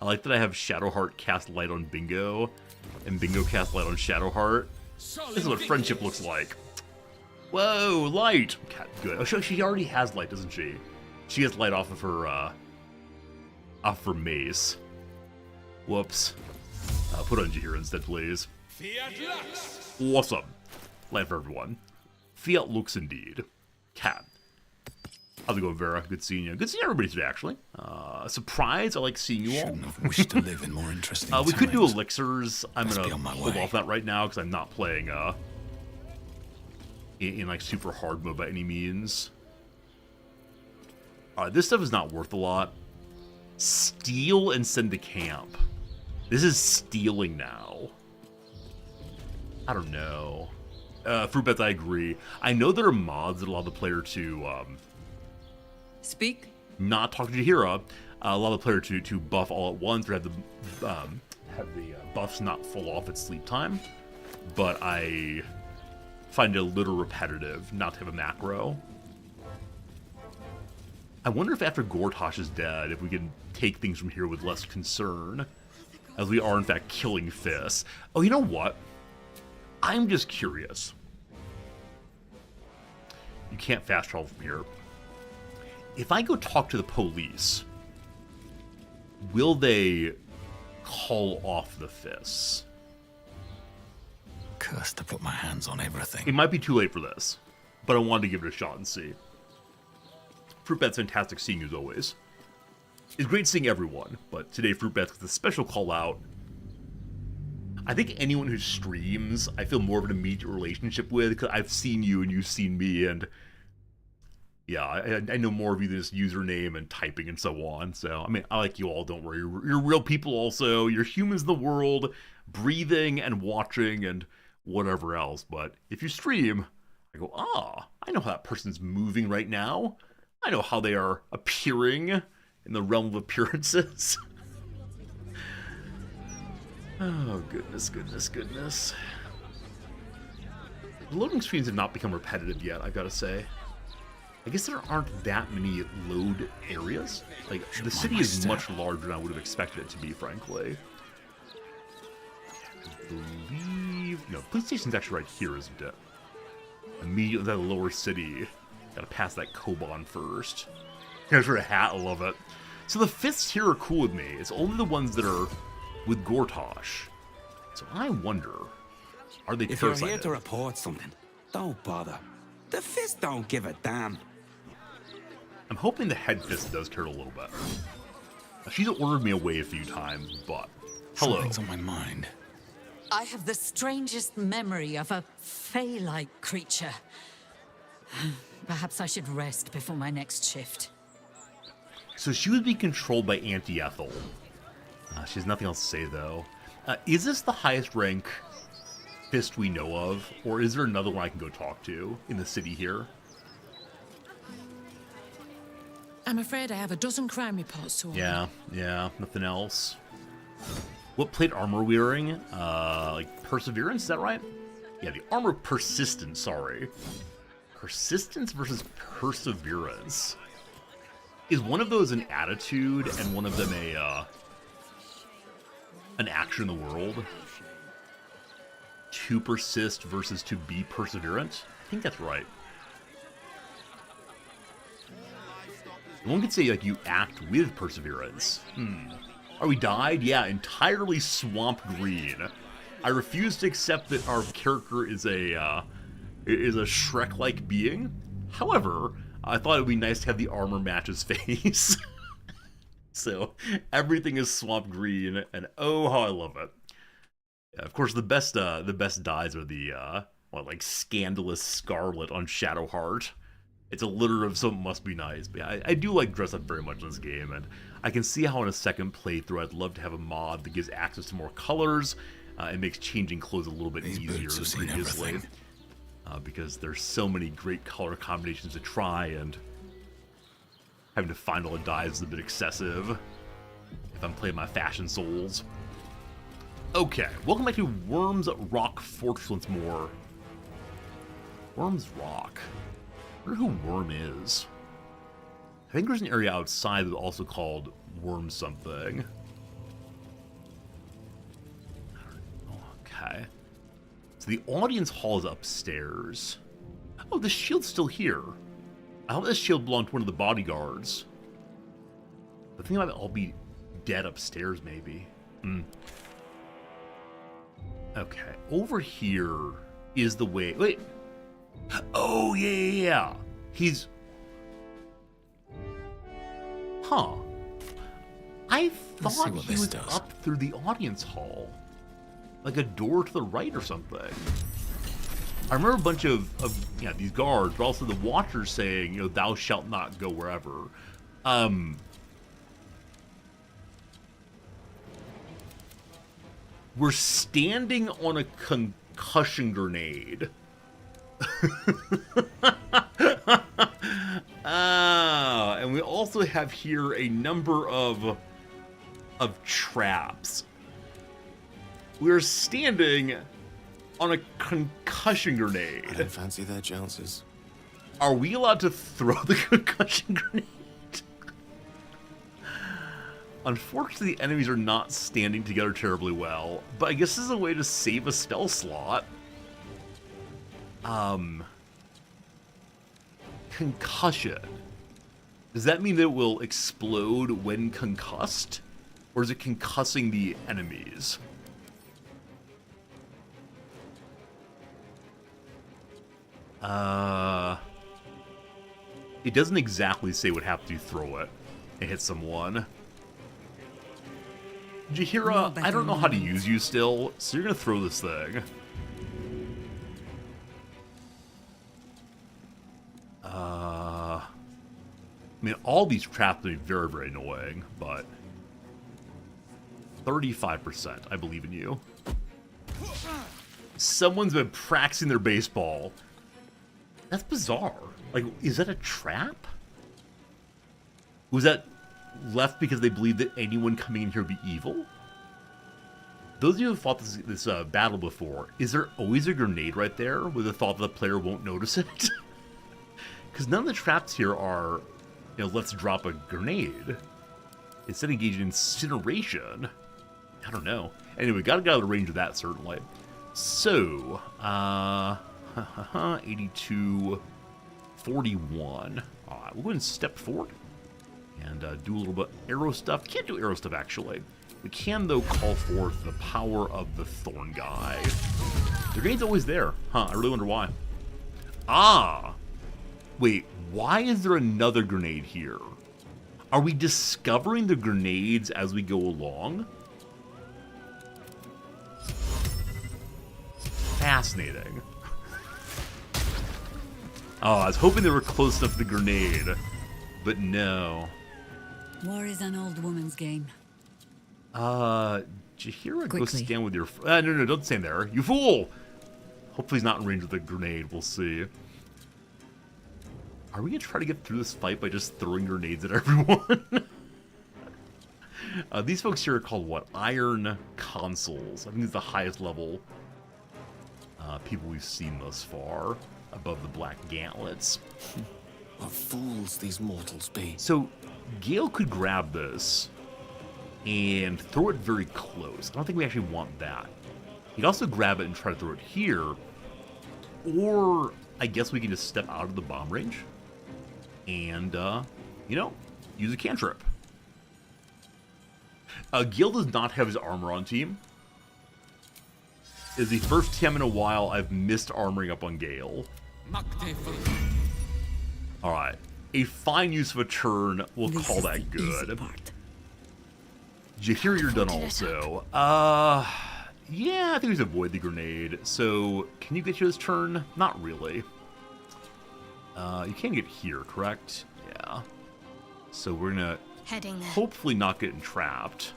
I like that I have Shadowheart cast light on Bingo, and Bingo cast light on Shadowheart. This is what friendship looks like. Whoa, light! God, good. Oh, she already has light, doesn't she? She has light off of her mace. Whoops. Put on Jahira instead, please. Awesome. Light for everyone. Fiat looks indeed. Cat. How's it going, Vera? Good seeing you. Good seeing everybody today, actually. Surprise, I like seeing you all. Shouldn't have wished to live in more interesting we could do times. elixirs. I'm Must gonna be on my hold way. off that right now because I'm not playing in like super hard mode by any means. This stuff is not worth a lot. Steal and send to camp. This is stealing now. I don't know. Fruit Bets, I agree. I know there are mods that allow the player to Speak? not talk to Jahira. allow the player to buff all at once or have the buffs not fall off at sleep time. But I find it a little repetitive not to have a macro. I wonder if after Gortash is dead, if we can take things from here with less concern, as we are in fact killing Fist. Oh, you know what? I'm just curious. You can't fast travel from here. If I go talk to the police, will they call off the Fists? Cursed to put my hands on everything. It might be too late for this, but I wanted to give it a shot and see. Fruitbat's fantastic seeing you as always. It's great seeing everyone, but today Fruitbat's gets a special call out. I think anyone who streams, I feel more of an immediate relationship with, because I've seen you and you've seen me, and yeah, I know more of you than just username and typing and so on. So, I mean, I like you all, don't worry. You're real people also. You're humans in the world, breathing and watching and whatever else. But if you stream, I go, I know how that person's moving right now. I know how they are appearing in the realm of appearances. Oh, goodness, goodness, goodness. The loading screens have not become repetitive yet, I've got to say. I guess there aren't that many load areas. Like, the city is much larger than I would have expected it to be, frankly. I believe... No, police station's actually right here, isn't it? Immediately that lower city. Gotta pass that Koban first. Here's for a hat, I love it. So the Fists here are cool with me. It's only the ones that are with Gortash. So I wonder, are they If you're curse-sided? here to report something, don't bother. The Fist don't give a damn. I'm hoping the head Fist does care a little bit. She's ordered me away a few times, but hello. Something's on my mind. I have the strangest memory of a fey-like creature. Perhaps I should rest before my next shift. So she would be controlled by Auntie Ethel. She has nothing else to say, though. Is this the highest rank Fist we know of? Or is there another one I can go talk to in the city here? I'm afraid I have a dozen crime reports to order. Yeah, nothing else. What plate armor are we wearing? Like Perseverance, is that right? Yeah, the armor Persistence, sorry. Persistence versus Perseverance. Is one of those an attitude and one of them an action in the world? To persist versus to be perseverant? I think that's right. One could say, like, you act with perseverance. Are we dyed? Yeah, entirely swamp green. I refuse to accept that our character is a Shrek-like being. However, I thought it would be nice to have the armor match his face. So, everything is swamp green, and oh, how I love it. Yeah, of course, the best dyes are the, like, Scandalous Scarlet on Shadowheart. It's a litter of something must be nice. But yeah, I do like dress up very much in this game, and I can see how in a second playthrough I'd love to have a mod that gives access to more colors and makes changing clothes a little bit easier than previously. Because there's so many great color combinations to try, and having to find all the dyes is a bit excessive if I'm playing my Fashion Souls. Okay, welcome back to Worm's Rock Fortress once more. Worm's Rock. I wonder who Worm is. I think there's an area outside that's also called Worm something. Okay. So the audience hall is upstairs. Oh, the shield's still here. I thought this shield belonged to one of the bodyguards. The thing about it, I'll be dead upstairs, maybe. Okay, over here is the way. Wait. Oh, yeah. He's... Huh. I thought he was up through the audience hall. Like a door to the right or something. I remember a bunch of these guards, but also the watchers saying, thou shalt not go wherever. We're standing on a concussion grenade. Oh, and And we also have here a number of traps. We're standing on a concussion grenade. I don't fancy their chances. Are we allowed to throw the concussion grenade? Unfortunately, the enemies are not standing together terribly well, but I guess this is a way to save a spell slot. Concussion. Does that mean that it will explode when concussed? Or is it concussing the enemies? It doesn't exactly say what happens if you throw it and hit someone. Jaheira, I don't know how to use you still, so you're gonna throw this thing. I mean, all these traps are very, very annoying, but 35%, I believe in you. Someone's been practicing their baseball. That's bizarre. Like, is that a trap? Was that left because they believed that anyone coming in here would be evil? Those of you who have fought this battle before, is there always a grenade right there with the thought that the player won't notice it? Because none of the traps here are, you know, let's drop a grenade. Instead engaged in incineration. I don't know. Anyway, gotta get out of the range of that, certainly. So, 82, 41. Alright, we'll go ahead and step forward. And do a little bit of arrow stuff. Can't do arrow stuff, actually. We can, though, call forth the power of the Thorn Guy. The grenade's always there. Huh, I really wonder why. Ah! Wait, why is there another grenade here? Are we discovering the grenades as we go along? Fascinating. Oh, I was hoping they were close enough to the grenade, but no. War is an old woman's game. Jaheira, go stand with your... no, don't stand there. You fool! Hopefully he's not in range of the grenade. We'll see. Are we going to try to get through this fight by just throwing grenades at everyone? These folks here are called, what? Iron Consuls. I think it's the highest level people we've seen thus far. Above the black gauntlets. What fools these mortals be. So, Gale could grab this and throw it very close. I don't think we actually want that. He'd also grab it and try to throw it here. Or, I guess we can just step out of the bomb range and, you know, use a cantrip. Gale does not have his armor on team. It's the first time in a while I've missed armoring up on Gale. Alright. A fine use of a turn, we'll call that good. Jaheira, you're done also. Yeah, I think we should avoid the grenade. So, can you get to this turn? Not really. You can get here, correct? Yeah. So we're gonna hopefully not get entrapped.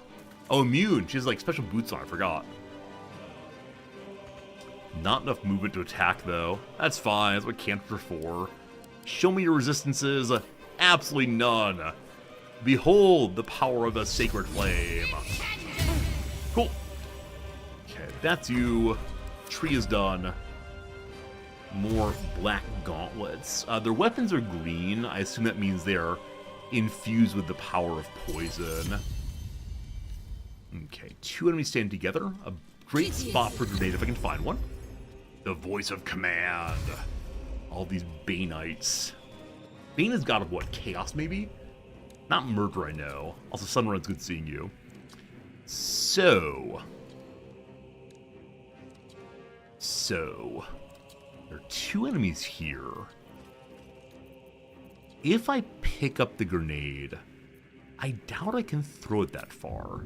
Oh, immune! She has like special boots on, I forgot. Not enough movement to attack, though. That's fine, that's what cantrips are for. Show me your resistances. Absolutely none. Behold the power of a sacred flame. Cool. Okay, that's you. Tree is done. More black gauntlets. Their weapons are green. I assume that means they're infused with the power of poison. Okay, two enemies standing together. A great spot for grenade if I can find one. The voice of command. All these Baneites. Bane is god of what? Chaos, maybe? Not murder, I know. Also, Sunrun's good seeing you. So, there are two enemies here. If I pick up the grenade, I doubt I can throw it that far.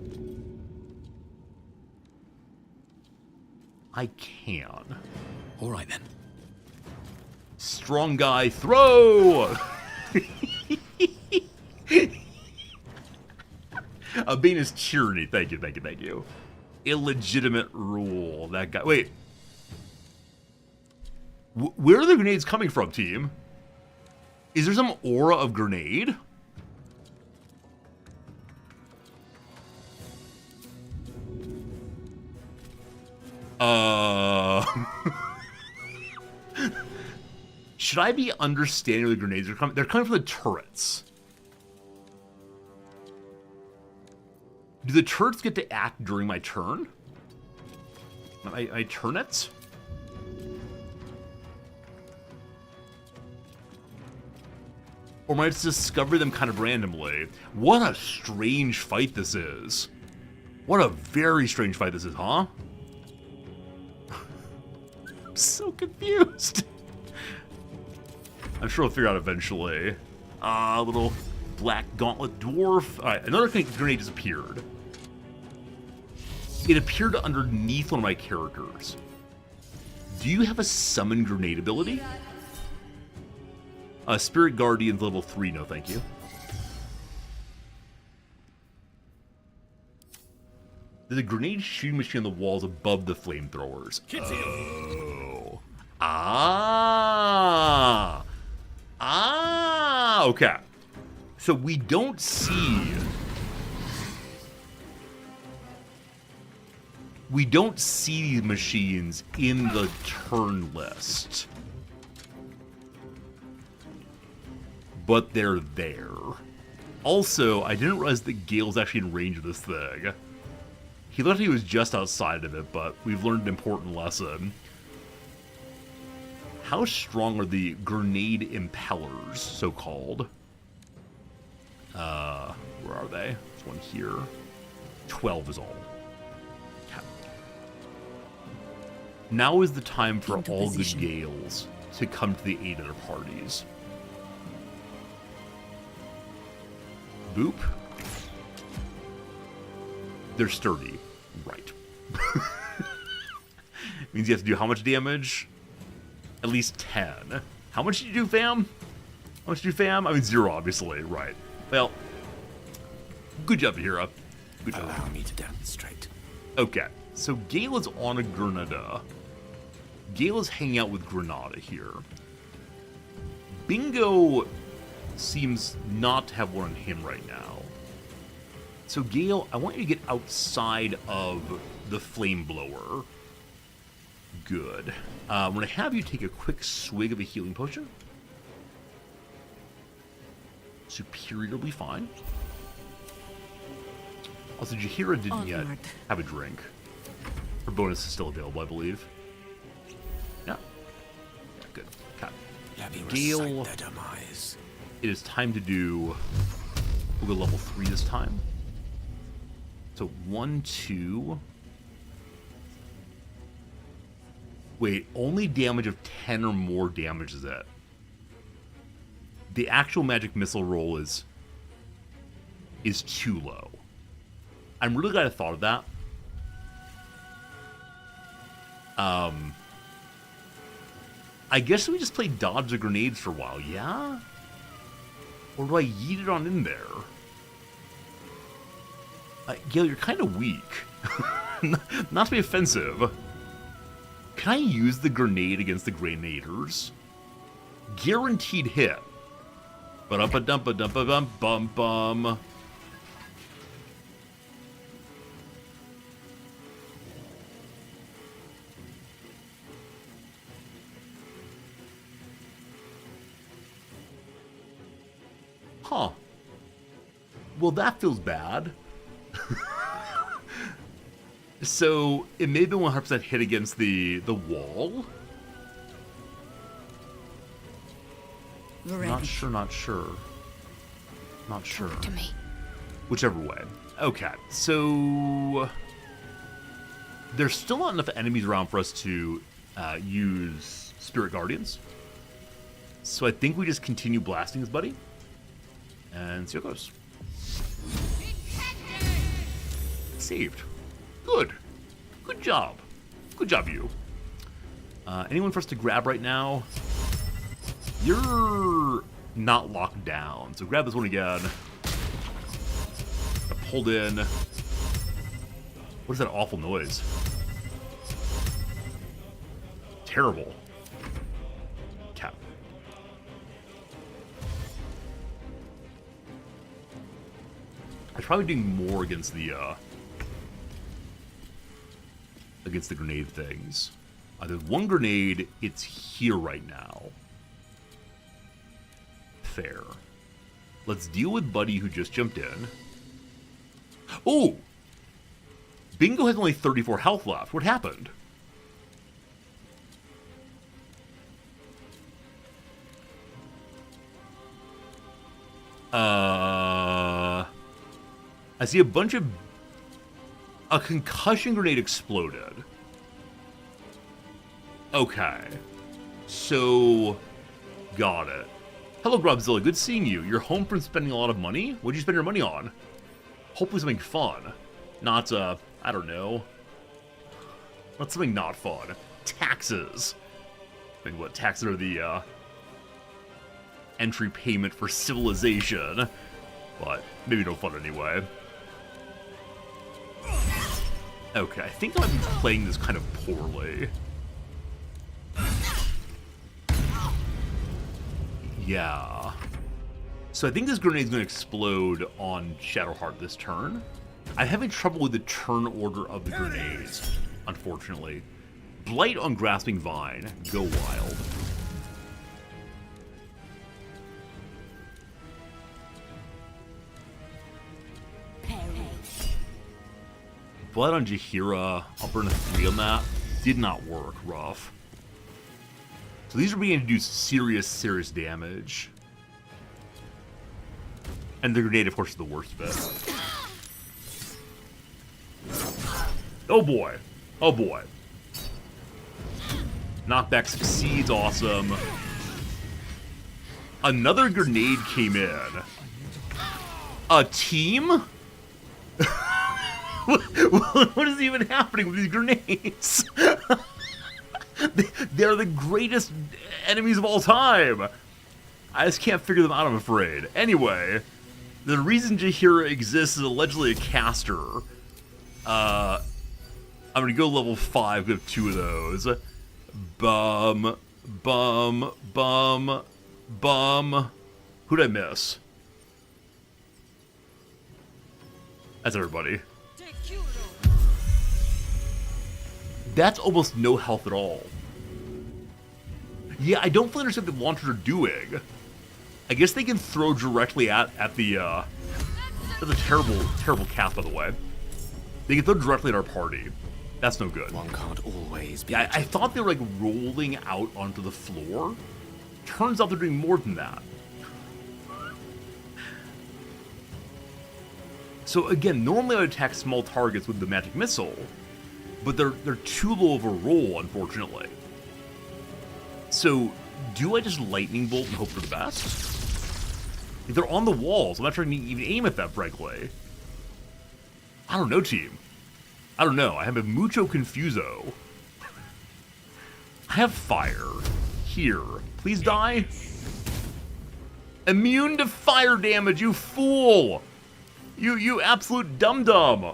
I can. All right, then. Strong guy, throw! Bane is tyranny. Thank you. Illegitimate rule. That guy. Wait. Where are the grenades coming from, team? Is there some aura of grenade? Should I be understanding where the grenades are coming? They're coming from the turrets. Do the turrets get to act during my turn? I turn it? Or might I just discover them kind of randomly? What a strange fight this is. What a very strange fight this is, huh? I'm so confused. I'm sure we'll figure out eventually. Little black gauntlet dwarf. Alright, another grenade just appeared. It appeared underneath one of my characters. Do you have a summon grenade ability? Spirit Guardian's level 3, no thank you. There's a grenade shooting machine on the walls above the flamethrowers. Oh. Okay. So we don't see... We don't see these machines in the turn list. But they're there. Also, I didn't realize that Gale's actually in range of this thing. He looked like he was just outside of it, but we've learned an important lesson. How strong are the grenade impellers, so-called? Where are they? There's one here. 12 is all. Okay. Now is the time for all good Gales to come to the aid of their parties. Boop. They're sturdy. Right. Means you have to do how much damage? At least 10. How much did you do, fam? How much did you do, fam? I mean, 0, obviously. Right. Well, good job, Hira. Good job. Allow me to demonstrate. Okay. So Gale is on a Grenada. Gale is hanging out with Granada here. Bingo seems not to have one on him right now. So Gale, I want you to get outside of the flame blower. Good. I'm going to have you take a quick swig of a healing potion. Superior will be fine. Also, Jaheira didn't yet have a drink. Her bonus is still available, I believe. Yeah. Yeah, good. Okay. Gale, it is time to do... We'll go level 3 this time. So 1, 2... Wait, only damage of 10 or more damage is it? The actual magic missile roll is too low. I'm really glad I thought of that. I guess we just play dodge the grenades for a while, yeah? Or do I yeet it on in there? Gale, you're kind of weak. Not to be offensive. Can I use the grenade against the grenaders? Guaranteed hit. Ba-dum-ba-dum-ba-dum-ba-dum-bum-bum. Huh. Well, that feels bad. So, it may be 100% hit against the wall? Not sure. Not sure. Talk to me. Whichever way. Okay, so... There's still not enough enemies around for us to use Spirit Guardians. So I think we just continue blasting his buddy. And see how it goes. Saved. Good. Good job. Good job, you. Anyone for us to grab right now? You're not locked down. So grab this one again. Pulled in. What is that awful noise? Terrible. Cap. I should probably do more against the against the grenade things. There's one grenade, it's here right now. Fair. Let's deal with Buddy who just jumped in. Oh! Bingo has only 34 health left. What happened? I see a bunch of... A concussion grenade exploded. Okay. So... Got it. Hello, Grobzilla. Good seeing you. You're home from spending a lot of money? What'd you spend your money on? Hopefully something fun. Not, I don't know. Not something not fun. Taxes. I mean, what, taxes are the, entry payment for civilization. But maybe no fun anyway. Okay, I think I might be playing this kind of poorly. Yeah. So I think this grenade is going to explode on Shadowheart this turn. I'm having trouble with the turn order of the grenades, unfortunately. Blight on Grasping Vine. Go wild. Blight on Jaheira. I'll burn a 3 on that. Did not work. Rough. So these are beginning to do serious, serious damage. And the grenade, of course, is the worst bit. Oh boy. Oh boy. Knockback succeeds, awesome. Another grenade came in. A team? What is even happening with these grenades? They're the greatest enemies of all time. I just can't figure them out, I'm afraid. Anyway, the reason Jaheira exists is allegedly a caster. I'm gonna go level 5, we have 2 of those. Bum, bum, bum, bum. Who'd I miss? That's everybody. That's almost no health at all. Yeah, I don't fully understand what the launchers are doing. I guess they can throw directly at the, that's a terrible, terrible cast, by the way. They can throw directly at our party. That's no good. One can't always be. Yeah, I thought they were, like, rolling out onto the floor. Turns out they're doing more than that. So, again, normally I would attack small targets with the magic missile, but they're too low of a roll, unfortunately. So, do I just lightning bolt and hope for the best? If they're on the walls, I'm not trying to even aim at that, frankly. I don't know, team. I don't know. I have a mucho confuso. I have fire. Here. Please die. Immune to fire damage, you fool! You absolute dum-dum!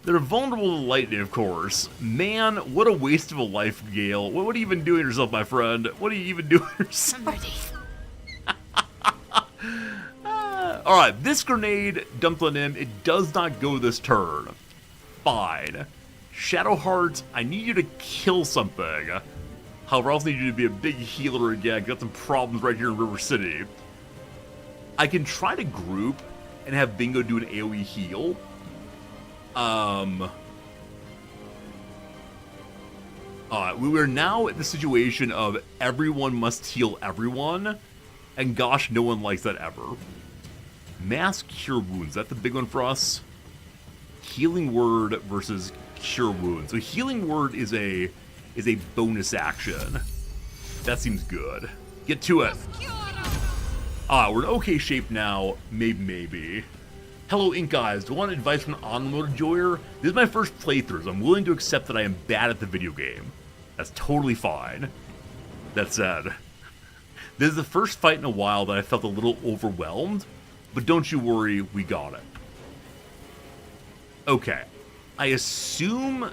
They're vulnerable to lightning, of course. Man, what a waste of a life, Gale. What are you even doing yourself, my friend? What are you even doing yourself? Alright, this grenade dumped on him. It does not go this turn. Fine. Shadowheart, I need you to kill something. However, I also need you to be a big healer again. Got some problems right here in River City. I can try to group and have Bingo do an AoE heal. We are now at the situation of everyone must heal everyone, and gosh, no one likes that ever. Mass Cure Wounds, that's the big one for us. Healing Word versus Cure Wounds. So Healing Word is a bonus action. That seems good. Get to it. We're in okay shape now. Maybe. Hello, Ink Eyes. Do you want advice from an on-mode enjoyer? This is my first playthrough, so I'm willing to accept that I am bad at the video game. That's totally fine. That said, this is the first fight in a while that I felt a little overwhelmed, but don't you worry, we got it. Okay. I assume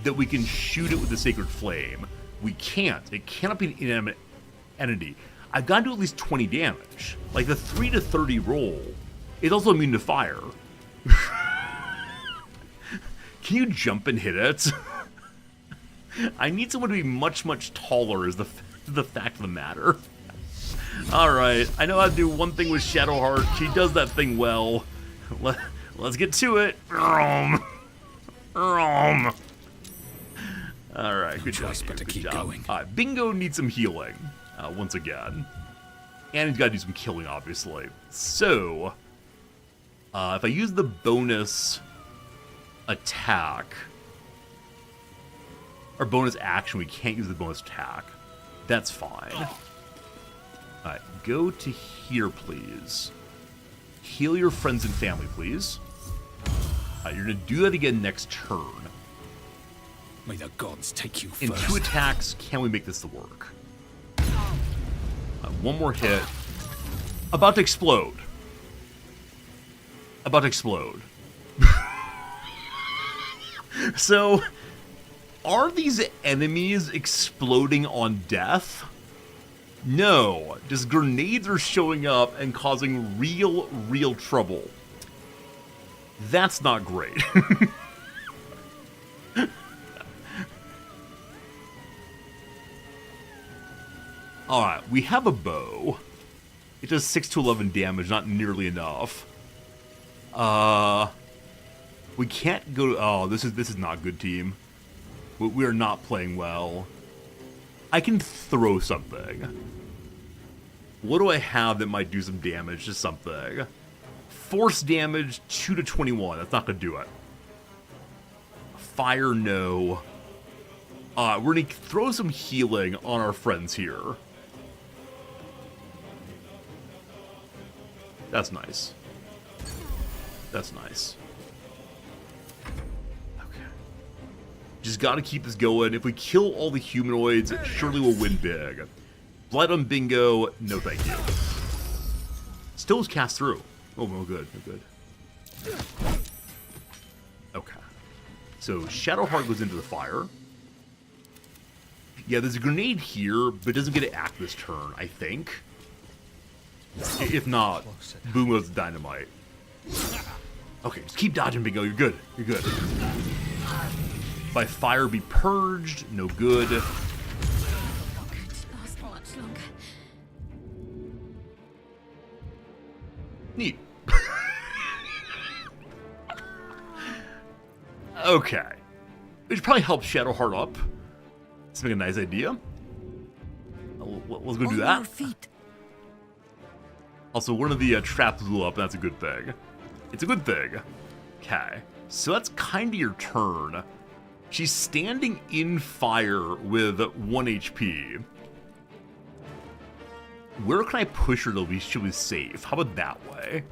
that we can shoot it with the Sacred Flame. We can't. It cannot be an inanimate entity. I've got to do at least 20 damage. Like, the 3 to 30 roll It's also immune to fire. Can you jump and hit it? I need someone to be much, much taller is the fact of the matter. Alright, I know how to do one thing with Shadowheart. She does that thing well. Let's get to it. Alright, good job. But keep going. Bingo needs some healing, once again. And he's got to do some killing, obviously. So, if I use the bonus attack, or bonus action, we can't use the bonus attack. That's fine. Alright, go to here, please. Heal your friends and family, please. You're going to do that again next turn. May the gods take you In first. 2 attacks, can we make this to work? One more hit. About to explode. About to explode. So, are these enemies exploding on death? No. Just grenades are showing up and causing real trouble. That's not great. Alright, we have a bow. It does 6 to 11 damage, not nearly enough. We can't go... Oh, this is not good, team. We are not playing well. I can throw something. What do I have that might do some damage to something? Force damage, 2 to 21. That's not going to do it. Fire, no. We're going to throw some healing on our friends here. That's nice. That's nice. Okay. Just gotta keep this going. If we kill all the humanoids, surely we'll win big. Blight on Bingo, no thank you. Still is cast through. Oh, no good, no good. Okay. So Shadowheart goes into the fire. Yeah, there's a grenade here, but it doesn't get to act this turn, I think. If not, boom goes dynamite. Okay, just keep dodging, Bingo. You're good. You're good. By fire be purged. No good. Can't last much longer. Neat. Okay. We should probably help Shadowheart up. Let's make a nice idea. Let's go do that. On your feet. Also, one of the traps blew up, and that's a good thing. It's a good thing. Okay. So that's kind of your turn. She's standing in fire with 1 HP. Where can I push her to she'll be safe? How about that way?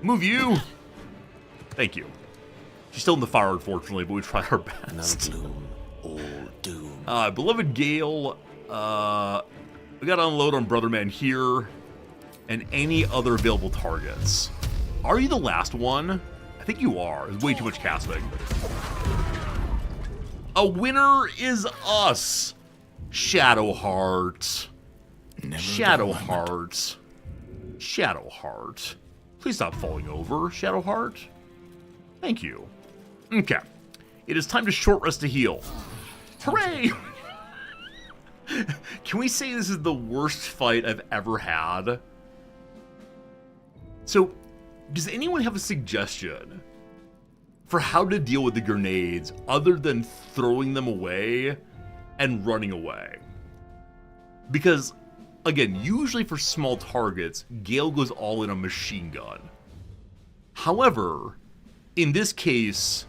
Move you! Thank you. She's still in the fire, unfortunately, but we tried our best. No gloom, all doom. Beloved Gale, we gotta unload on Brother Man here, and any other available targets. Are you the last one? I think you are. There's way too much casting. A winner is us! Shadowheart. Shadowheart. Shadowheart. Please stop falling over, Shadowheart. Thank you. Okay. It is time to short rest to heal. Hooray! Can we say this is the worst fight I've ever had? So, does anyone have a suggestion for how to deal with the grenades other than throwing them away and running away? Because, again, usually for small targets, Gale goes all in a machine gun. However, in this case,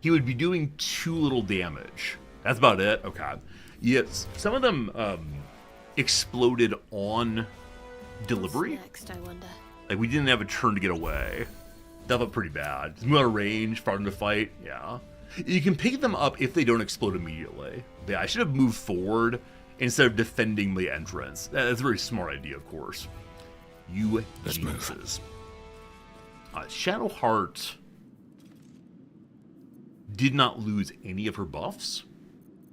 he would be doing too little damage. That's about it? Okay. Yes, some of them exploded on delivery. What's next, I wonder? Like, we didn't have a turn to get away. That felt pretty bad. Just move out of range, far into fight, yeah. You can pick them up if they don't explode immediately. Yeah, I should have moved forward instead of defending the entrance. That's a very smart idea, of course. You geniuses. Shadowheart did not lose any of her buffs.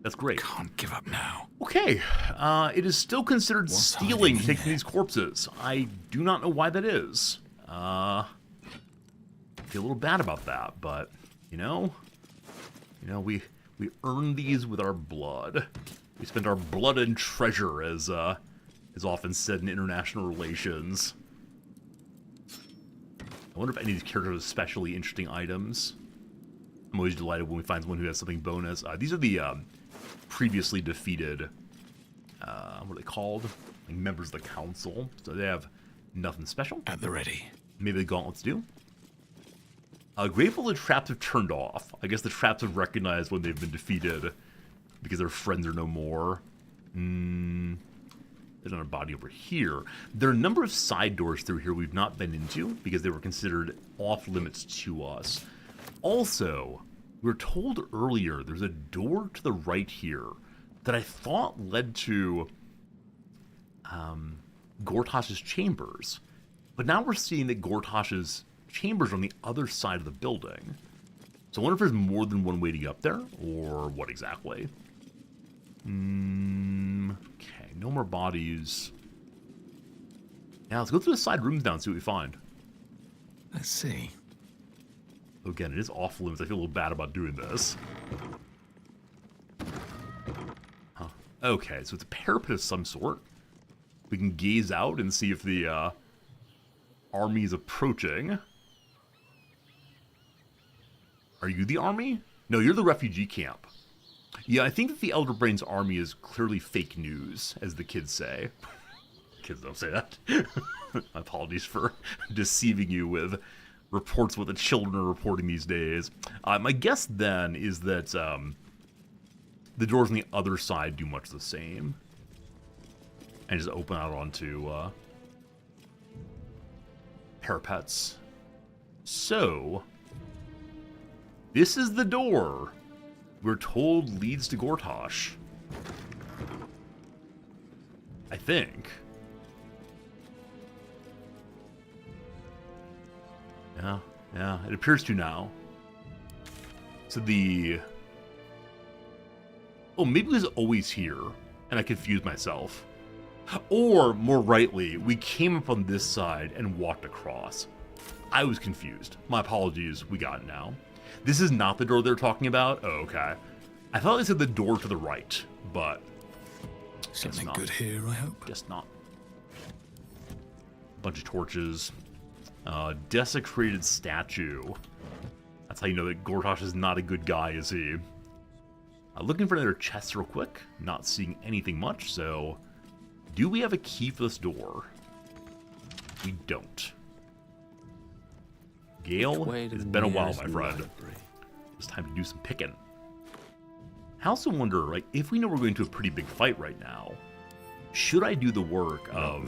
That's great. Can't give up now. Okay, it is still considered stealing taking these corpses. I do not know why that is. Feel a little bad about that, but we earn these with our blood. We spend our blood and treasure, as is often said in international relations. I wonder if any of these characters have especially interesting items. I'm always delighted when we find someone who has something bonus. These are the previously defeated, what are they called? Like members of the council. So they have nothing special. At the ready. Maybe the gauntlets do. Grateful the traps have turned off. I guess the traps have recognized when they've been defeated because their friends are no more. There's another body over here. There are a number of side doors through here we've not been into because they were considered off limits to us. Also, we were told earlier there's a door to the right here that I thought led to Gortash's chambers. But now we're seeing that Gortash's chambers are on the other side of the building. So I wonder if there's more than one way to get up there, or what exactly. Okay, no more bodies. Yeah, let's go through the side rooms now and see what we find. Let's see. Again, it is off limits. I feel a little bad about doing this. Huh. Okay, so it's a parapet of some sort. We can gaze out and see if the army is approaching. Are you the army? No, you're the refugee camp. Yeah, I think that the Elder Brain's army is clearly fake news, as the kids say. Kids don't say that. My apologies for deceiving you with reports what the children are reporting these days. My guess then is that the doors on the other side do much the same. And just open out onto parapets. So, this is the door we're told leads to Gortash. I think. Yeah, it appears to now. So oh, maybe it was always here, and I confused myself. Or, more rightly, we came up on this side and walked across. I was confused. My apologies, we got it now. This is not the door they're talking about? Oh, okay. I thought they said the door to the right, but... Something good here, I hope. Guess not. Bunch of torches. Desecrated statue. That's how you know that Gortash is not a good guy, is he? Looking for another chest real quick. Not seeing anything much, so... Do we have a key for this door? We don't. Gale, it's been a while, my friend. It's time to do some picking. I also wonder, like, if we know we're going to a pretty big fight right now, should I do the work of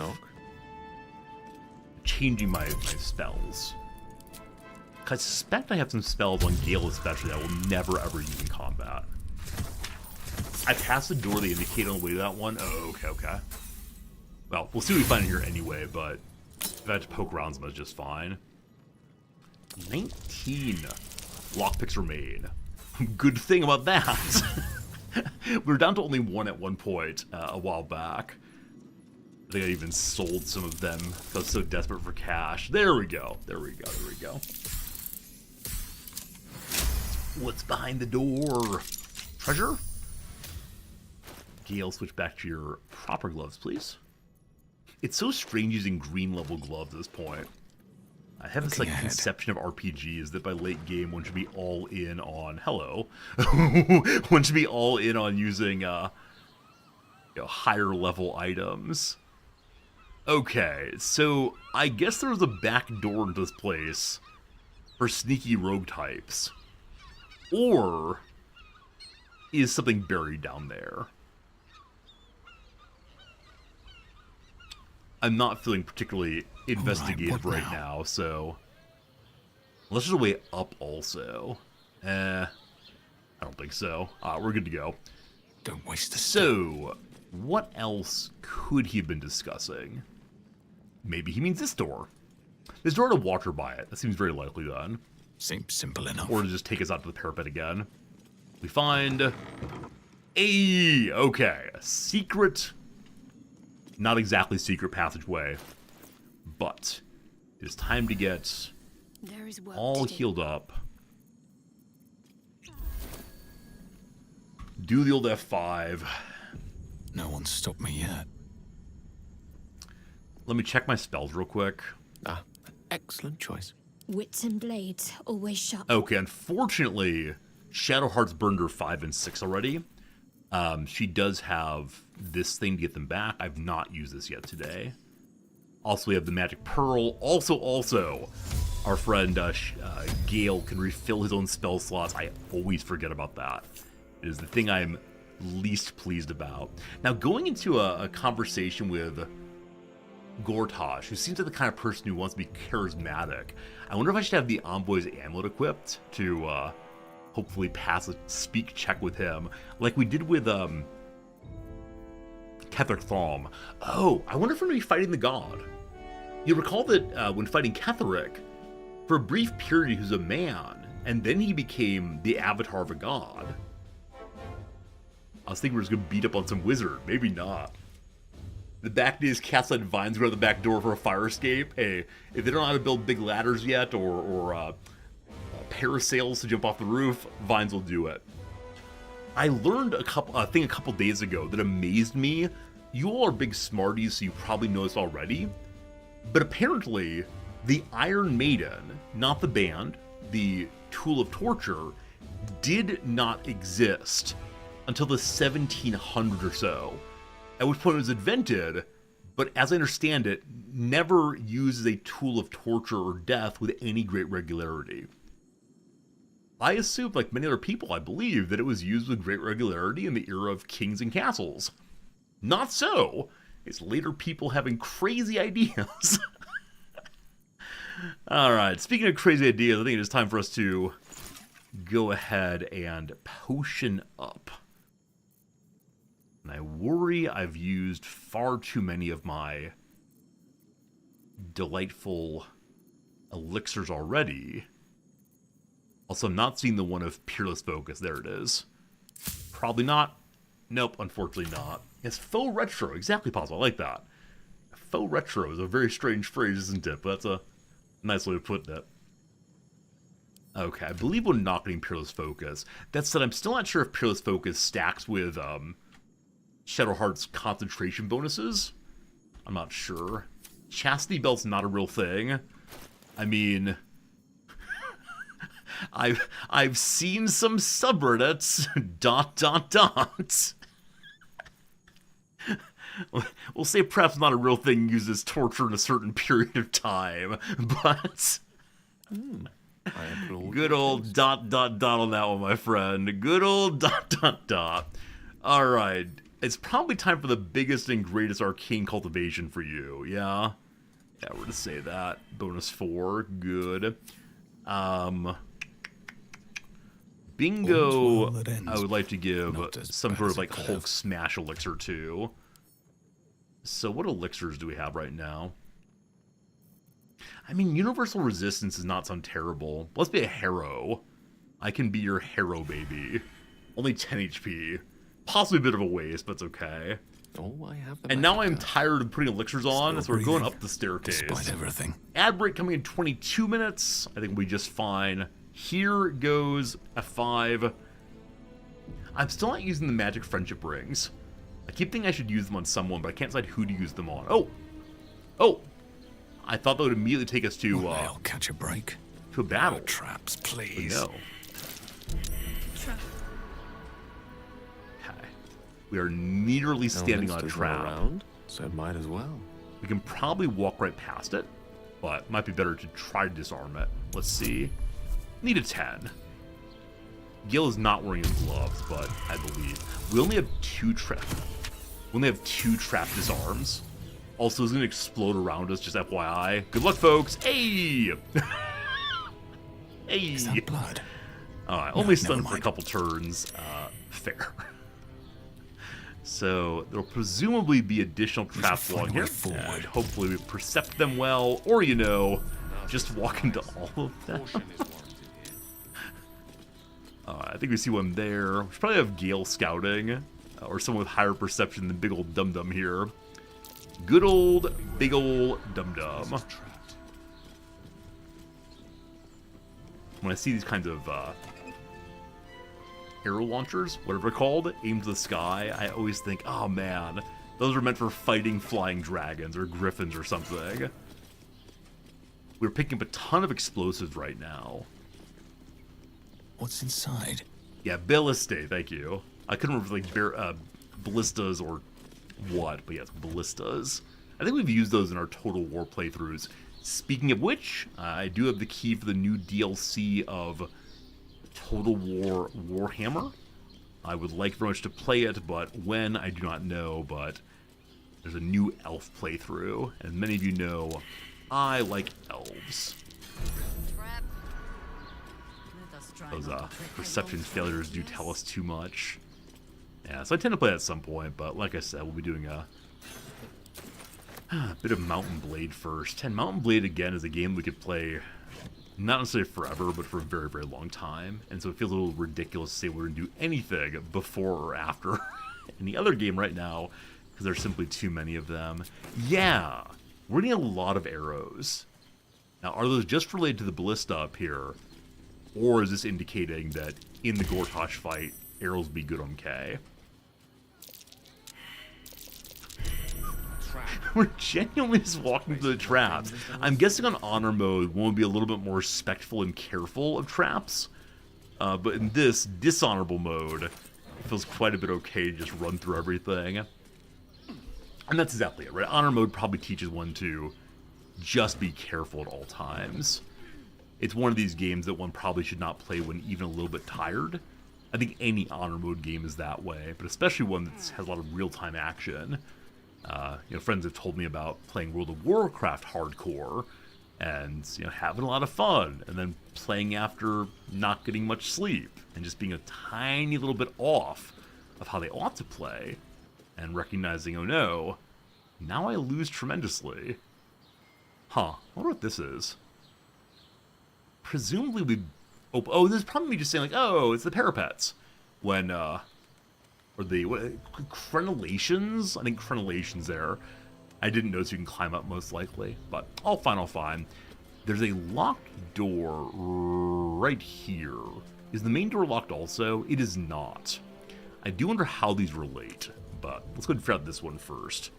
changing my spells? I suspect I have some spells on Gale especially that I will never ever use in combat. I passed the door they indicated on the way to that one. Oh, okay. Well, we'll see what we find in here anyway, but if I had to poke around some, that's just fine. 19 lockpicks remain. Good thing about that. We were down to only one at one point a while back. I think I even sold some of them because I was so desperate for cash. There we go. What's behind the door? Treasure? Gale, switch back to your proper gloves, please. It's so strange using green level gloves at this point. I have this conception of RPGs that by late game one should be all in on one should be all in on using higher level items. Okay, so I guess there was a back door into this place for sneaky rogue types. Or is something buried down there? I'm not feeling particularly investigative right now, so unless there's a way up also. I don't think so. We're good to go. Don't waste a So, what else could he have been discussing? Maybe he means this door. There's door to water by it. That seems very likely then. Seems simple enough. Or to just take us out to the parapet again. We find a secret, not exactly secret passageway, but It is time to get There is work all to do. healed up. Do the old F5. No one's stopped me yet. Let me check my spells real quick. Ah, excellent choice. Wits and blades, always sharp. Okay, unfortunately, Shadowheart's burned her 5 and 6 already. She does have this thing to get them back. I've not used this yet today. Also, we have the Magic Pearl. Also, our friend Gale can refill his own spell slots. I always forget about that. It is the thing I'm least pleased about. Now, going into a conversation with Gortash, who seems like the kind of person who wants to be charismatic, I wonder if I should have the Envoy's Amulet equipped to hopefully pass a speak check with him, like we did with Ketheric Thom. Oh, I wonder if we're going to be fighting the god. You recall that when fighting Ketheric, for a brief period he was a man, and then he became the avatar of a god. I was thinking we were just going to beat up on some wizard. Maybe not. The back days Castled Vines go out the back door for a fire escape. Hey, if they don't know how to build big ladders yet or parasails to jump off the roof, Vines will do it. I learned a couple days ago that amazed me. You all are big smarties, so you probably know this already. But apparently, the Iron Maiden, not the band, the Tool of Torture, did not exist until the 1700s or so, at which point it was invented, but as I understand it, never used as a tool of torture or death with any great regularity. I assume, like many other people, I believe that it was used with great regularity in the era of kings and castles. Not so. It's later people having crazy ideas. Alright, speaking of crazy ideas, I think it is time for us to go ahead and potion up. And I worry I've used far too many of my delightful elixirs already. Also, I'm not seeing the one of Peerless Focus. There it is. Probably not. Nope, unfortunately not. It's faux retro. Exactly possible. I like that. Faux retro is a very strange phrase, isn't it? But that's a nice way of putting it. Okay, I believe we're not getting Peerless Focus. That said, I'm still not sure if Peerless Focus stacks with Shadowheart's concentration bonuses. I'm not sure. Chastity Belt's not a real thing. I mean, I've seen some subreddits. ... We'll say perhaps not a real thing uses torture in a certain period of time, but good old ... on that one, my friend. Good old ... All right. It's probably time for the biggest and greatest arcane cultivation for you, yeah? Yeah, we're gonna say that. Bonus 4, good. Bingo, I would like to give some sort of like Hulk Smash elixir to. So what elixirs do we have right now? I mean, Universal Resistance does not sound terrible. Let's be a Harrow. I can be your Harrow, baby. Only 10 HP. Possibly a bit of a waste, but it's okay. Oh, I have the and now I'm tired of putting elixirs on, so we're going up the staircase. Despite everything. Ad break coming in 22 minutes. I think we'll be just fine. Here goes F5. I'm still not using the magic friendship rings. I keep thinking I should use them on someone, but I can't decide who to use them on. Oh! I thought that would immediately take us to I'll catch a break. To a battle. No traps, please. No. Okay. We are nearly standing on a trap. Around, so might as well. We can probably walk right past it, but it might be better to try to disarm it. Let's see. Need a 10. Gil is not wearing his gloves, but I believe we only have 2 trap. We only have 2 trap disarms. Also, it's gonna explode around us. Just FYI. Good luck, folks. Hey. Hey. Is that blood? Only stunned for a couple turns. Fair. So there'll presumably be additional traps along here. And hopefully we percept them well, or just walk into all of them. I think we see one there. We should probably have Gale scouting, or someone with higher perception than big old Dum Dum here. Good old, big old Dum Dum. when I see these kinds of arrow launchers, whatever they're called, aimed to the sky, I always think, oh man, those are meant for fighting flying dragons or griffins or something. We're picking up a ton of explosives right now. What's inside? Yeah, ballistae, thank you. I couldn't remember like ballistas or what, but yes, ballistas. I think we've used those in our Total War playthroughs. Speaking of which, I do have the key for the new DLC of Total War Warhammer. I would like very much to play it, but when, I do not know, but there's a new elf playthrough, and many of you know I like elves. Those perception failures do tell us too much. Yeah, so I tend to play that at some point, but like I said, we'll be doing a bit of Mountain Blade first. And Mountain Blade, again, is a game we could play not necessarily forever, but for a very, very long time. And so it feels a little ridiculous to say we're going to do anything before or after any other game right now, because there's simply too many of them. Yeah, we're getting a lot of arrows. Now, are those just related to the ballista up here? Or is this indicating that in the Gortash fight, arrows be good on K? We're genuinely just walking through the traps. I'm guessing on honor mode, one would be a little bit more respectful and careful of traps. But in this dishonorable mode, it feels quite a bit okay to just run through everything. And that's exactly it, right? Honor mode probably teaches one to just be careful at all times. It's one of these games that one probably should not play when even a little bit tired. I think any honor mode game is that way, but especially one that has a lot of real-time action. You know, friends have told me about playing World of Warcraft hardcore and, you know, having a lot of fun, and then playing after not getting much sleep and just being a tiny little bit off of how they ought to play and recognizing, oh no, now I lose tremendously. Huh, I wonder what this is. Presumably we... Oh, this is probably me just saying, like, oh, it's the parapets. When, or the... Crenellations? I think crenellations there. I didn't notice you can climb up, most likely. But, all fine. There's a locked door right here. Is the main door locked also? It is not. I do wonder how these relate. But, let's go ahead and figure out this one first.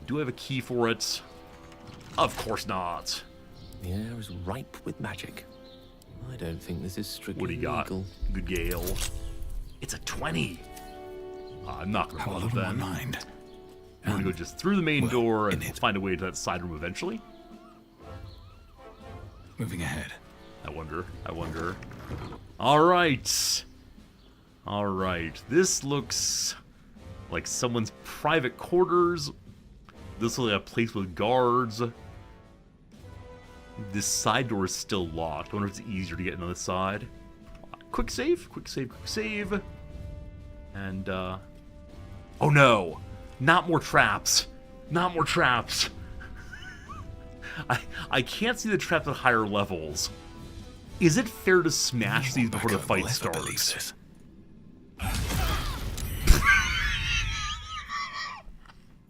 Do I have a key for it? Of course not. The air is ripe with magic. I don't think this is strictly What do you got? legal. Good Gale. It's a 20. I'm not going to bother then. Mind. I'm going to go just through the main door and find a way to that side room eventually. Moving ahead. I wonder. All right. This looks like someone's private quarters. This looks like a place with guards. This side door is still locked. I wonder if it's easier to get in on this side. Quick save. And, oh no! Not more traps! I can't see the traps at higher levels. Is it fair to smash these before the fight starts?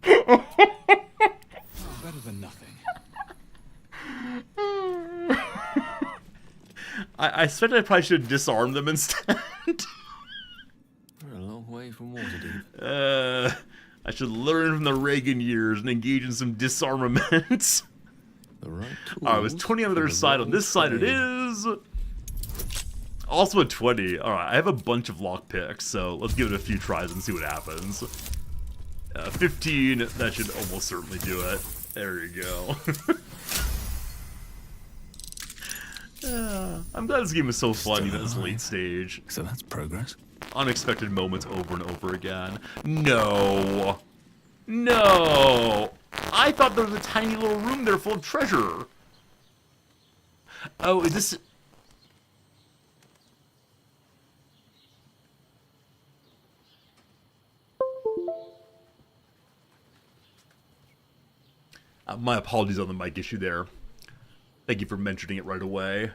Better than nothing. I suspect I probably should disarm them instead. We're a long way from Waterdeep. I should learn from the Reagan years and engage in some disarmament. The right Alright, it was 20 on the other side. On this side it is. Also a 20. Alright, I have a bunch of lockpicks, so let's give it a few tries and see what happens. 15, that should almost certainly do it. There you go. I'm glad this game is so fun, even at this late stage. So that's progress. Unexpected moments over and over again. No! I thought there was a tiny little room there full of treasure. Oh, is this... my apologies on the mic issue there. Thank you for mentioning it right away.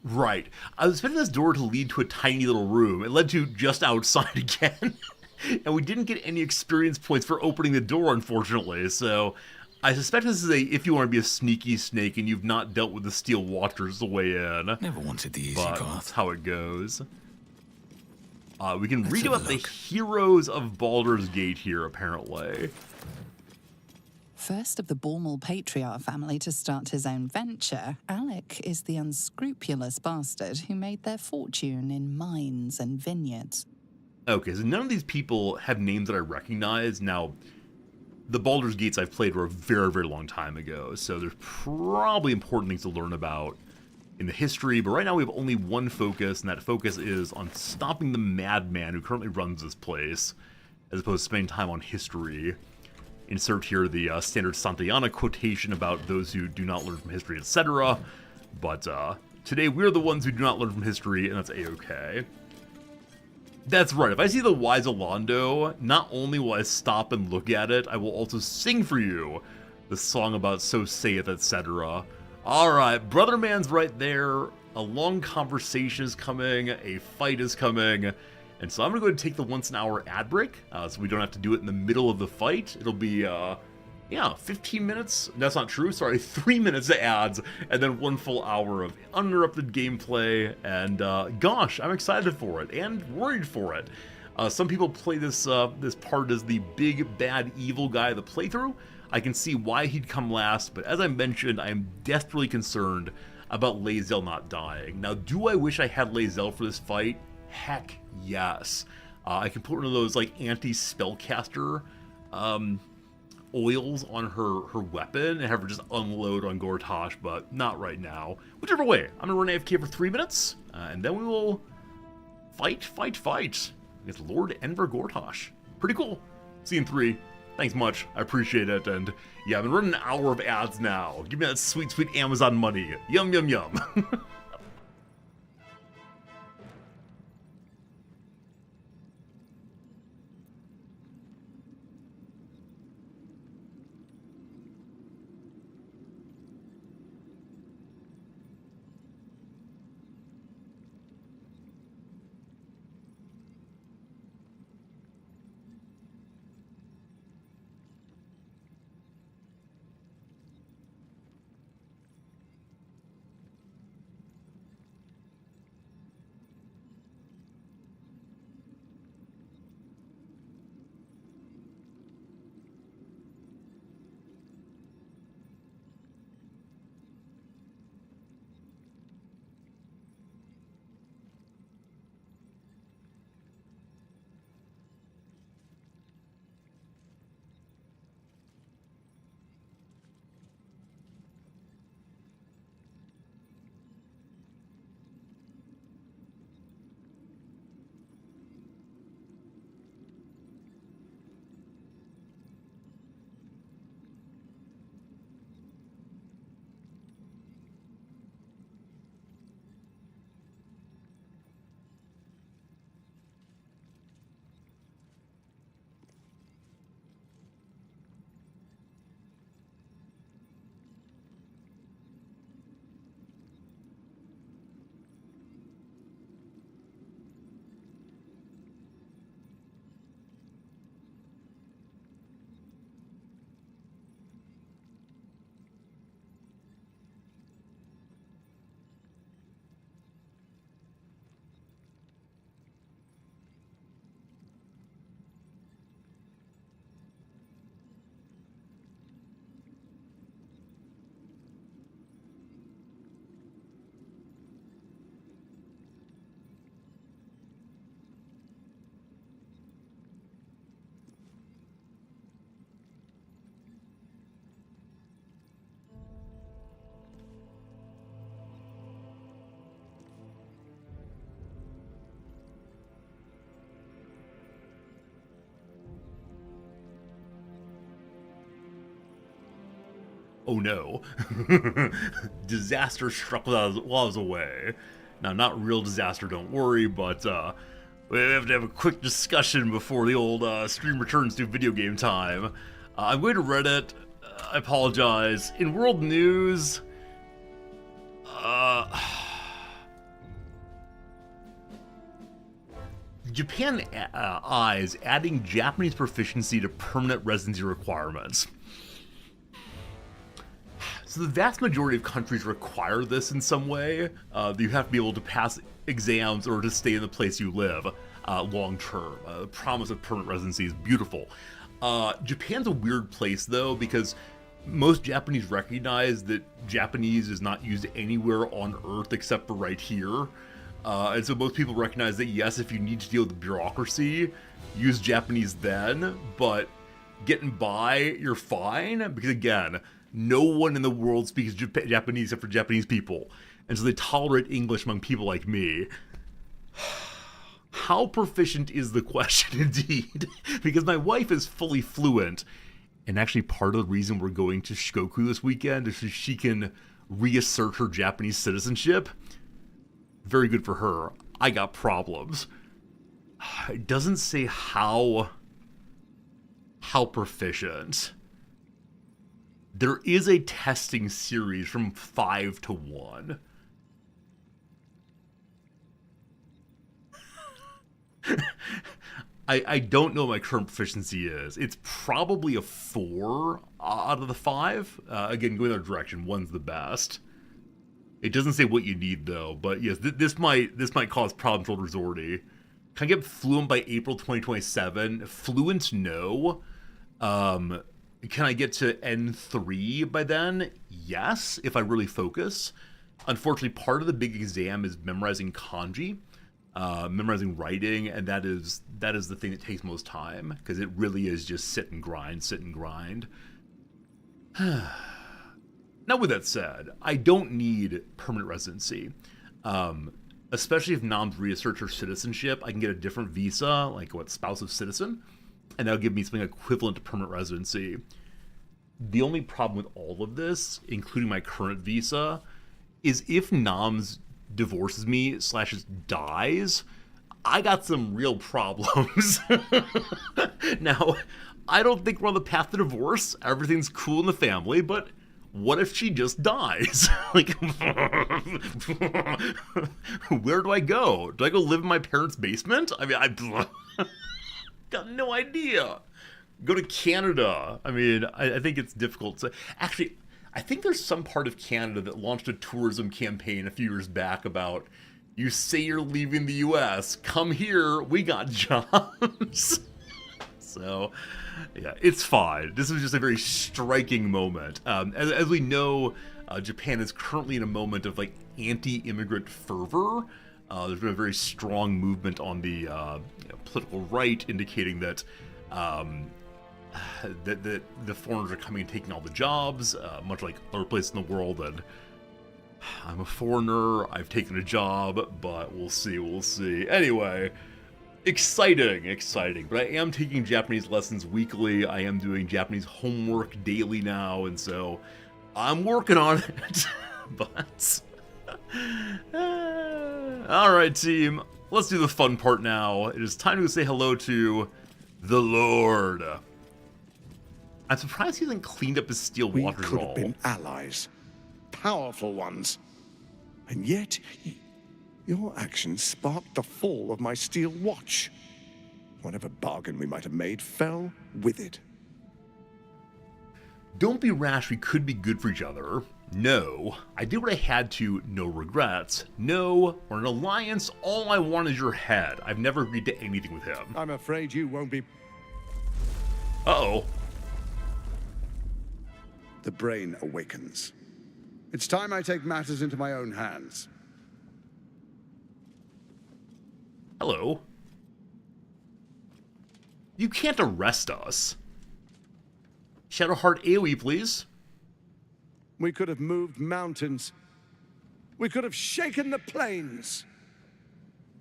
Right. I was expecting this door to lead to a tiny little room. It led to just outside again. And we didn't get any experience points for opening the door, unfortunately. So I suspect this is if you want to be a sneaky snake and you've not dealt with the Steel Watchers the way in. Never wanted the easy But path. that's how it goes. We can read about the heroes of Baldur's Gate here, apparently. First of the Bormal Patriarch family to start his own venture, Alec is the unscrupulous bastard who made their fortune in mines and vineyards. Okay, so none of these people have names that I recognize. Now, the Baldur's Gates I've played were a very, very long time ago, so there's probably important things to learn about in the history, but right now we have only one focus, and that focus is on stopping the madman who currently runs this place, as opposed to spending time on history. Insert here the standard Santayana quotation about those who do not learn from history, etc. But today we're the ones who do not learn from history, and that's a-okay. That's right, if I see the Wise Alando, not only will I stop and look at it, I will also sing for you the song about So Saith, etc. Alright, Brother Man's right there, a long conversation is coming, a fight is coming, and so I'm going to go ahead and take the once-an-hour ad break, so we don't have to do it in the middle of the fight. It'll be, 15 minutes, that's not true, sorry, 3 minutes of ads, and then 1 full hour of uninterrupted gameplay, and gosh, I'm excited for it, and worried for it. Some people play this part as the big, bad, evil guy of the playthrough. I can see why he'd come last, but as I mentioned, I am desperately concerned about Lae'zel not dying. Now, do I wish I had Lae'zel for this fight? Heck yes. I can put one of those, like, anti-spellcaster oils on her weapon and have her just unload on Gortash, but not right now. Whichever way, I'm gonna run AFK for 3 minutes, and then we will fight against Lord Enver Gortash. Pretty cool. See you in 3. Thanks much. I appreciate it. And yeah, I've been running an hour of ads now. Give me that sweet, sweet Amazon money. Yum, yum, yum. Oh no. Disaster struck while I was away. Now, not real disaster, don't worry, but we have to have a quick discussion before the old stream returns to video game time. I'm going to Reddit. I apologize. In world news, Japan eyes adding Japanese proficiency to permanent residency requirements. So the vast majority of countries require this in some way. You have to be able to pass exams or to stay in the place you live long term. The promise of permanent residency is beautiful. Japan's a weird place though, because most Japanese recognize that Japanese is not used anywhere on Earth except for right here. And so most people recognize that yes, if you need to deal with the bureaucracy, use Japanese then, but getting by, you're fine, because again, no one in the world speaks Japanese except for Japanese people. And so they tolerate English among people like me. How proficient is the question indeed? Because my wife is fully fluent, and actually part of the reason we're going to Shikoku this weekend is so she can reassert her Japanese citizenship. Very good for her. I got problems. It doesn't say how proficient. There is a testing series from 5 to 1. I don't know what my current proficiency is. It's probably a 4 out of the 5. Again, going that direction, 1's the best. It doesn't say what you need though, but yes, this might cause problems for Resorty. Can I get fluent by April 2027? Fluent, no. Can I get to N3 by then? Yes, if I really focus. Unfortunately, part of the big exam is memorizing kanji. Memorizing writing, and that is the thing that takes most time, because it really is just sit and grind. Now with that said, I don't need permanent residency, especially if Nam's reasserts her citizenship. I can get a different visa, like spouse of citizen, and that'll give me something equivalent to permanent residency. The only problem with all of this, including my current visa, is if Nam's divorces me / dies, I got some real problems. Now, I don't think we're on the path to divorce. Everything's cool in the family, but what if she just dies? Like, where do I go? Do I go live in my parents' basement? I mean, I got no idea. Go to Canada. I mean, I think it's difficult to... Actually, I think there's some part of Canada that launched a tourism campaign a few years back about, you say you're leaving the US, come here, we got jobs. So, yeah, it's fine. This was just a very striking moment. As we know, Japan is currently in a moment of like anti-immigrant fervor. There's been a very strong movement on the political right, indicating that that the foreigners are coming and taking all the jobs, much like other places in the world. And I'm a foreigner, I've taken a job, but we'll see. Anyway, exciting. But I am taking Japanese lessons weekly. I am doing Japanese homework daily now, and so I'm working on it. But all right, team, let's do the fun part now. It is time to say hello to the Lord. I'm surprised he hasn't cleaned up his steel waters at all. We could have been allies. Powerful ones. And yet, your actions sparked the fall of my steel watch. Whatever bargain we might have made fell with it. Don't be rash, we could be good for each other. No, I did what I had to, no regrets. No, we're an alliance, all I want is your head. I've never agreed to anything with him. I'm afraid you won't be... Uh-oh. The brain awakens. It's time I take matters into my own hands. Hello. You can't arrest us. Shadowheart AoE, please. We could have moved mountains. We could have shaken the plains.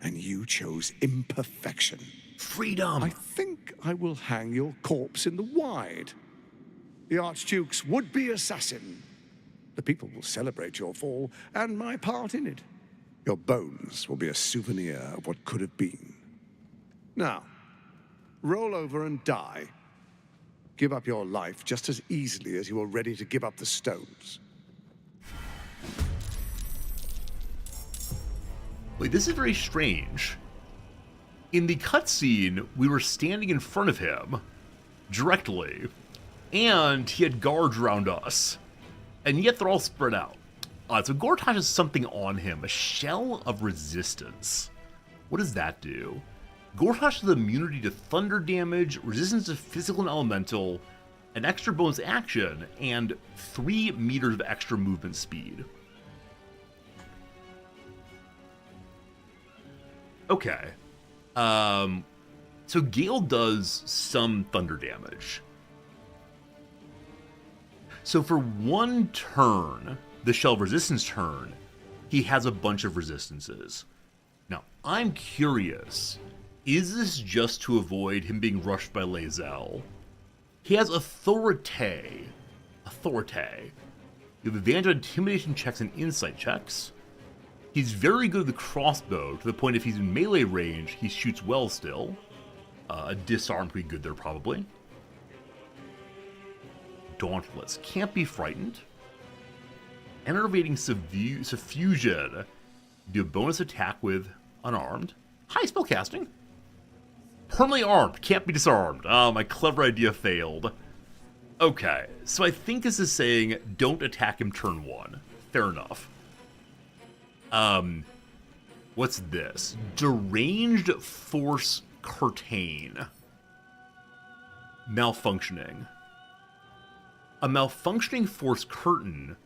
And you chose imperfection. Freedom. I think I will hang your corpse in the wide. The Archduke's would-be assassin. The people will celebrate your fall and my part in it. Your bones will be a souvenir of what could have been. Now, roll over and die. Give up your life just as easily as you are ready to give up the stones. Wait, this is very strange. In the cutscene, we were standing in front of him, directly, and he had guards around us. And yet they're all spread out. So Gortash has something on him, a shell of resistance. What does that do? Gortash has immunity to thunder damage, resistance to physical and elemental, an extra bonus action, and 3 meters of extra movement speed. Okay. So Gale does some thunder damage. So for 1 turn, the Shell of Resistance turn, he has a bunch of resistances. Now, I'm curious, is this just to avoid him being rushed by Lae'zel? He has Authority. You have advantage on intimidation checks and insight checks. He's very good with the crossbow, to the point if he's in melee range, he shoots well still. A disarm pretty good there, probably. Dauntless. Can't be frightened. Enervating Suffusion. Do a bonus attack with unarmed. High spellcasting. Permanently armed. Can't be disarmed. Oh, my clever idea failed. Okay, so I think this is saying don't attack him turn 1. Fair enough. What's this? Deranged Force Curtain. Malfunctioning. A malfunctioning Force Curtain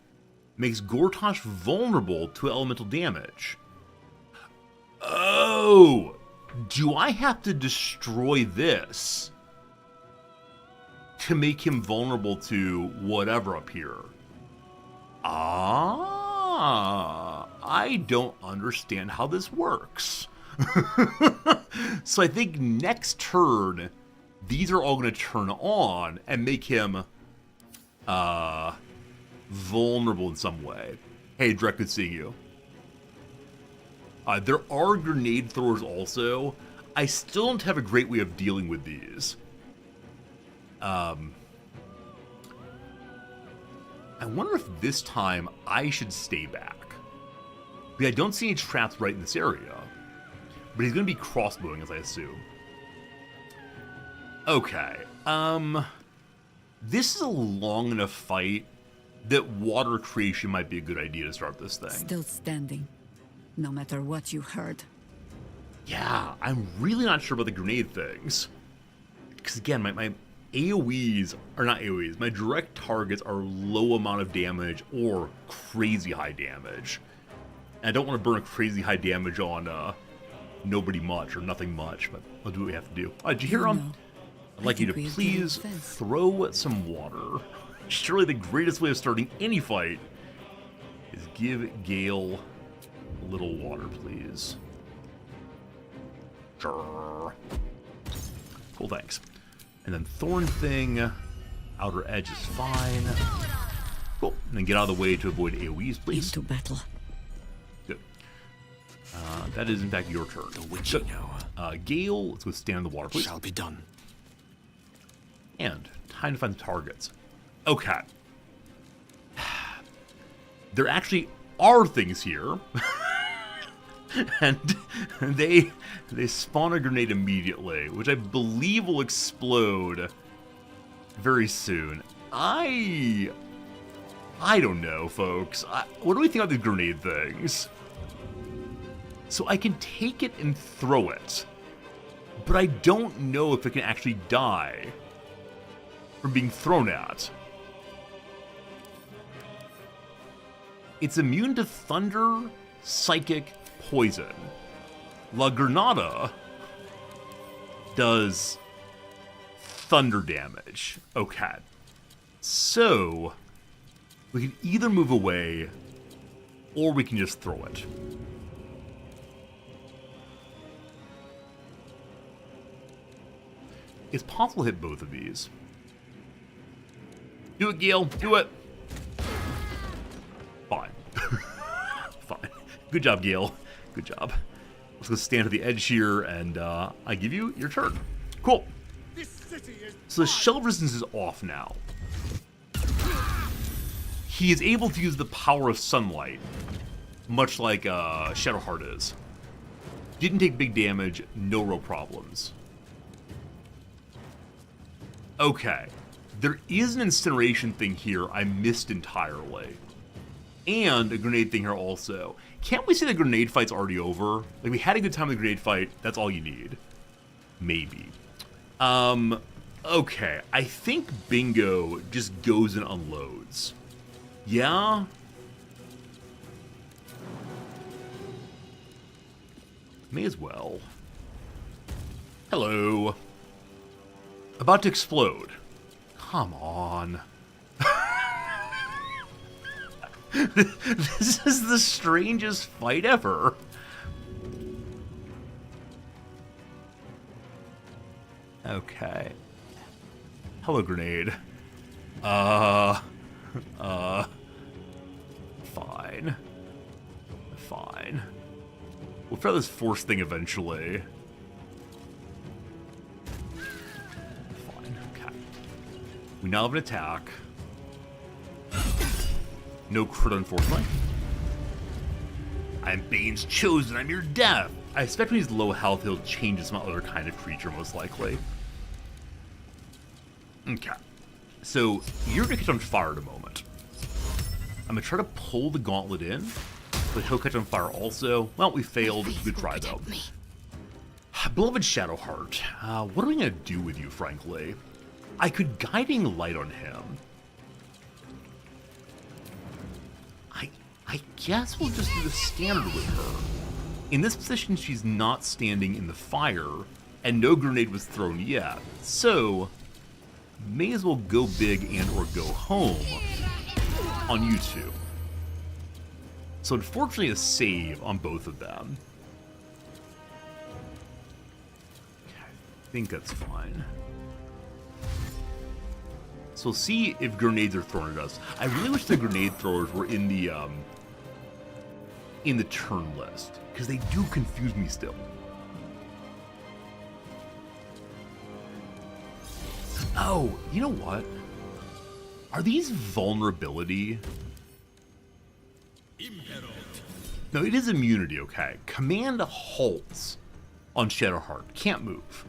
makes Gortash vulnerable to elemental damage. Oh! Do I have to destroy this to make him vulnerable to whatever up here? I don't understand how this works. So I think next turn, these are all going to turn on and make him vulnerable in some way. Hey, Drek, good seeing you. There are grenade throwers also. I still don't have a great way of dealing with these. I wonder if this time I should stay back. Because I don't see any traps right in this area. But he's going to be crossbowing, as I assume. Okay. This is a long enough fight that water creation might be a good idea to start this thing. Still standing, no matter what you heard. Yeah, I'm really not sure about the grenade things. Because again, my AoEs are not AoEs. My direct targets are low amount of damage or crazy high damage. And I don't want to burn a crazy high damage on nobody much or nothing much, but I'll do what we have to do. Did you hear him? I'd like you to please throw some water. Surely the greatest way of starting any fight is give Gale a little water, please. Sure. Cool, thanks. And then Thorn Thing, Outer Edge is fine. Cool. And then get out of the way to avoid AoEs, please. Into battle. Good. That is, in fact, your turn. So, Gale, let's go stand in the water, please. Shall be done. And time to find the targets. Okay. There actually are things here. And they spawn a grenade immediately, which I believe will explode very soon. I don't know, folks. What do we think about these grenade things? So I can take it and throw it, but I don't know if it can actually die from being thrown at. It's immune to thunder, psychic, poison. La Granada does thunder damage. Okay. So, we can either move away, or we can just throw it. It's possible to hit both of these. Do it, Gale. Do it. Fine. Fine. Good job, Gale. Good job. Let's go stand at the edge here, and I give you your turn. Cool. So the shell resistance is off now. He is able to use the power of sunlight, much like Shadowheart is. Didn't take big damage, no real problems. Okay. There is an incineration thing here I missed entirely. And a grenade thing here also. Can't we say the grenade fight's already over? Like, we had a good time with the grenade fight. That's all you need. Maybe. Okay. I think Bingo just goes and unloads. Yeah? May as well. Hello. About to explode. Come on. This is the strangest fight ever. Okay. Hello, grenade. Fine. Fine. We'll try this force thing eventually. Fine, okay. We now have an attack. No crit, unfortunately. I'm Bane's chosen, I'm your death. I expect when he's low health, he'll change to some other kind of creature, most likely. Okay. So, you're gonna catch on fire in a moment. I'm gonna try to pull the gauntlet in, but he'll catch on fire also. Well, we failed. Good try, though. Beloved Shadowheart, what are we gonna do with you, frankly? I could Guiding Light on him. I guess we'll just do the standard with her. In this position, she's not standing in the fire, and no grenade was thrown yet. So, may as well go big and or go home on you two. So unfortunately a save on both of them. Okay, I think that's fine. So we'll see if grenades are thrown at us. I really wish the grenade throwers were in the turn list, because they do confuse me still. Oh, you know what? Are these vulnerability? No, it is immunity, okay. Command halts on Shadowheart. Can't move.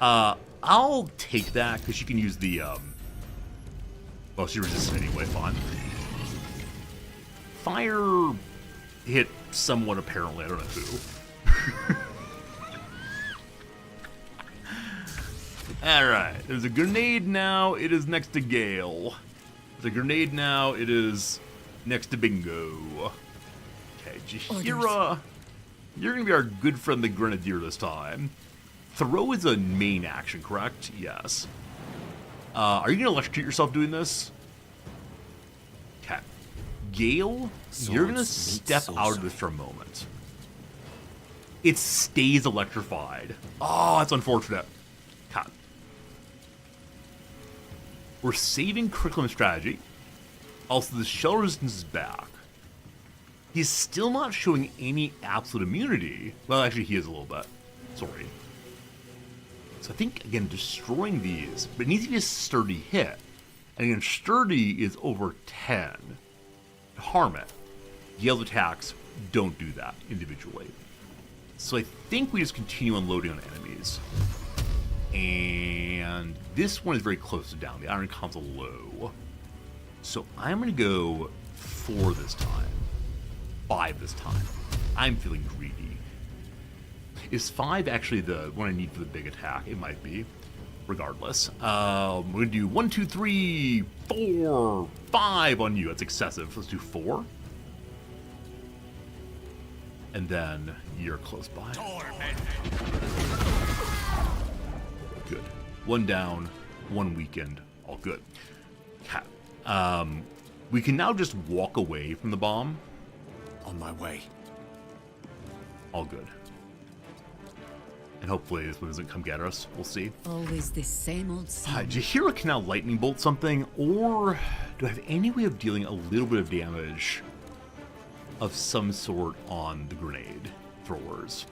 I'll take that, because she can use the, well, she resists it anyway, fine. Fire hit someone, apparently. I don't know who. Alright, there's a grenade now. It is next to Gale. There's a grenade now. It is next to Bingo. Okay, Jaheira, you're going to be our good friend the Grenadier this time. Throw is a main action, correct? Yes. Are you going to electrocute yourself doing this? Okay. Gale, you're going to step out of this for a moment. It stays electrified. Oh, that's unfortunate. Okay. We're saving curriculum strategy. Also, the shell resistance is back. He's still not showing any absolute immunity. Well, actually, he is a little bit. Sorry. So I think, again, destroying these, but it needs to be a sturdy hit. And again, sturdy is over 10. To harm it. Gale's attacks don't do that individually. So I think we just continue unloading on enemies. And this one is very close to down. The Iron Console low. So I'm going to go 4 this time. 5 this time. I'm feeling greedy. Is 5 actually the one I need for the big attack? It might be. Regardless. We're going to do 1, 2, 3, 4, 5 on you. That's excessive. Let's do 4. And then you're close by. Good. 1 down, 1 weakened. All good. We can now just walk away from the bomb. On my way. All good. And hopefully this one doesn't come get us. We'll see. Always the same old song. Jaheira can now lightning bolt something, or do I have any way of dealing a little bit of damage of some sort on the grenade throwers?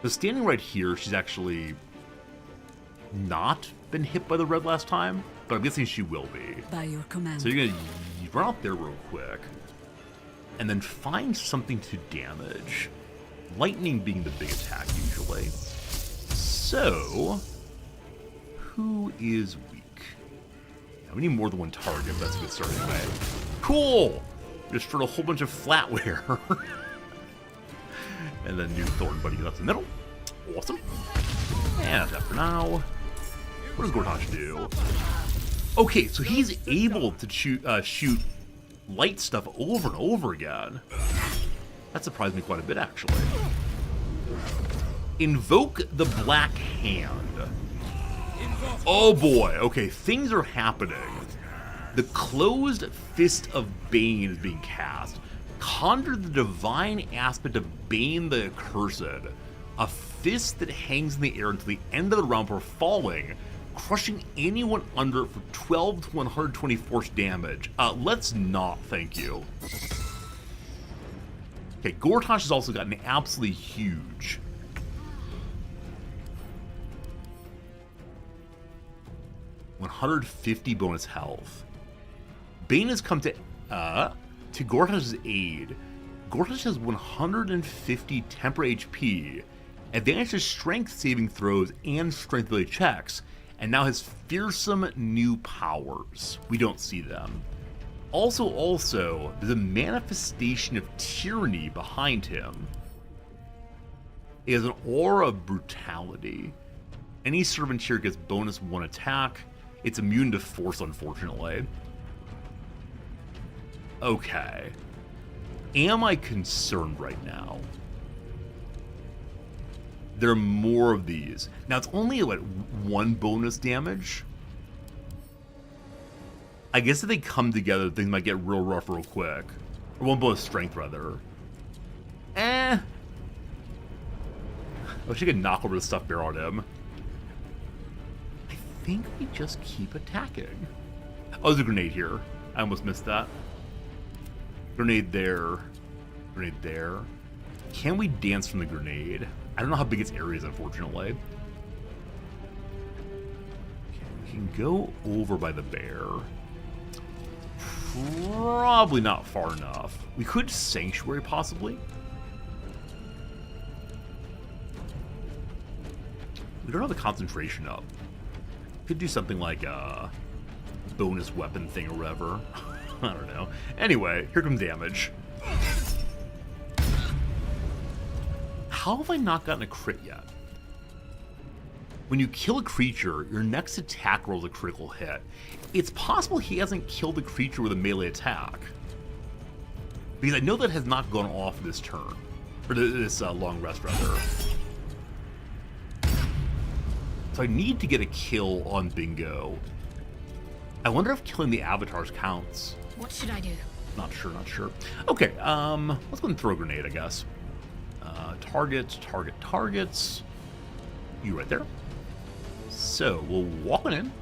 So standing right here, she's actually not been hit by the red last time, but I'm guessing she will be. By your command. So you're gonna run out there real quick, and then find something to damage. Lightning being the big attack usually. So, who is weak? We need more than one target, but that's a good start anyway. Cool! Just destroyed a whole bunch of flatware. And then new Thorn Buddy left in the middle. Awesome. And that's that for now. What does Gortash do? Okay, so he's able to shoot light stuff over and over again. That surprised me quite a bit, actually. Invoke the Black Hand. Oh boy, okay, things are happening. The Closed Fist of Bane is being cast. Conjure the divine aspect of Bane the Accursed. A fist that hangs in the air until the end of the round before falling, crushing anyone under it for 12 to 120 force damage. Let's not, thank you. Okay, Gortash has also gotten absolutely huge. $150 bonus health. Bane has come to Gortash's aid. Gortash has 150 temporary HP, advantage to strength saving throws and strength ability checks, and now has fearsome new powers. We don't see them. Also, there's a manifestation of tyranny behind him. He has an aura of brutality. Any servant here gets bonus 1 attack. It's immune to force, unfortunately. Okay. Am I concerned right now? There are more of these. Now, it's only, what, 1 bonus damage? I guess if they come together, things might get real rough real quick. Or 1 bonus strength, rather. I wish I could knock over the stuffed bear on him. I think we just keep attacking. Oh, there's a grenade here. I almost missed that. Grenade there. Grenade there. Can we dance from the grenade? I don't know how big its area is, unfortunately. Okay, we can go over by the bear. Probably not far enough. We could Sanctuary, possibly. We don't have the concentration up. Could do something like a bonus weapon thing or whatever. I don't know. Anyway, here comes damage. How have I not gotten a crit yet? When you kill a creature, your next attack rolls a critical hit. It's possible he hasn't killed the creature with a melee attack. Because I know that has not gone off this turn. Or this long rest, rather. So I need to get a kill on Bingo. I wonder if killing the avatars counts. What should I do? Not sure, not sure. Okay, let's go and throw a grenade, I guess. Targets. You right there. So, we'll walk on in,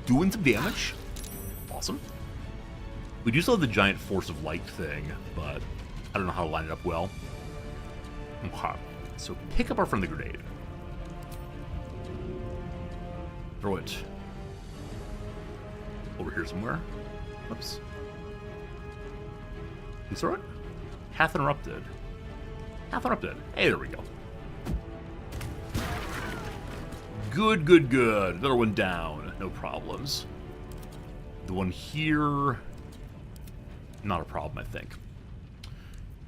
doing some damage. Awesome. We do still have the giant force of light thing, but I don't know how to line it up well. Okay, so pick up our friendly grenade. Throw it over here somewhere. Oops. You throw it? Half interrupted. Half interrupted. Hey, there we go. Good. Another one down. No problems. The one here, not a problem, I think.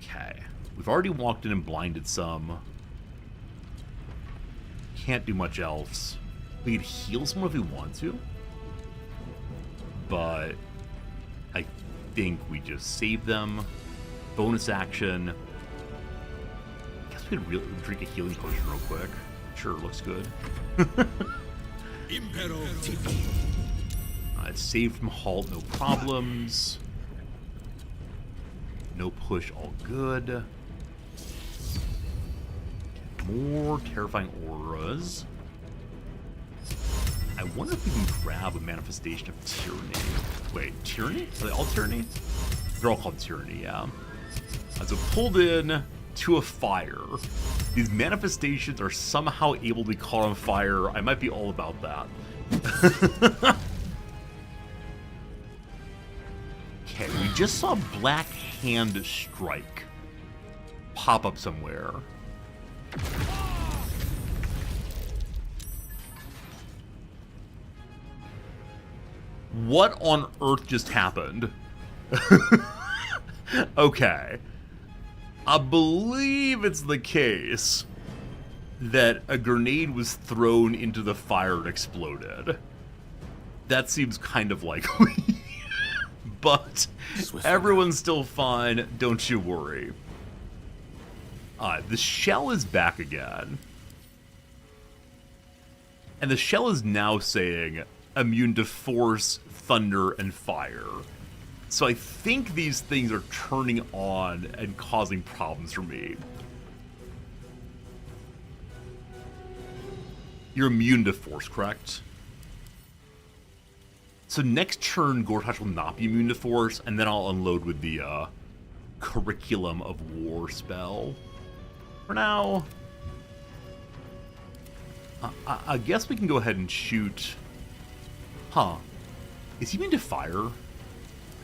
Okay. We've already walked in and blinded some. Can't do much else. We could heal someone if we want to. But I think we just save them. Bonus action. Guess we could drink a healing potion real quick. Sure, looks good. It's saved from halt, no problems. No push, all good. More terrifying auras. I wonder if we can grab a manifestation of tyranny. Wait, tyranny? Are they all tyranny? They're all called tyranny, yeah. So pulled in to a fire. These manifestations are somehow able to be caught on fire. I might be all about that. Okay, we just saw Black Hand Strike pop up somewhere. What on earth just happened? Okay. I believe it's the case that a grenade was thrown into the fire and exploded. That seems kind of likely. But everyone's still fine, don't you worry. The shell is back again. And the shell is now saying immune to force, thunder, and fire. So I think these things are turning on and causing problems for me. You're immune to force, correct? So next turn, Gortash will not be immune to force, and then I'll unload with the Curriculum of War spell. For now, I guess we can go ahead and shoot. Huh. Is he immune to fire? I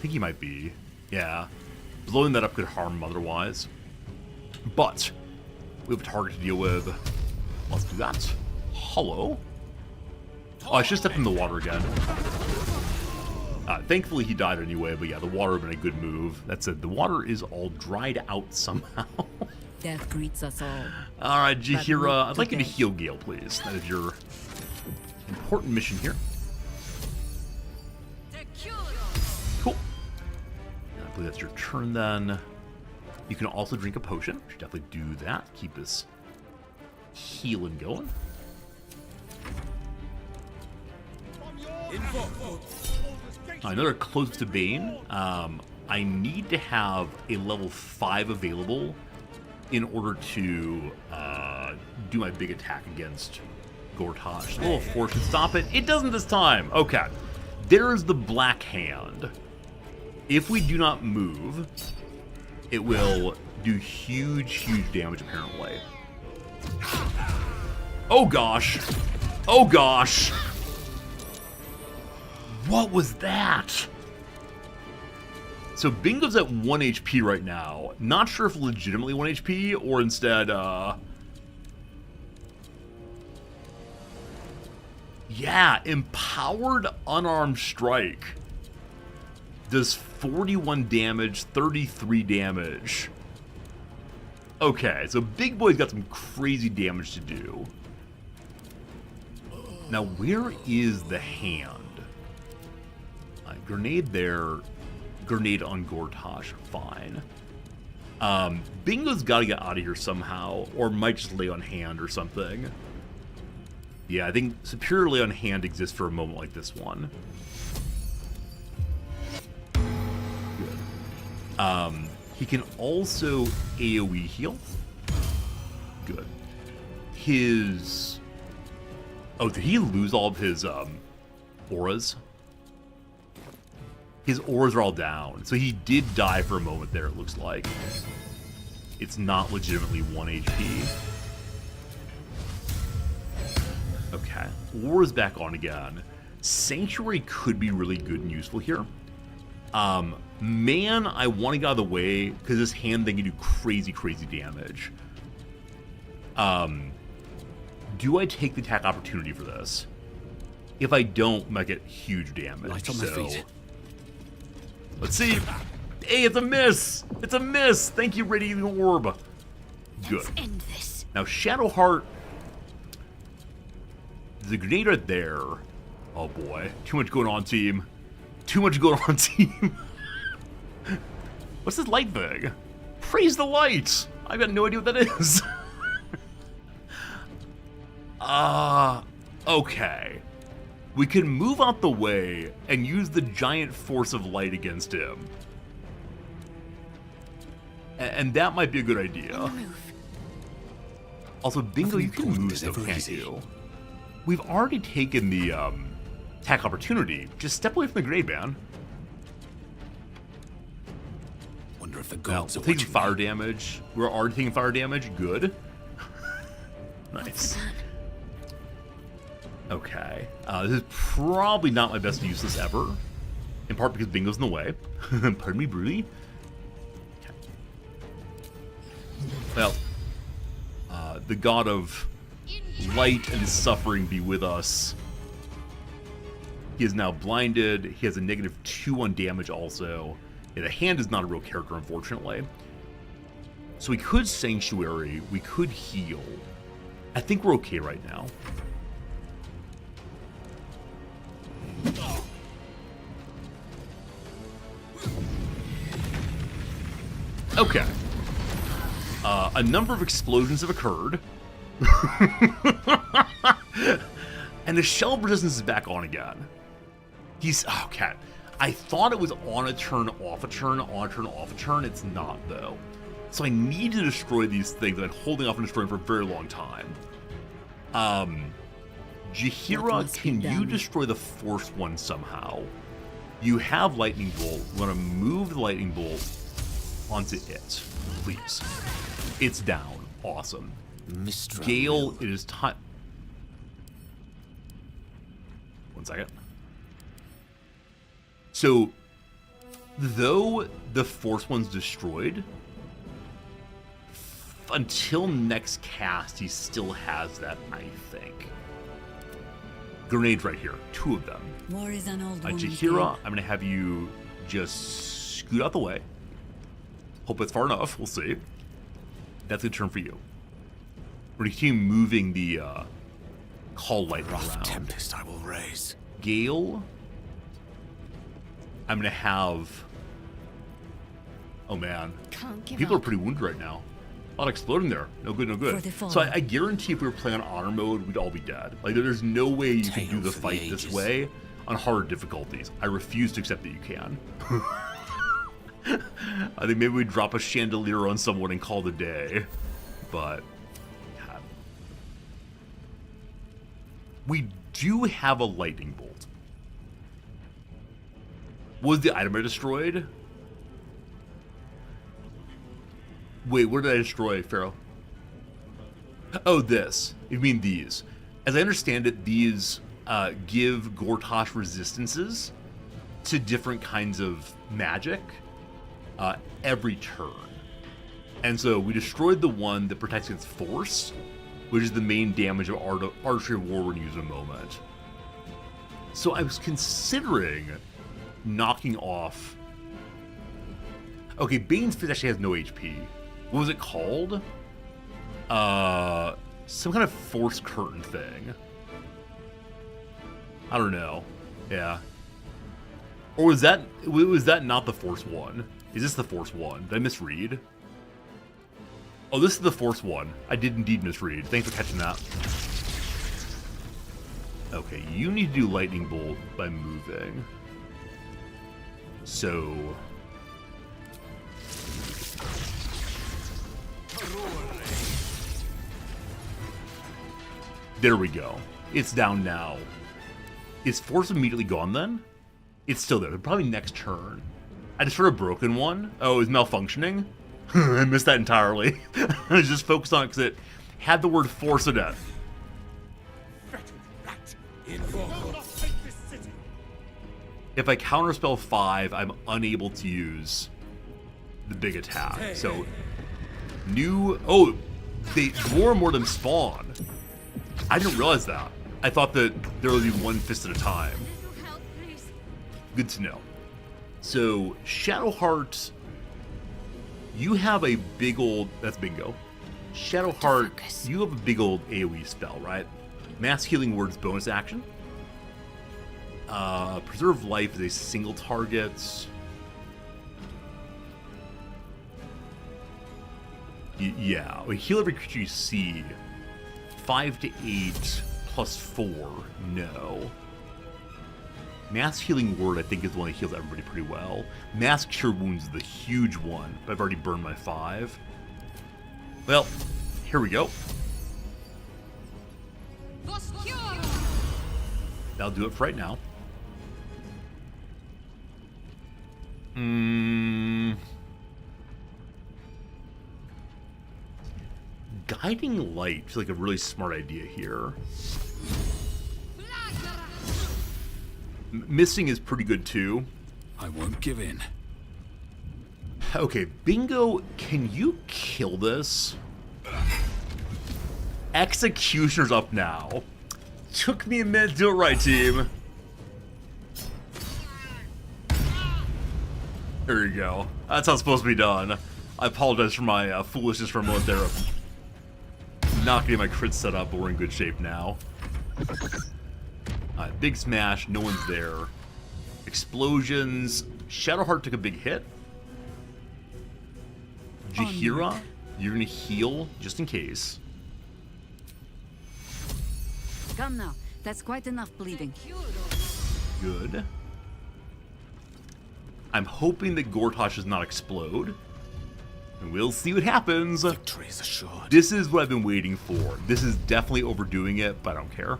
think he might be. Yeah. Blowing that up could harm him otherwise. But we have a target to deal with. Let's do that. Hello? Oh, I should step in the water again. Thankfully he died anyway, but yeah, the water would have been a good move. That said, the water is all dried out somehow. Death greets us all. Alright, Jaheira, I'd like you to heal Gale, please. That is your important mission here. Cool. I believe that's your turn then. You can also drink a potion. Should definitely do that. Keep this healing going. Another close to Bane. I need to have a level 5 available in order to do my big attack against Gortash. Level 4 should stop it. It doesn't this time. Okay. There's the Black Hand. If we do not move, it will do huge, huge damage, apparently. Oh, gosh. Oh, gosh. What was that? So Bingo's at 1 HP right now. Not sure if legitimately 1 HP or instead, yeah, Empowered Unarmed Strike does 41 damage, 33 damage. Okay, so Big Boy's got some crazy damage to do. Now, where is the hand? Grenade there, grenade on Gortash, fine. Bingo's got to get out of here somehow, or might just lay on hand or something. Yeah, I think Superior Lay on Hand exists for a moment like this one. Good. He can also AoE heal. Good. His... Oh, did he lose all of his auras? His auras are all down. So he did die for a moment there, it looks like. It's not legitimately 1 HP. Okay. Aura's back on again. Sanctuary could be really good and useful here. Man, I want to get out of the way, because this hand thing can do crazy, crazy damage. Do I take the attack opportunity for this? If I don't, I might get huge damage. Right on my feet. Let's see. Hey, it's a miss! It's a miss! Thank you, Radiating Orb. Good. Let's end this. Now, Shadowheart. The grenade right there. Oh boy. Too much going on, team. Too much going on, team. What's this light thing? Praise the light! I've got no idea what that is. Okay. We can move out the way and use the giant force of light against him. And that might be a good idea. Also, Bingo, you can move still, can't you? We've already taken the attack opportunity. Just step away from the grenade, man. Wonder if the gods are taking fire damage. We're already taking fire damage. Good. Nice. Okay. This is probably not my best use this ever. In part because Bingo's in the way. Pardon me, Broody. Okay. Well, the god of light and suffering be with us. He is now blinded. He has a -2 on damage also. Yeah, the hand is not a real character, unfortunately. So we could Sanctuary. We could heal. I think we're okay right now. Okay. A number of explosions have occurred. And the shell resistance is back on again. Okay. I thought it was on a turn, off a turn, on a turn, off a turn. It's not, though. So I need to destroy these things that I've been holding off on destroying for a very long time. Jahira, can you destroy the Force one somehow? You have Lightning Bolt. We want to move the Lightning Bolt onto it, please. It's down. Awesome. Gale, it is time. 1 second. So, though the Force one's destroyed, until next cast, he still has that, I think. Grenades right here. 2 of them. War is an old woman's Jahira, game. I'm going to have you just scoot out the way. Hope it's far enough. We'll see. That's a turn for you. We're going to keep moving the call lightning around. Tempest I will raise. Gale, I'm going to have... Oh, man. People are pretty wounded right now. A lot exploding there. No good, no good. So I guarantee if we were playing on honor mode, we'd all be dead. Like, there's no way you can do the fight this way on harder difficulties. I refuse to accept that you can. I think maybe we drop a chandelier on someone and call it a day. But... God. We do have a lightning bolt. Was the item I destroyed? Wait, where did I destroy, Pharaoh? Oh, this. You mean these. As I understand it, these give Gortash resistances to different kinds of magic every turn. And so we destroyed the one that protects against force, which is the main damage of Archery of War we're going to use in a moment. So I was considering knocking off... Okay, Bane's Fist actually has no HP. What was it called? Some kind of force curtain thing. I don't know. Yeah. Or was that not the Force one? Is this the Force one? Did I misread? Oh, this is the Force one. I did indeed misread. Thanks for catching that. Okay, you need to do Lightning Bolt by moving. So... There we go. It's down now. Is Force immediately gone then? It's still there. Probably next turn. I just heard a broken one. Oh, it's malfunctioning? I missed that entirely. I was just focused on it because it had the word Force in it. If I counterspell 5, I'm unable to use the big attack. So, new... Oh, more and more of them spawn. I didn't realize that. I thought that there would be one fist at a time. Good to know. So, Shadowheart, you have a big old... That's bingo. Shadowheart, you have a big old AoE spell, right? Mass Healing Word's bonus action. Preserve Life is a single target. Yeah, heal every creature you see. 5 to 8 plus 4, no. Mass Healing Word, I think, is the one that heals everybody pretty well. Mass Cure Wounds is the huge one, but I've already burned my 5. Well, here we go. That'll do it for right now. Guiding Light feels like a really smart idea here. Missing is pretty good too. I won't give in. Okay, Bingo, can you kill this? Executioner's up now. Took me a minute to do it right, team. There you go. That's how it's supposed to be done. I apologize for my foolishness for a moment there. Not getting my crit set up, but we're in good shape now. Big smash, no one's there. Explosions. Shadowheart took a big hit. Jaheira, you're gonna heal just in case. Come now. That's quite enough bleeding. Good. I'm hoping that Gortash does not explode. And we'll see what happens. Victory is assured. This is what I've been waiting for. This is definitely overdoing it, but I don't care.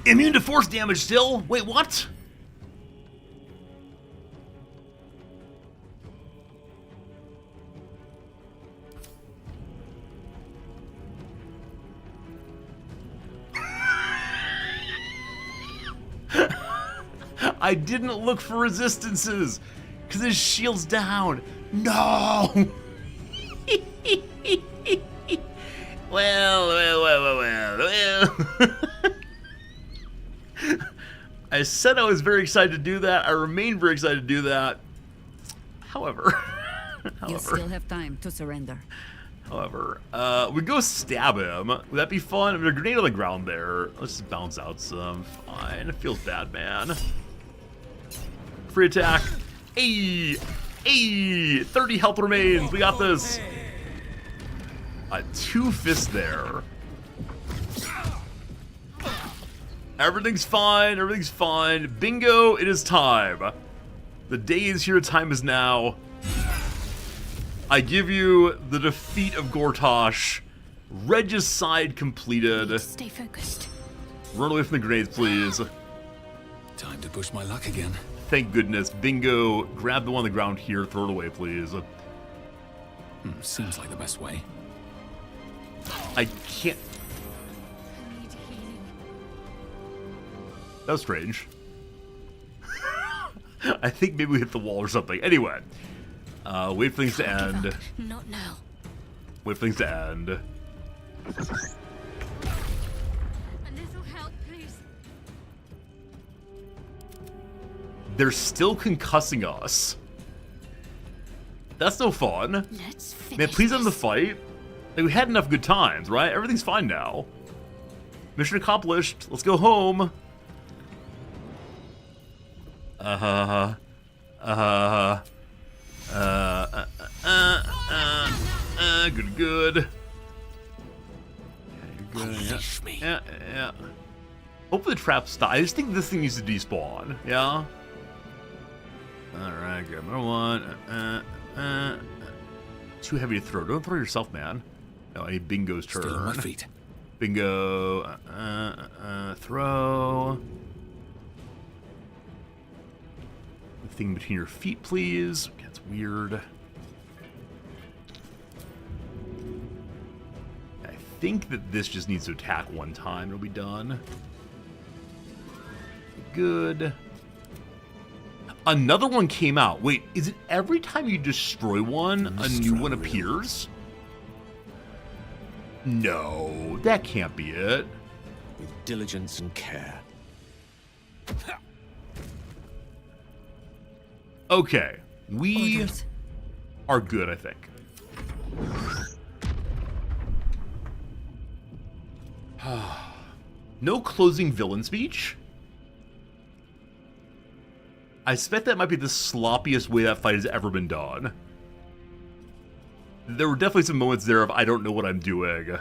Immune to force damage still? Wait, what? I didn't look for resistances because his shield's down. No! Well. I said I was very excited to do that. I remain very excited to do that. However, You still have time to surrender. However, we go stab him. Would that be fun? I mean, a grenade on the ground there. Let's just bounce out some. Fine. It feels bad, man. Free attack. Hey! Hey! 30 health remains. We got this. 2 fists there. Everything's fine. Everything's fine. Bingo, it is time. The day is here. Time is now. I give you the defeat of Gortash. Regicide completed. Stay focused. Run away from the grenades, please. Time to push my luck again. Thank goodness. Bingo. Grab the one on the ground here. Throw it away, please. Seems like the best way. I can't. That was strange. I think maybe we hit the wall or something. Anyway. Wait for things to end. Not now. Wait for things to end. A little help, please. They're still concussing us. That's no fun. Let's finish. Man, please end the fight. Like, we had enough good times, right? Everything's fine now. Mission accomplished. Let's go home. Good. Unleash me. Yeah. Hopefully the trap stops. I just think this thing needs to despawn. Yeah? Alright, grab another one. Too heavy to throw. Don't throw yourself, man. No, I need Bingo's turn. Still on my feet. Bingo. Throw. The thing between your feet, please. That's weird. I think that this just needs to attack one time. It'll be done. Good. Another one came out. Wait, is it every time you destroy one, a new one appears? No, that can't be it. With diligence and care. Okay, we are good, I think. No closing villain speech? I suspect that might be the sloppiest way that fight has ever been done. There were definitely some moments there of, I don't know what I'm doing.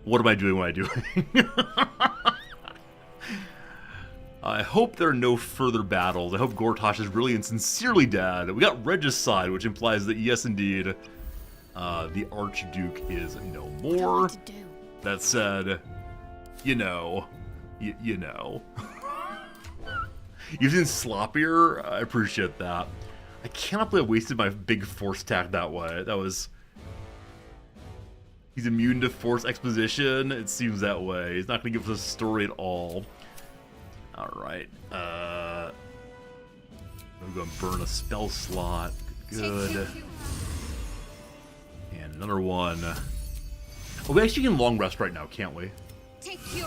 What am I doing? What am I doing? I hope there are no further battles. I hope Gortash is really and sincerely dead. We got Regicide, which implies that, yes, indeed, the Archduke is no more. That said, you know. You've been sloppier. I appreciate that. I cannot believe I wasted my big force attack that way. That was... He's immune to force exposition. It seems that way. He's not going to give us a story at all. Alright. I'm going to burn a spell slot. Good. And another one. Oh, we actually can long rest right now, can't we? Take you.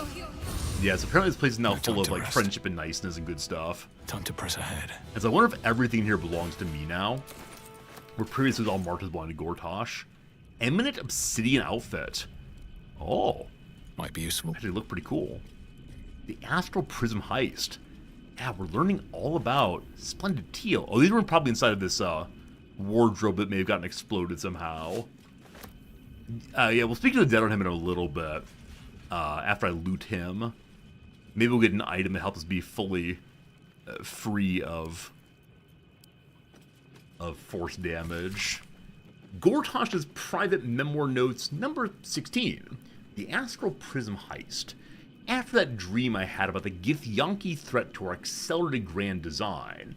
Yeah, so apparently this place is now No time full of to like rest. friendship and niceness and good stuff. Time to press ahead. And so I wonder if everything here belongs to me now. Where previously it was all marked as belonging to Gortosh. Eminent Obsidian outfit. Oh. Might be useful. Actually look pretty cool. The Astral Prism heist. Yeah, we're learning all about Splendid Teal. Oh, these were probably inside of this wardrobe that may have gotten exploded somehow. Yeah, we'll speak to the dead on him in a little bit. After I loot him. Maybe we'll get an item that helps us be fully free of force damage. Gortosh's private memoir notes, number 16. The Astral Prism heist. After that dream I had about the Githyanki threat to our accelerated grand design.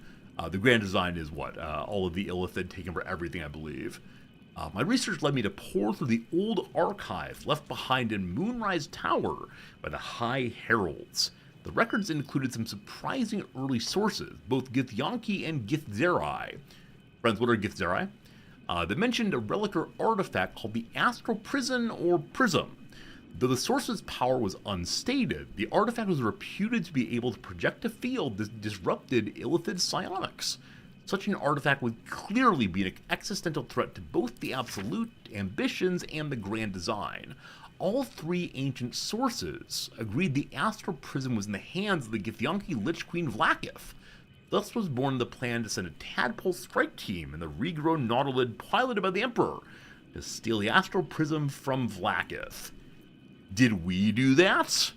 The grand design is what? All of the Illithid taken for everything, I believe. My research led me to pour through the old archive left behind in Moonrise Tower by the High Heralds. The records included some surprising early sources, both Githyanki and Githzerai. Friends, what are Githzerai? They mentioned a relic or artifact called the Astral Prison or Prism. Though the source's power was unstated, the artifact was reputed to be able to project a field that disrupted Illithid psionics. Such an artifact would clearly be an existential threat to both the absolute ambitions and the grand design. All three ancient sources agreed the Astral Prism was in the hands of the Githyanki Lich Queen Vlaakith. Thus was born the plan to send a tadpole strike team and the regrown Nautilid piloted by the Emperor to steal the Astral Prism from Vlaakith. Did we do that?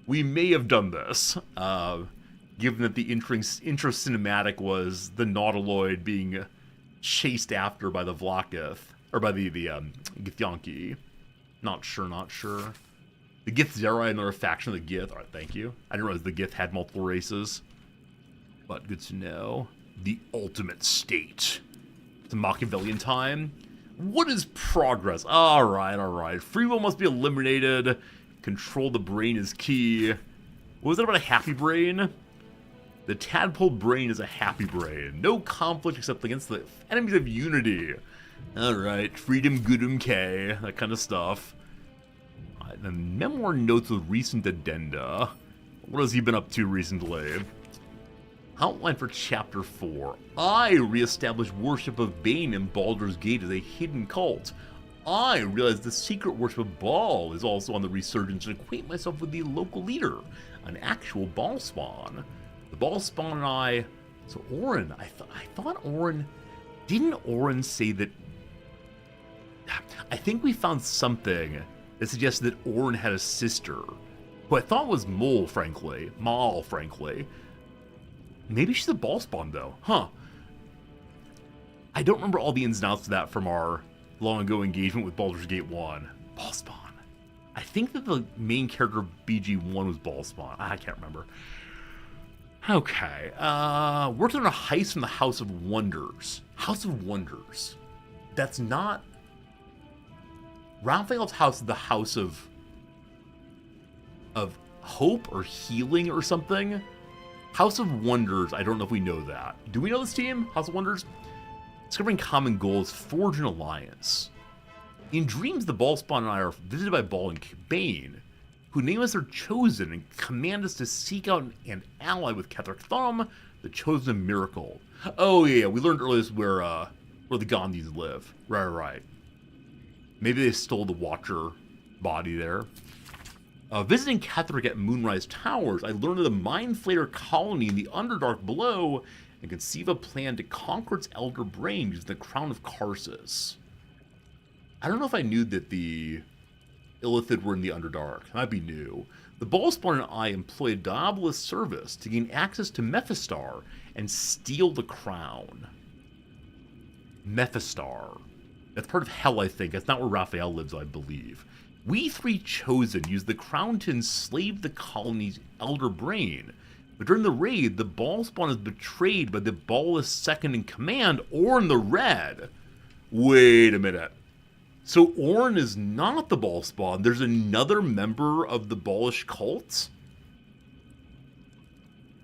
We may have done this, given that the intro cinematic was the Nautiloid being chased after by the Vlaakith, or by the Githyanki. Not sure. The Githzerai, another faction of the Gith. Alright, thank you. I didn't realize the Gith had multiple races. But good to know. The ultimate state. It's Machiavellian time. What is progress? Alright. Free will must be eliminated. Control the brain is key. What was that about a happy brain? The tadpole brain is a happy brain. No conflict except against the enemies of unity. Alright, freedom, goodum, K, that kind of stuff. The memoir notes with recent addenda. What has he been up to recently? Outline for Chapter 4. I reestablished worship of Bane in Baldur's Gate as a hidden cult. I realized the secret worship of Baal is also on the resurgence and acquaint myself with the local leader, an actual Baal spawn. The Baal spawn and I... So Orin, I thought Orin... Didn't Orin say that... I think we found something that suggested that Orin had a sister, who I thought was Maul, frankly. Maybe she's a Baal spawn, though. Huh. I don't remember all the ins and outs of that from our long ago engagement with Baldur's Gate 1. Baal spawn. I think that the main character of BG1 was Baal spawn. I can't remember. Okay. Working on a heist from the House of Wonders. House of Wonders. That's not... Raphael's house is the House of Hope or Healing or something. House of Wonders, I don't know if we know that. Do we know this team? House of Wonders? Discovering common goals, forge an alliance. In dreams, the Baal spawn and I are visited by Baal and Bane, who name us their chosen and command us to seek out and ally with Ketheric Thumb, the chosen miracle. Oh yeah, we learned earlier this where the Gandhis live. Right. Maybe they stole the Watcher body there. Visiting Ketheric at Moonrise Towers, I learned of the Mind Flayer colony in the Underdark below and conceive a plan to conquer its elder brain using the Crown of Karsus. I don't know if I knew that the Illithid were in the Underdark. That might be new. The Ballspawn and I employ a Diabolist service to gain access to Mephistar and steal the crown. Mephistar. That's part of Hell, I think. That's not where Raphael lives, I believe. We three chosen used the crown to enslave the colony's elder brain. But during the raid, the Ballspawn is betrayed by the Ballist second in command, Orn the Red. Wait a minute. So Orn is not the Ballspawn. There's another member of the Ballish cult?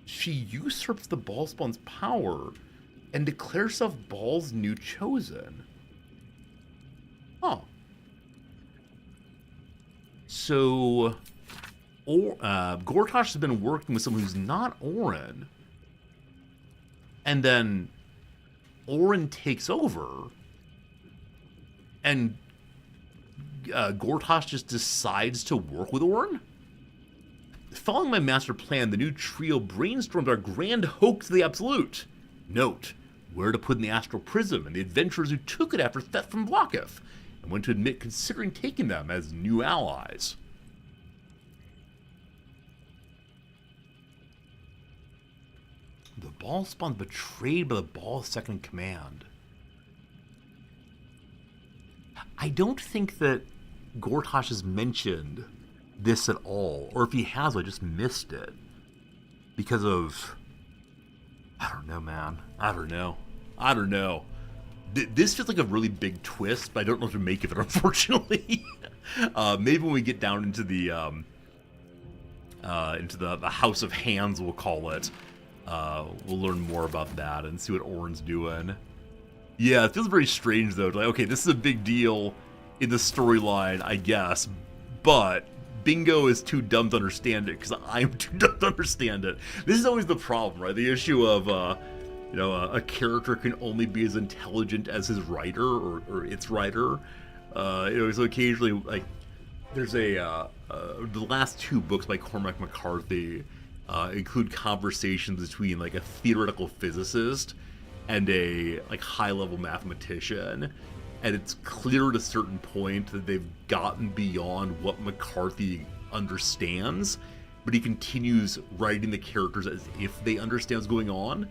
She usurps the Ballspawn's power and declares herself Baal's new chosen. Oh. So, Gortash has been working with someone who's not Orin. And then Orin takes over, and Gortash just decides to work with Orin? Following my master plan, the new trio brainstormed our grand hoax to the absolute. Note, where to put in the astral prism and the adventurers who took it after theft from Blocketh, and when to admit considering taking them as new allies. The ball spawn's betrayed by the ball's second command. I don't think that Gortash has mentioned this at all, or if he has, I just missed it. Because of... I don't know, man. I don't know. This feels like a really big twist, but I don't know what to make of it, unfortunately. Maybe when we get down into the House of Hands, we'll call it, we'll learn more about that and see what Orin's doing. Yeah, it feels very strange, though. Like, okay, this is a big deal in the storyline, I guess, but Bingo is too dumb to understand it because I'm too dumb to understand it. This is always the problem, right? The issue of, a character can only be as intelligent as his writer or its writer. So occasionally, like, there's the last two books by Cormac McCarthy include conversations between, like, a theoretical physicist and a, like, high-level mathematician. And it's clear at a certain point that they've gotten beyond what McCarthy understands, but he continues writing the characters as if they understand what's going on.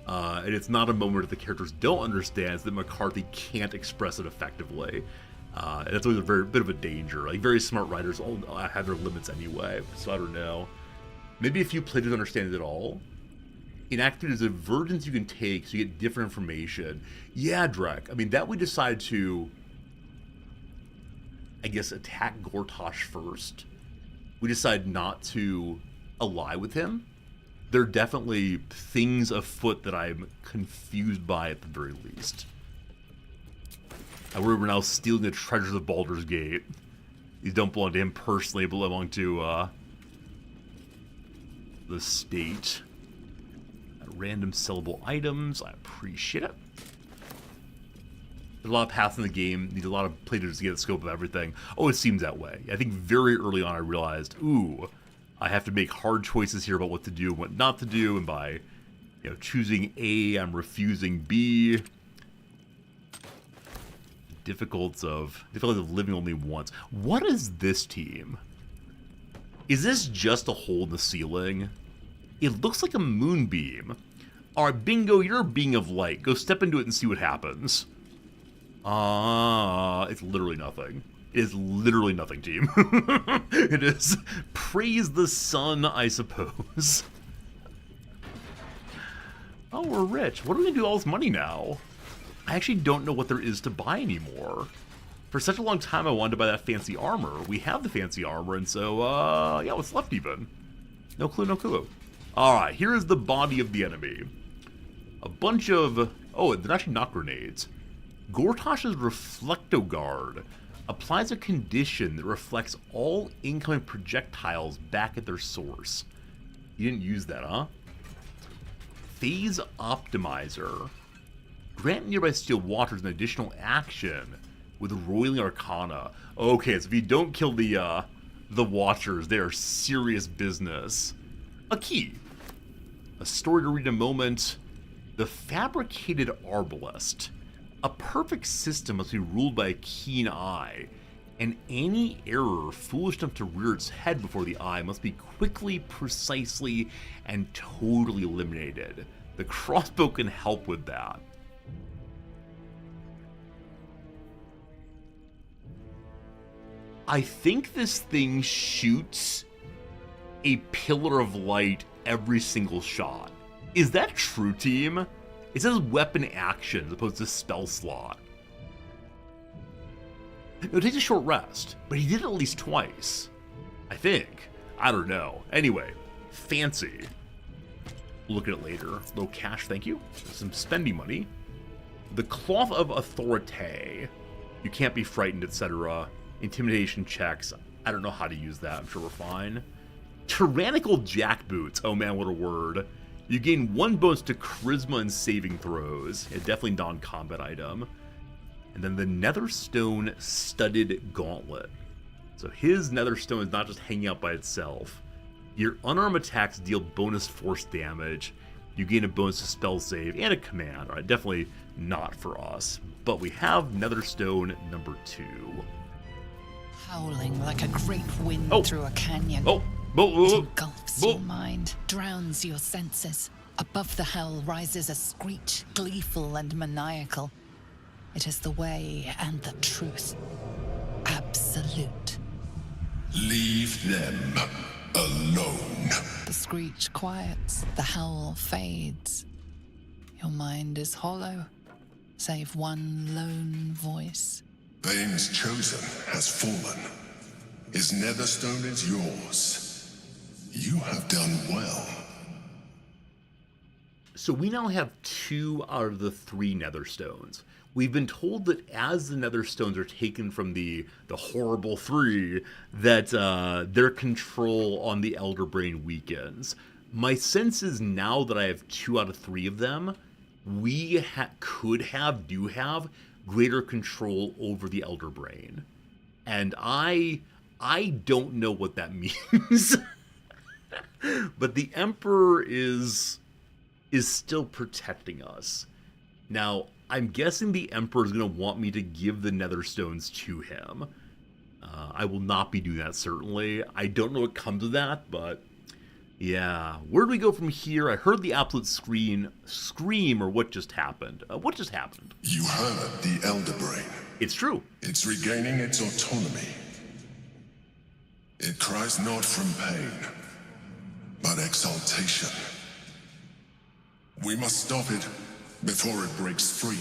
And it's not a moment that the characters don't understand, it's that McCarthy can't express it effectively. And that's always a bit of a danger. Like, very smart writers all have their limits anyway, so I don't know. Maybe a few players understand it at all. In Act 3, there's a versions you can take so you get different information. Yeah, Drek. I mean, that we decide to, I guess, attack Gortash first. We decide not to ally with him. There are definitely things afoot that I'm confused by at the very least. I worry we're now stealing the treasures of Baldur's Gate. These don't belong to him personally, but belong to the state. Random sellable items. I appreciate it. There's a lot of paths in the game. Need a lot of players to get the scope of everything. Oh, it seems that way. I think very early on I realized, ooh, I have to make hard choices here about what to do and what not to do. And by, choosing A, I'm refusing B. Difficulties of living only once. What is this team? Is this just a hole in the ceiling? It looks like a moonbeam. Alright, Bingo, you're a being of light. Go step into it and see what happens. It's literally nothing. It is literally nothing, team. It is praise the sun, I suppose. Oh, we're rich. What are we gonna do with all this money now? I actually don't know what there is to buy anymore. For such a long time, I wanted to buy that fancy armor. We have the fancy armor, and so, yeah, what's left even? No clue, no clue. Alright, here is the body of the enemy. A bunch of... Oh, they're actually not grenades. Gortash's Reflectoguard applies a condition that reflects all incoming projectiles back at their source. You didn't use that, huh? Phase Optimizer. Grant nearby still waters an additional action with Roiling Arcana. Okay, so if you don't kill the Watchers, they are serious business. A key. A story to read in a moment. The Fabricated Arbalest. A perfect system must be ruled by a keen eye, and any error foolish enough to rear its head before the eye must be quickly, precisely, and totally eliminated. The crossbow can help with that. I think this thing shoots a pillar of light every single shot. Is that true, team? It says weapon action as opposed to spell slot. It takes a short rest, but he did it at least twice. I think. I don't know. Anyway, fancy. We'll look at it later. Low cash, thank you. Some spending money. The Cloth of Authority. You can't be frightened, etc. Intimidation checks. I don't know how to use that. I'm sure we're fine. Tyrannical jackboots. Oh man, what a word. You gain 1 bonus to charisma and saving throws. Yeah, definitely non-combat item. And then the Netherstone Studded Gauntlet. So his Netherstone is not just hanging out by itself. Your unarmed attacks deal bonus force damage. You gain a bonus to spell save and a command. All right, definitely not for us. But we have Netherstone number 2. Howling like a great wind through a canyon. It engulfs your mind, drowns your senses. Above the hell rises a screech, gleeful and maniacal. It is the way and the truth. Absolute. Leave them alone. The screech quiets, the howl fades. Your mind is hollow, save one lone voice. Bane's chosen has fallen. His Netherstone is yours. You have done well. So we now have 2 out of the 3 Netherstones. We've been told that as the Netherstones are taken from the horrible 3, that their control on the Elder Brain weakens. My sense is now that I have 2 out of 3 of them, we do have greater control over the Elder Brain. And I don't know what that means. But the Emperor is still protecting us. Now, I'm guessing the Emperor is going to want me to give the Netherstones to him. I will not be doing that, certainly. I don't know what comes of that, but yeah. Where do we go from here? I heard the absolute scream, or what just happened? What just happened? You heard the Elder Brain. It's true. It's regaining its autonomy. It cries not from pain, but exaltation. We must stop it before it breaks free.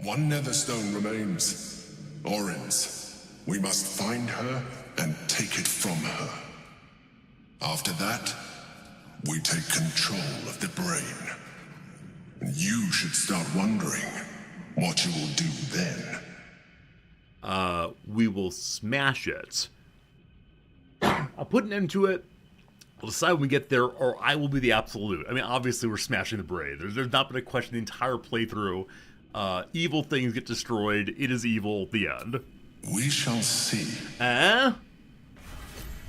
1 Netherstone remains. Orin's. We must find her and take it from her. After that, we take control of the brain. And you should start wondering what you will do then. We will smash it. I'll put an end to it. We'll decide when we get there, or I will be the absolute. I mean, obviously, we're smashing the brain. There's not been a question the entire playthrough. Evil things get destroyed. It is evil. The end. We shall see. And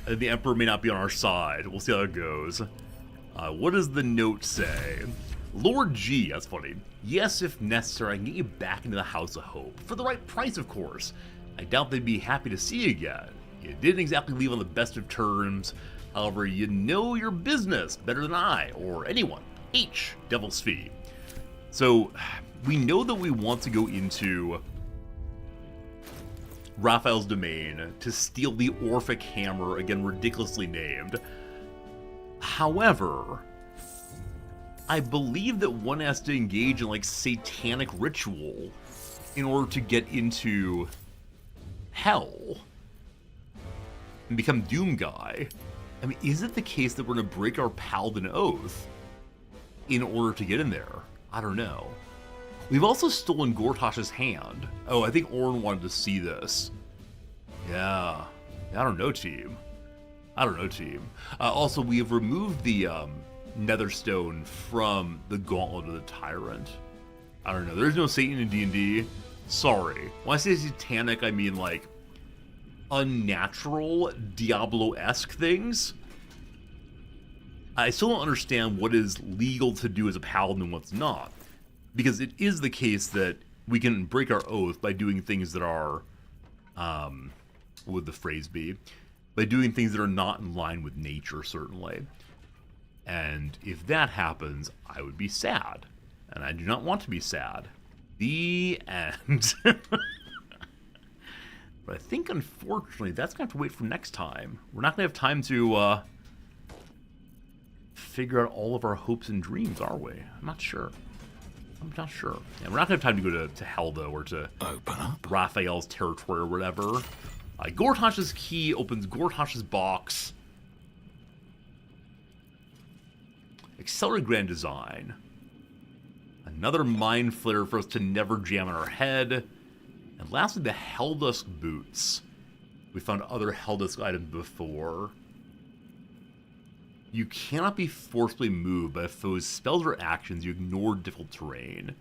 the Emperor may not be on our side. We'll see how it goes. What does the note say? Lord G, that's funny. Yes, if necessary, I can get you back into the House of Hope. For the right price, of course. I doubt they'd be happy to see you again. You didn't exactly leave on the best of terms. However, you know your business better than I, or anyone. H, Devil's Fee. So, we know that we want to go into Raphael's domain to steal the Orphic Hammer, again ridiculously named. However, I believe that one has to engage in like satanic ritual in order to get into hell and become Doom Guy. I mean, is it the case that we're going to break our Paladin Oath in order to get in there? I don't know. We've also stolen Gortash's hand. Oh, I think Orin wanted to see this. Yeah. I don't know, team. Also, we have removed the Netherstone from the Gauntlet of the Tyrant. I don't know. There's no Satan in D&D. Sorry. When I say satanic, I mean, like, unnatural, Diablo-esque things. I still don't understand what is legal to do as a paladin and what's not. Because it is the case that we can break our oath by doing things that are, what would the phrase be? By doing things that are not in line with nature, certainly. And if that happens, I would be sad. And I do not want to be sad. The end. But I think, unfortunately, that's going to have to wait for next time. We're not going to have time to figure out all of our hopes and dreams, are we? I'm not sure. Yeah, we're not going to have time to go to hell, though, or to open up Raphael's territory or whatever. Gortash's key opens Gortash's box. Accelerated Grand Design. Another Mind Flayer for us to never jam in our head. And lastly, the Helldusk Boots. We found other Helldusk items before. You cannot be forcibly moved by a foe's spells or actions. You ignore difficult terrain. When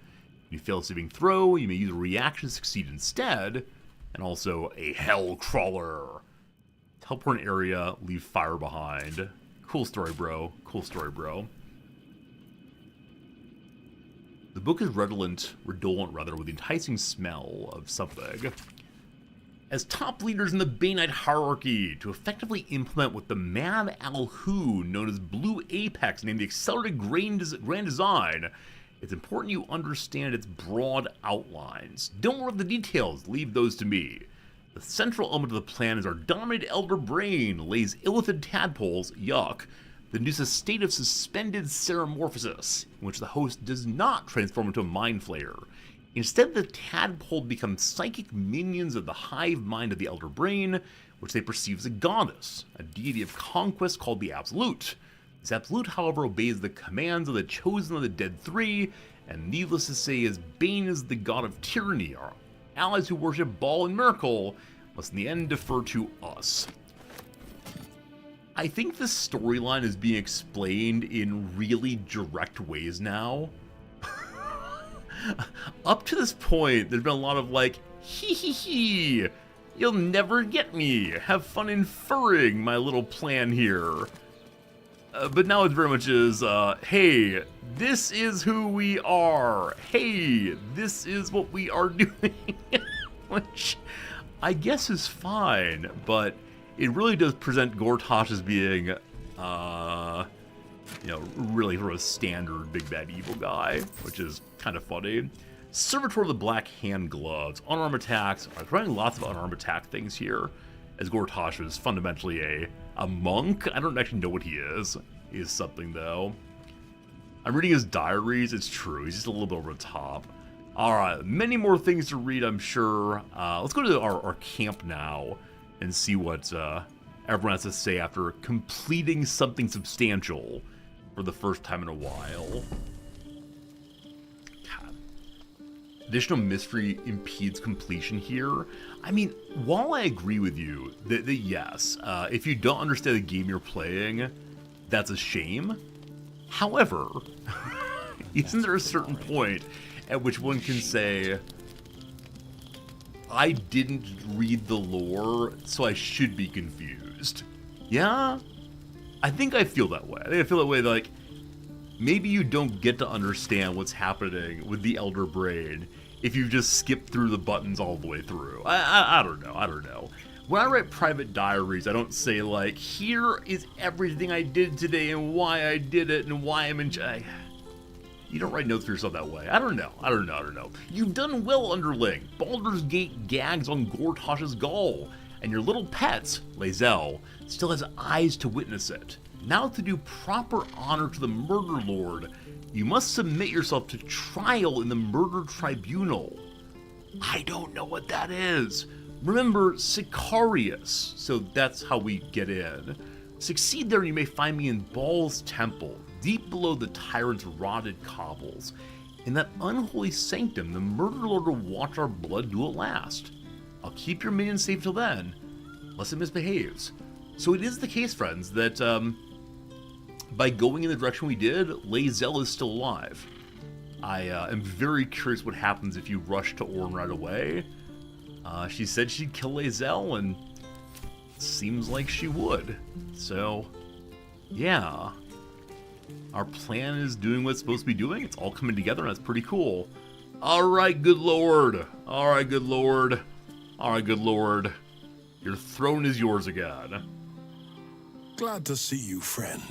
you fail a saving throw, you may use a reaction to succeed instead. And also a hell crawler. Teleport an area, leave fire behind. Cool story, bro. Cool story, bro. The book is redolent with the enticing smell of something. As top leaders in the Bainite hierarchy, to effectively implement what the Mad Alhu, known as Blue Apex, named the Accelerated Grand Design, it's important you understand its broad outlines. Don't worry about the details, leave those to me. The central element of the plan is our dominated elder brain lays illithid tadpoles, yuck, that induce a state of suspended ceramorphosis, in which the host does not transform into a mind flayer. Instead, the tadpole becomes psychic minions of the hive mind of the elder brain, which they perceive as a goddess, a deity of conquest called the Absolute. This Absolute, however, obeys the commands of the Chosen of the Dead Three, and needless to say, as Bane is the god of tyranny, our allies who worship Baal and Miracle must in the end defer to us. I think the storyline is being explained in really direct ways now. Up to this point, there's been a lot of like, hee hee hee, you'll never get me, have fun inferring my little plan here. But now it very much is, hey, this is who we are. Hey, this is what we are doing. Which I guess is fine, but it really does present Gortash as being, you know, really sort of a standard big bad evil guy, which is kind of funny. Servitor of the Black Hand Gloves, unarmed attacks. I'm trying lots of unarmed attack things here, as Gortash is fundamentally a monk. I don't actually know what he is something though. I'm reading his diaries, it's true, he's just a little bit over the top. Alright, many more things to read, I'm sure. Let's go to our camp now and see what everyone has to say after completing something substantial for the first time in a while. God. Additional mystery impedes completion here. I mean, while I agree with you that yes, if you don't understand the game you're playing, that's a shame. However, isn't there a certain point at which one can say, I didn't read the lore, so I should be confused? Yeah? I think I feel that way. I think I feel that way, like, maybe you don't get to understand what's happening with the Elder Brain if you just skip through the buttons all the way through. I don't know. When I write private diaries, I don't say, like, here is everything I did today and why I did it and why I'm in... You don't write notes for yourself that way. I don't know. You've done well, Underling. Baldur's Gate gags on Gortash's gall, and your little pet, Lae'zel, still has eyes to witness it. Now, to do proper honor to the Murder Lord, you must submit yourself to trial in the Murder Tribunal. I don't know what that is. Remember, Sicarius, so that's how we get in. Succeed there and you may find me in Baal's temple, deep below the tyrant's rotted cobbles. In that unholy sanctum, the Murder Lord will watch our blood duel last. I'll keep your minions safe till then, unless it misbehaves. So it is the case, friends, that by going in the direction we did, Lae'zel is still alive. I am very curious what happens if you rush to Orn right away. She said she'd kill Lae'zel, and it seems like she would. So, yeah. Our plan is doing what it's supposed to be doing. It's all coming together, and that's pretty cool. Alright, good lord. Alright, good lord. Alright, good lord. Your throne is yours again. Glad to see you, friend.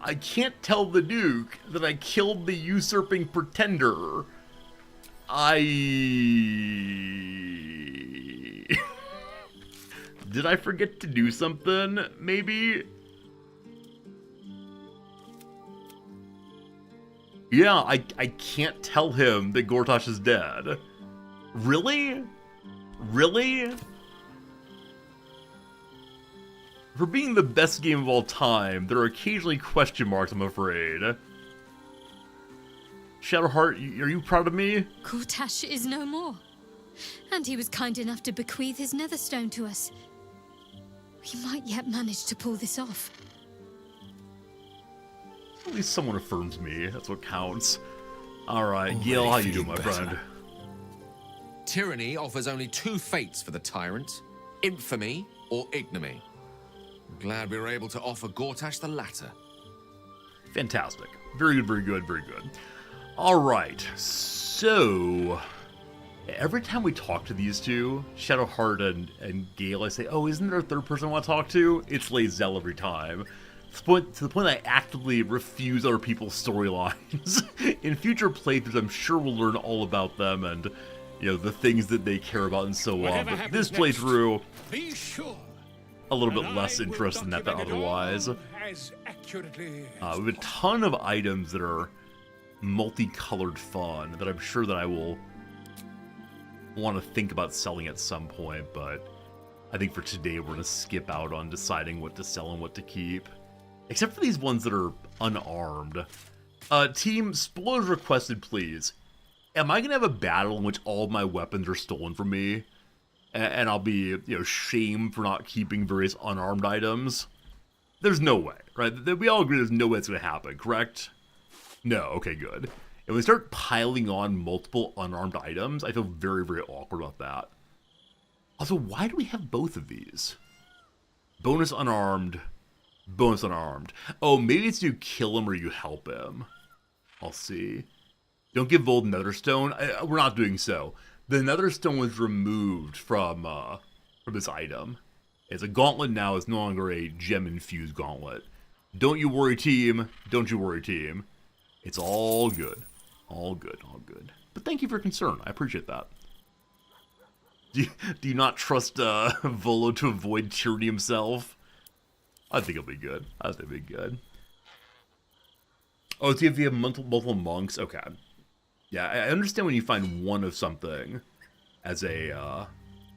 I can't tell the Duke that I killed the usurping pretender. Did I forget to do something, maybe? Yeah, I can't tell him that Gortash is dead. Really? Really? For being the best game of all time, there are occasionally question marks, I'm afraid. Shadowheart, are you proud of me? Kortash is no more. And he was kind enough to bequeath his netherstone to us. We might yet manage to pull this off. At least someone affirms me. That's what counts. Alright, Gil, how you doing, my friend? Tyranny offers only two fates for the tyrant. Infamy or ignominy. I'm glad we were able to offer Gortash the latter. Fantastic. Very good, very good, very good. Alright, so... every time we talk to these two, Shadowheart and Gale, I say, oh, isn't there a third person I want to talk to? It's Lae'zel every time. To the point I actively refuse other people's storylines. In future playthroughs, I'm sure we'll learn all about them and, you know, the things that they care about and so on. But this playthrough, be sure, a little bit less interested in that than otherwise. We have a ton of items that are multicolored fun that I'm sure that I will want to think about selling at some point, but I think for today we're going to skip out on deciding what to sell and what to keep. Except for these ones that are unarmed. Team, spoilers requested, please. Am I going to have a battle in which all of my weapons are stolen from me? And I'll be, you know, shamed for not keeping various unarmed items? There's no way, right? We all agree there's no way it's going to happen, correct? No, okay, good. If we start piling on multiple unarmed items, I feel very, very awkward about that. Also, why do we have both of these? Bonus unarmed, bonus unarmed. Oh, maybe it's you kill him or you help him. I'll see. Don't give Vold Netherstone. We're not doing so. The Netherstone was removed from this item. It's a gauntlet now. It's no longer a gem-infused gauntlet. Don't you worry, team. Don't you worry, team. It's all good. All good, all good. But thank you for your concern. I appreciate that. Do you not trust Volo to avoid tyranny himself? I think it'll be good. I think it'll be good. Oh, so if you have multiple monks? Okay. Yeah, I understand when you find one of something as a,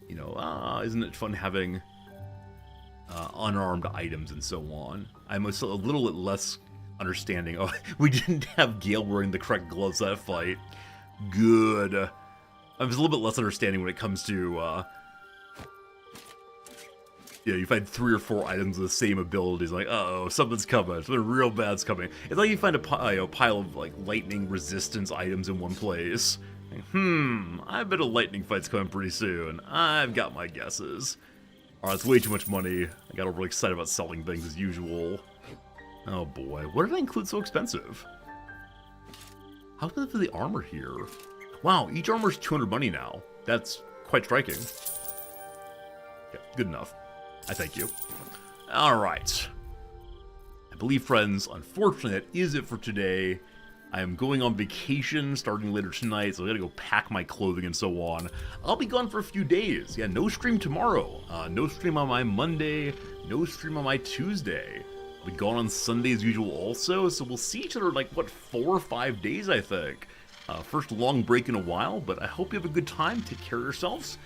you know, isn't it fun having unarmed items and so on. I'm a little bit less understanding. Oh, we didn't have Gale wearing the correct gloves that fight. Good. I'm just a little bit less understanding when it comes to, yeah, you find 3 or 4 items with the same abilities, like, uh-oh, something's coming, something real bad's coming. It's like you find a pile of, like, lightning resistance items in one place. Like, I bet a lightning fight's coming pretty soon. I've got my guesses. Alright, it's way too much money. I got overly excited about selling things as usual. Oh boy, what did I include so expensive? How about for the armor here? Wow, each armor's 200 money now. That's quite striking. Okay, good enough. I thank you. Alright. I believe, friends, unfortunately, that is it for today. I am going on vacation starting later tonight, so I gotta go pack my clothing and so on. I'll be gone for a few days. Yeah, no stream tomorrow. No stream on my Monday. No stream on my Tuesday. I'll be gone on Sunday as usual also, so we'll see each other like, what, 4 or 5 days, I think. First long break in a while, but I hope you have a good time. Take care of yourselves.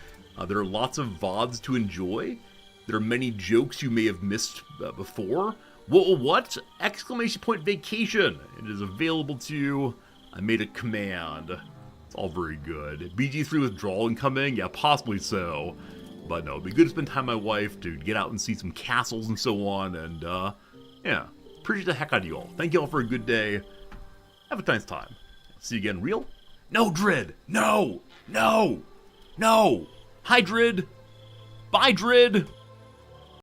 There are lots of VODs to enjoy. There are many jokes you may have missed before. What? Exclamation point vacation. It is available to you. I made a command. It's all very good. BG3 withdrawal incoming? Yeah, possibly so. But no, it'd be good to spend time with my wife, to get out and see some castles and so on. And, yeah, appreciate the heck out of you all. Thank you all for a good day. Have a nice time. See you again real? No, Drid! No! No! No! Hi, Drid! Bye, Drid!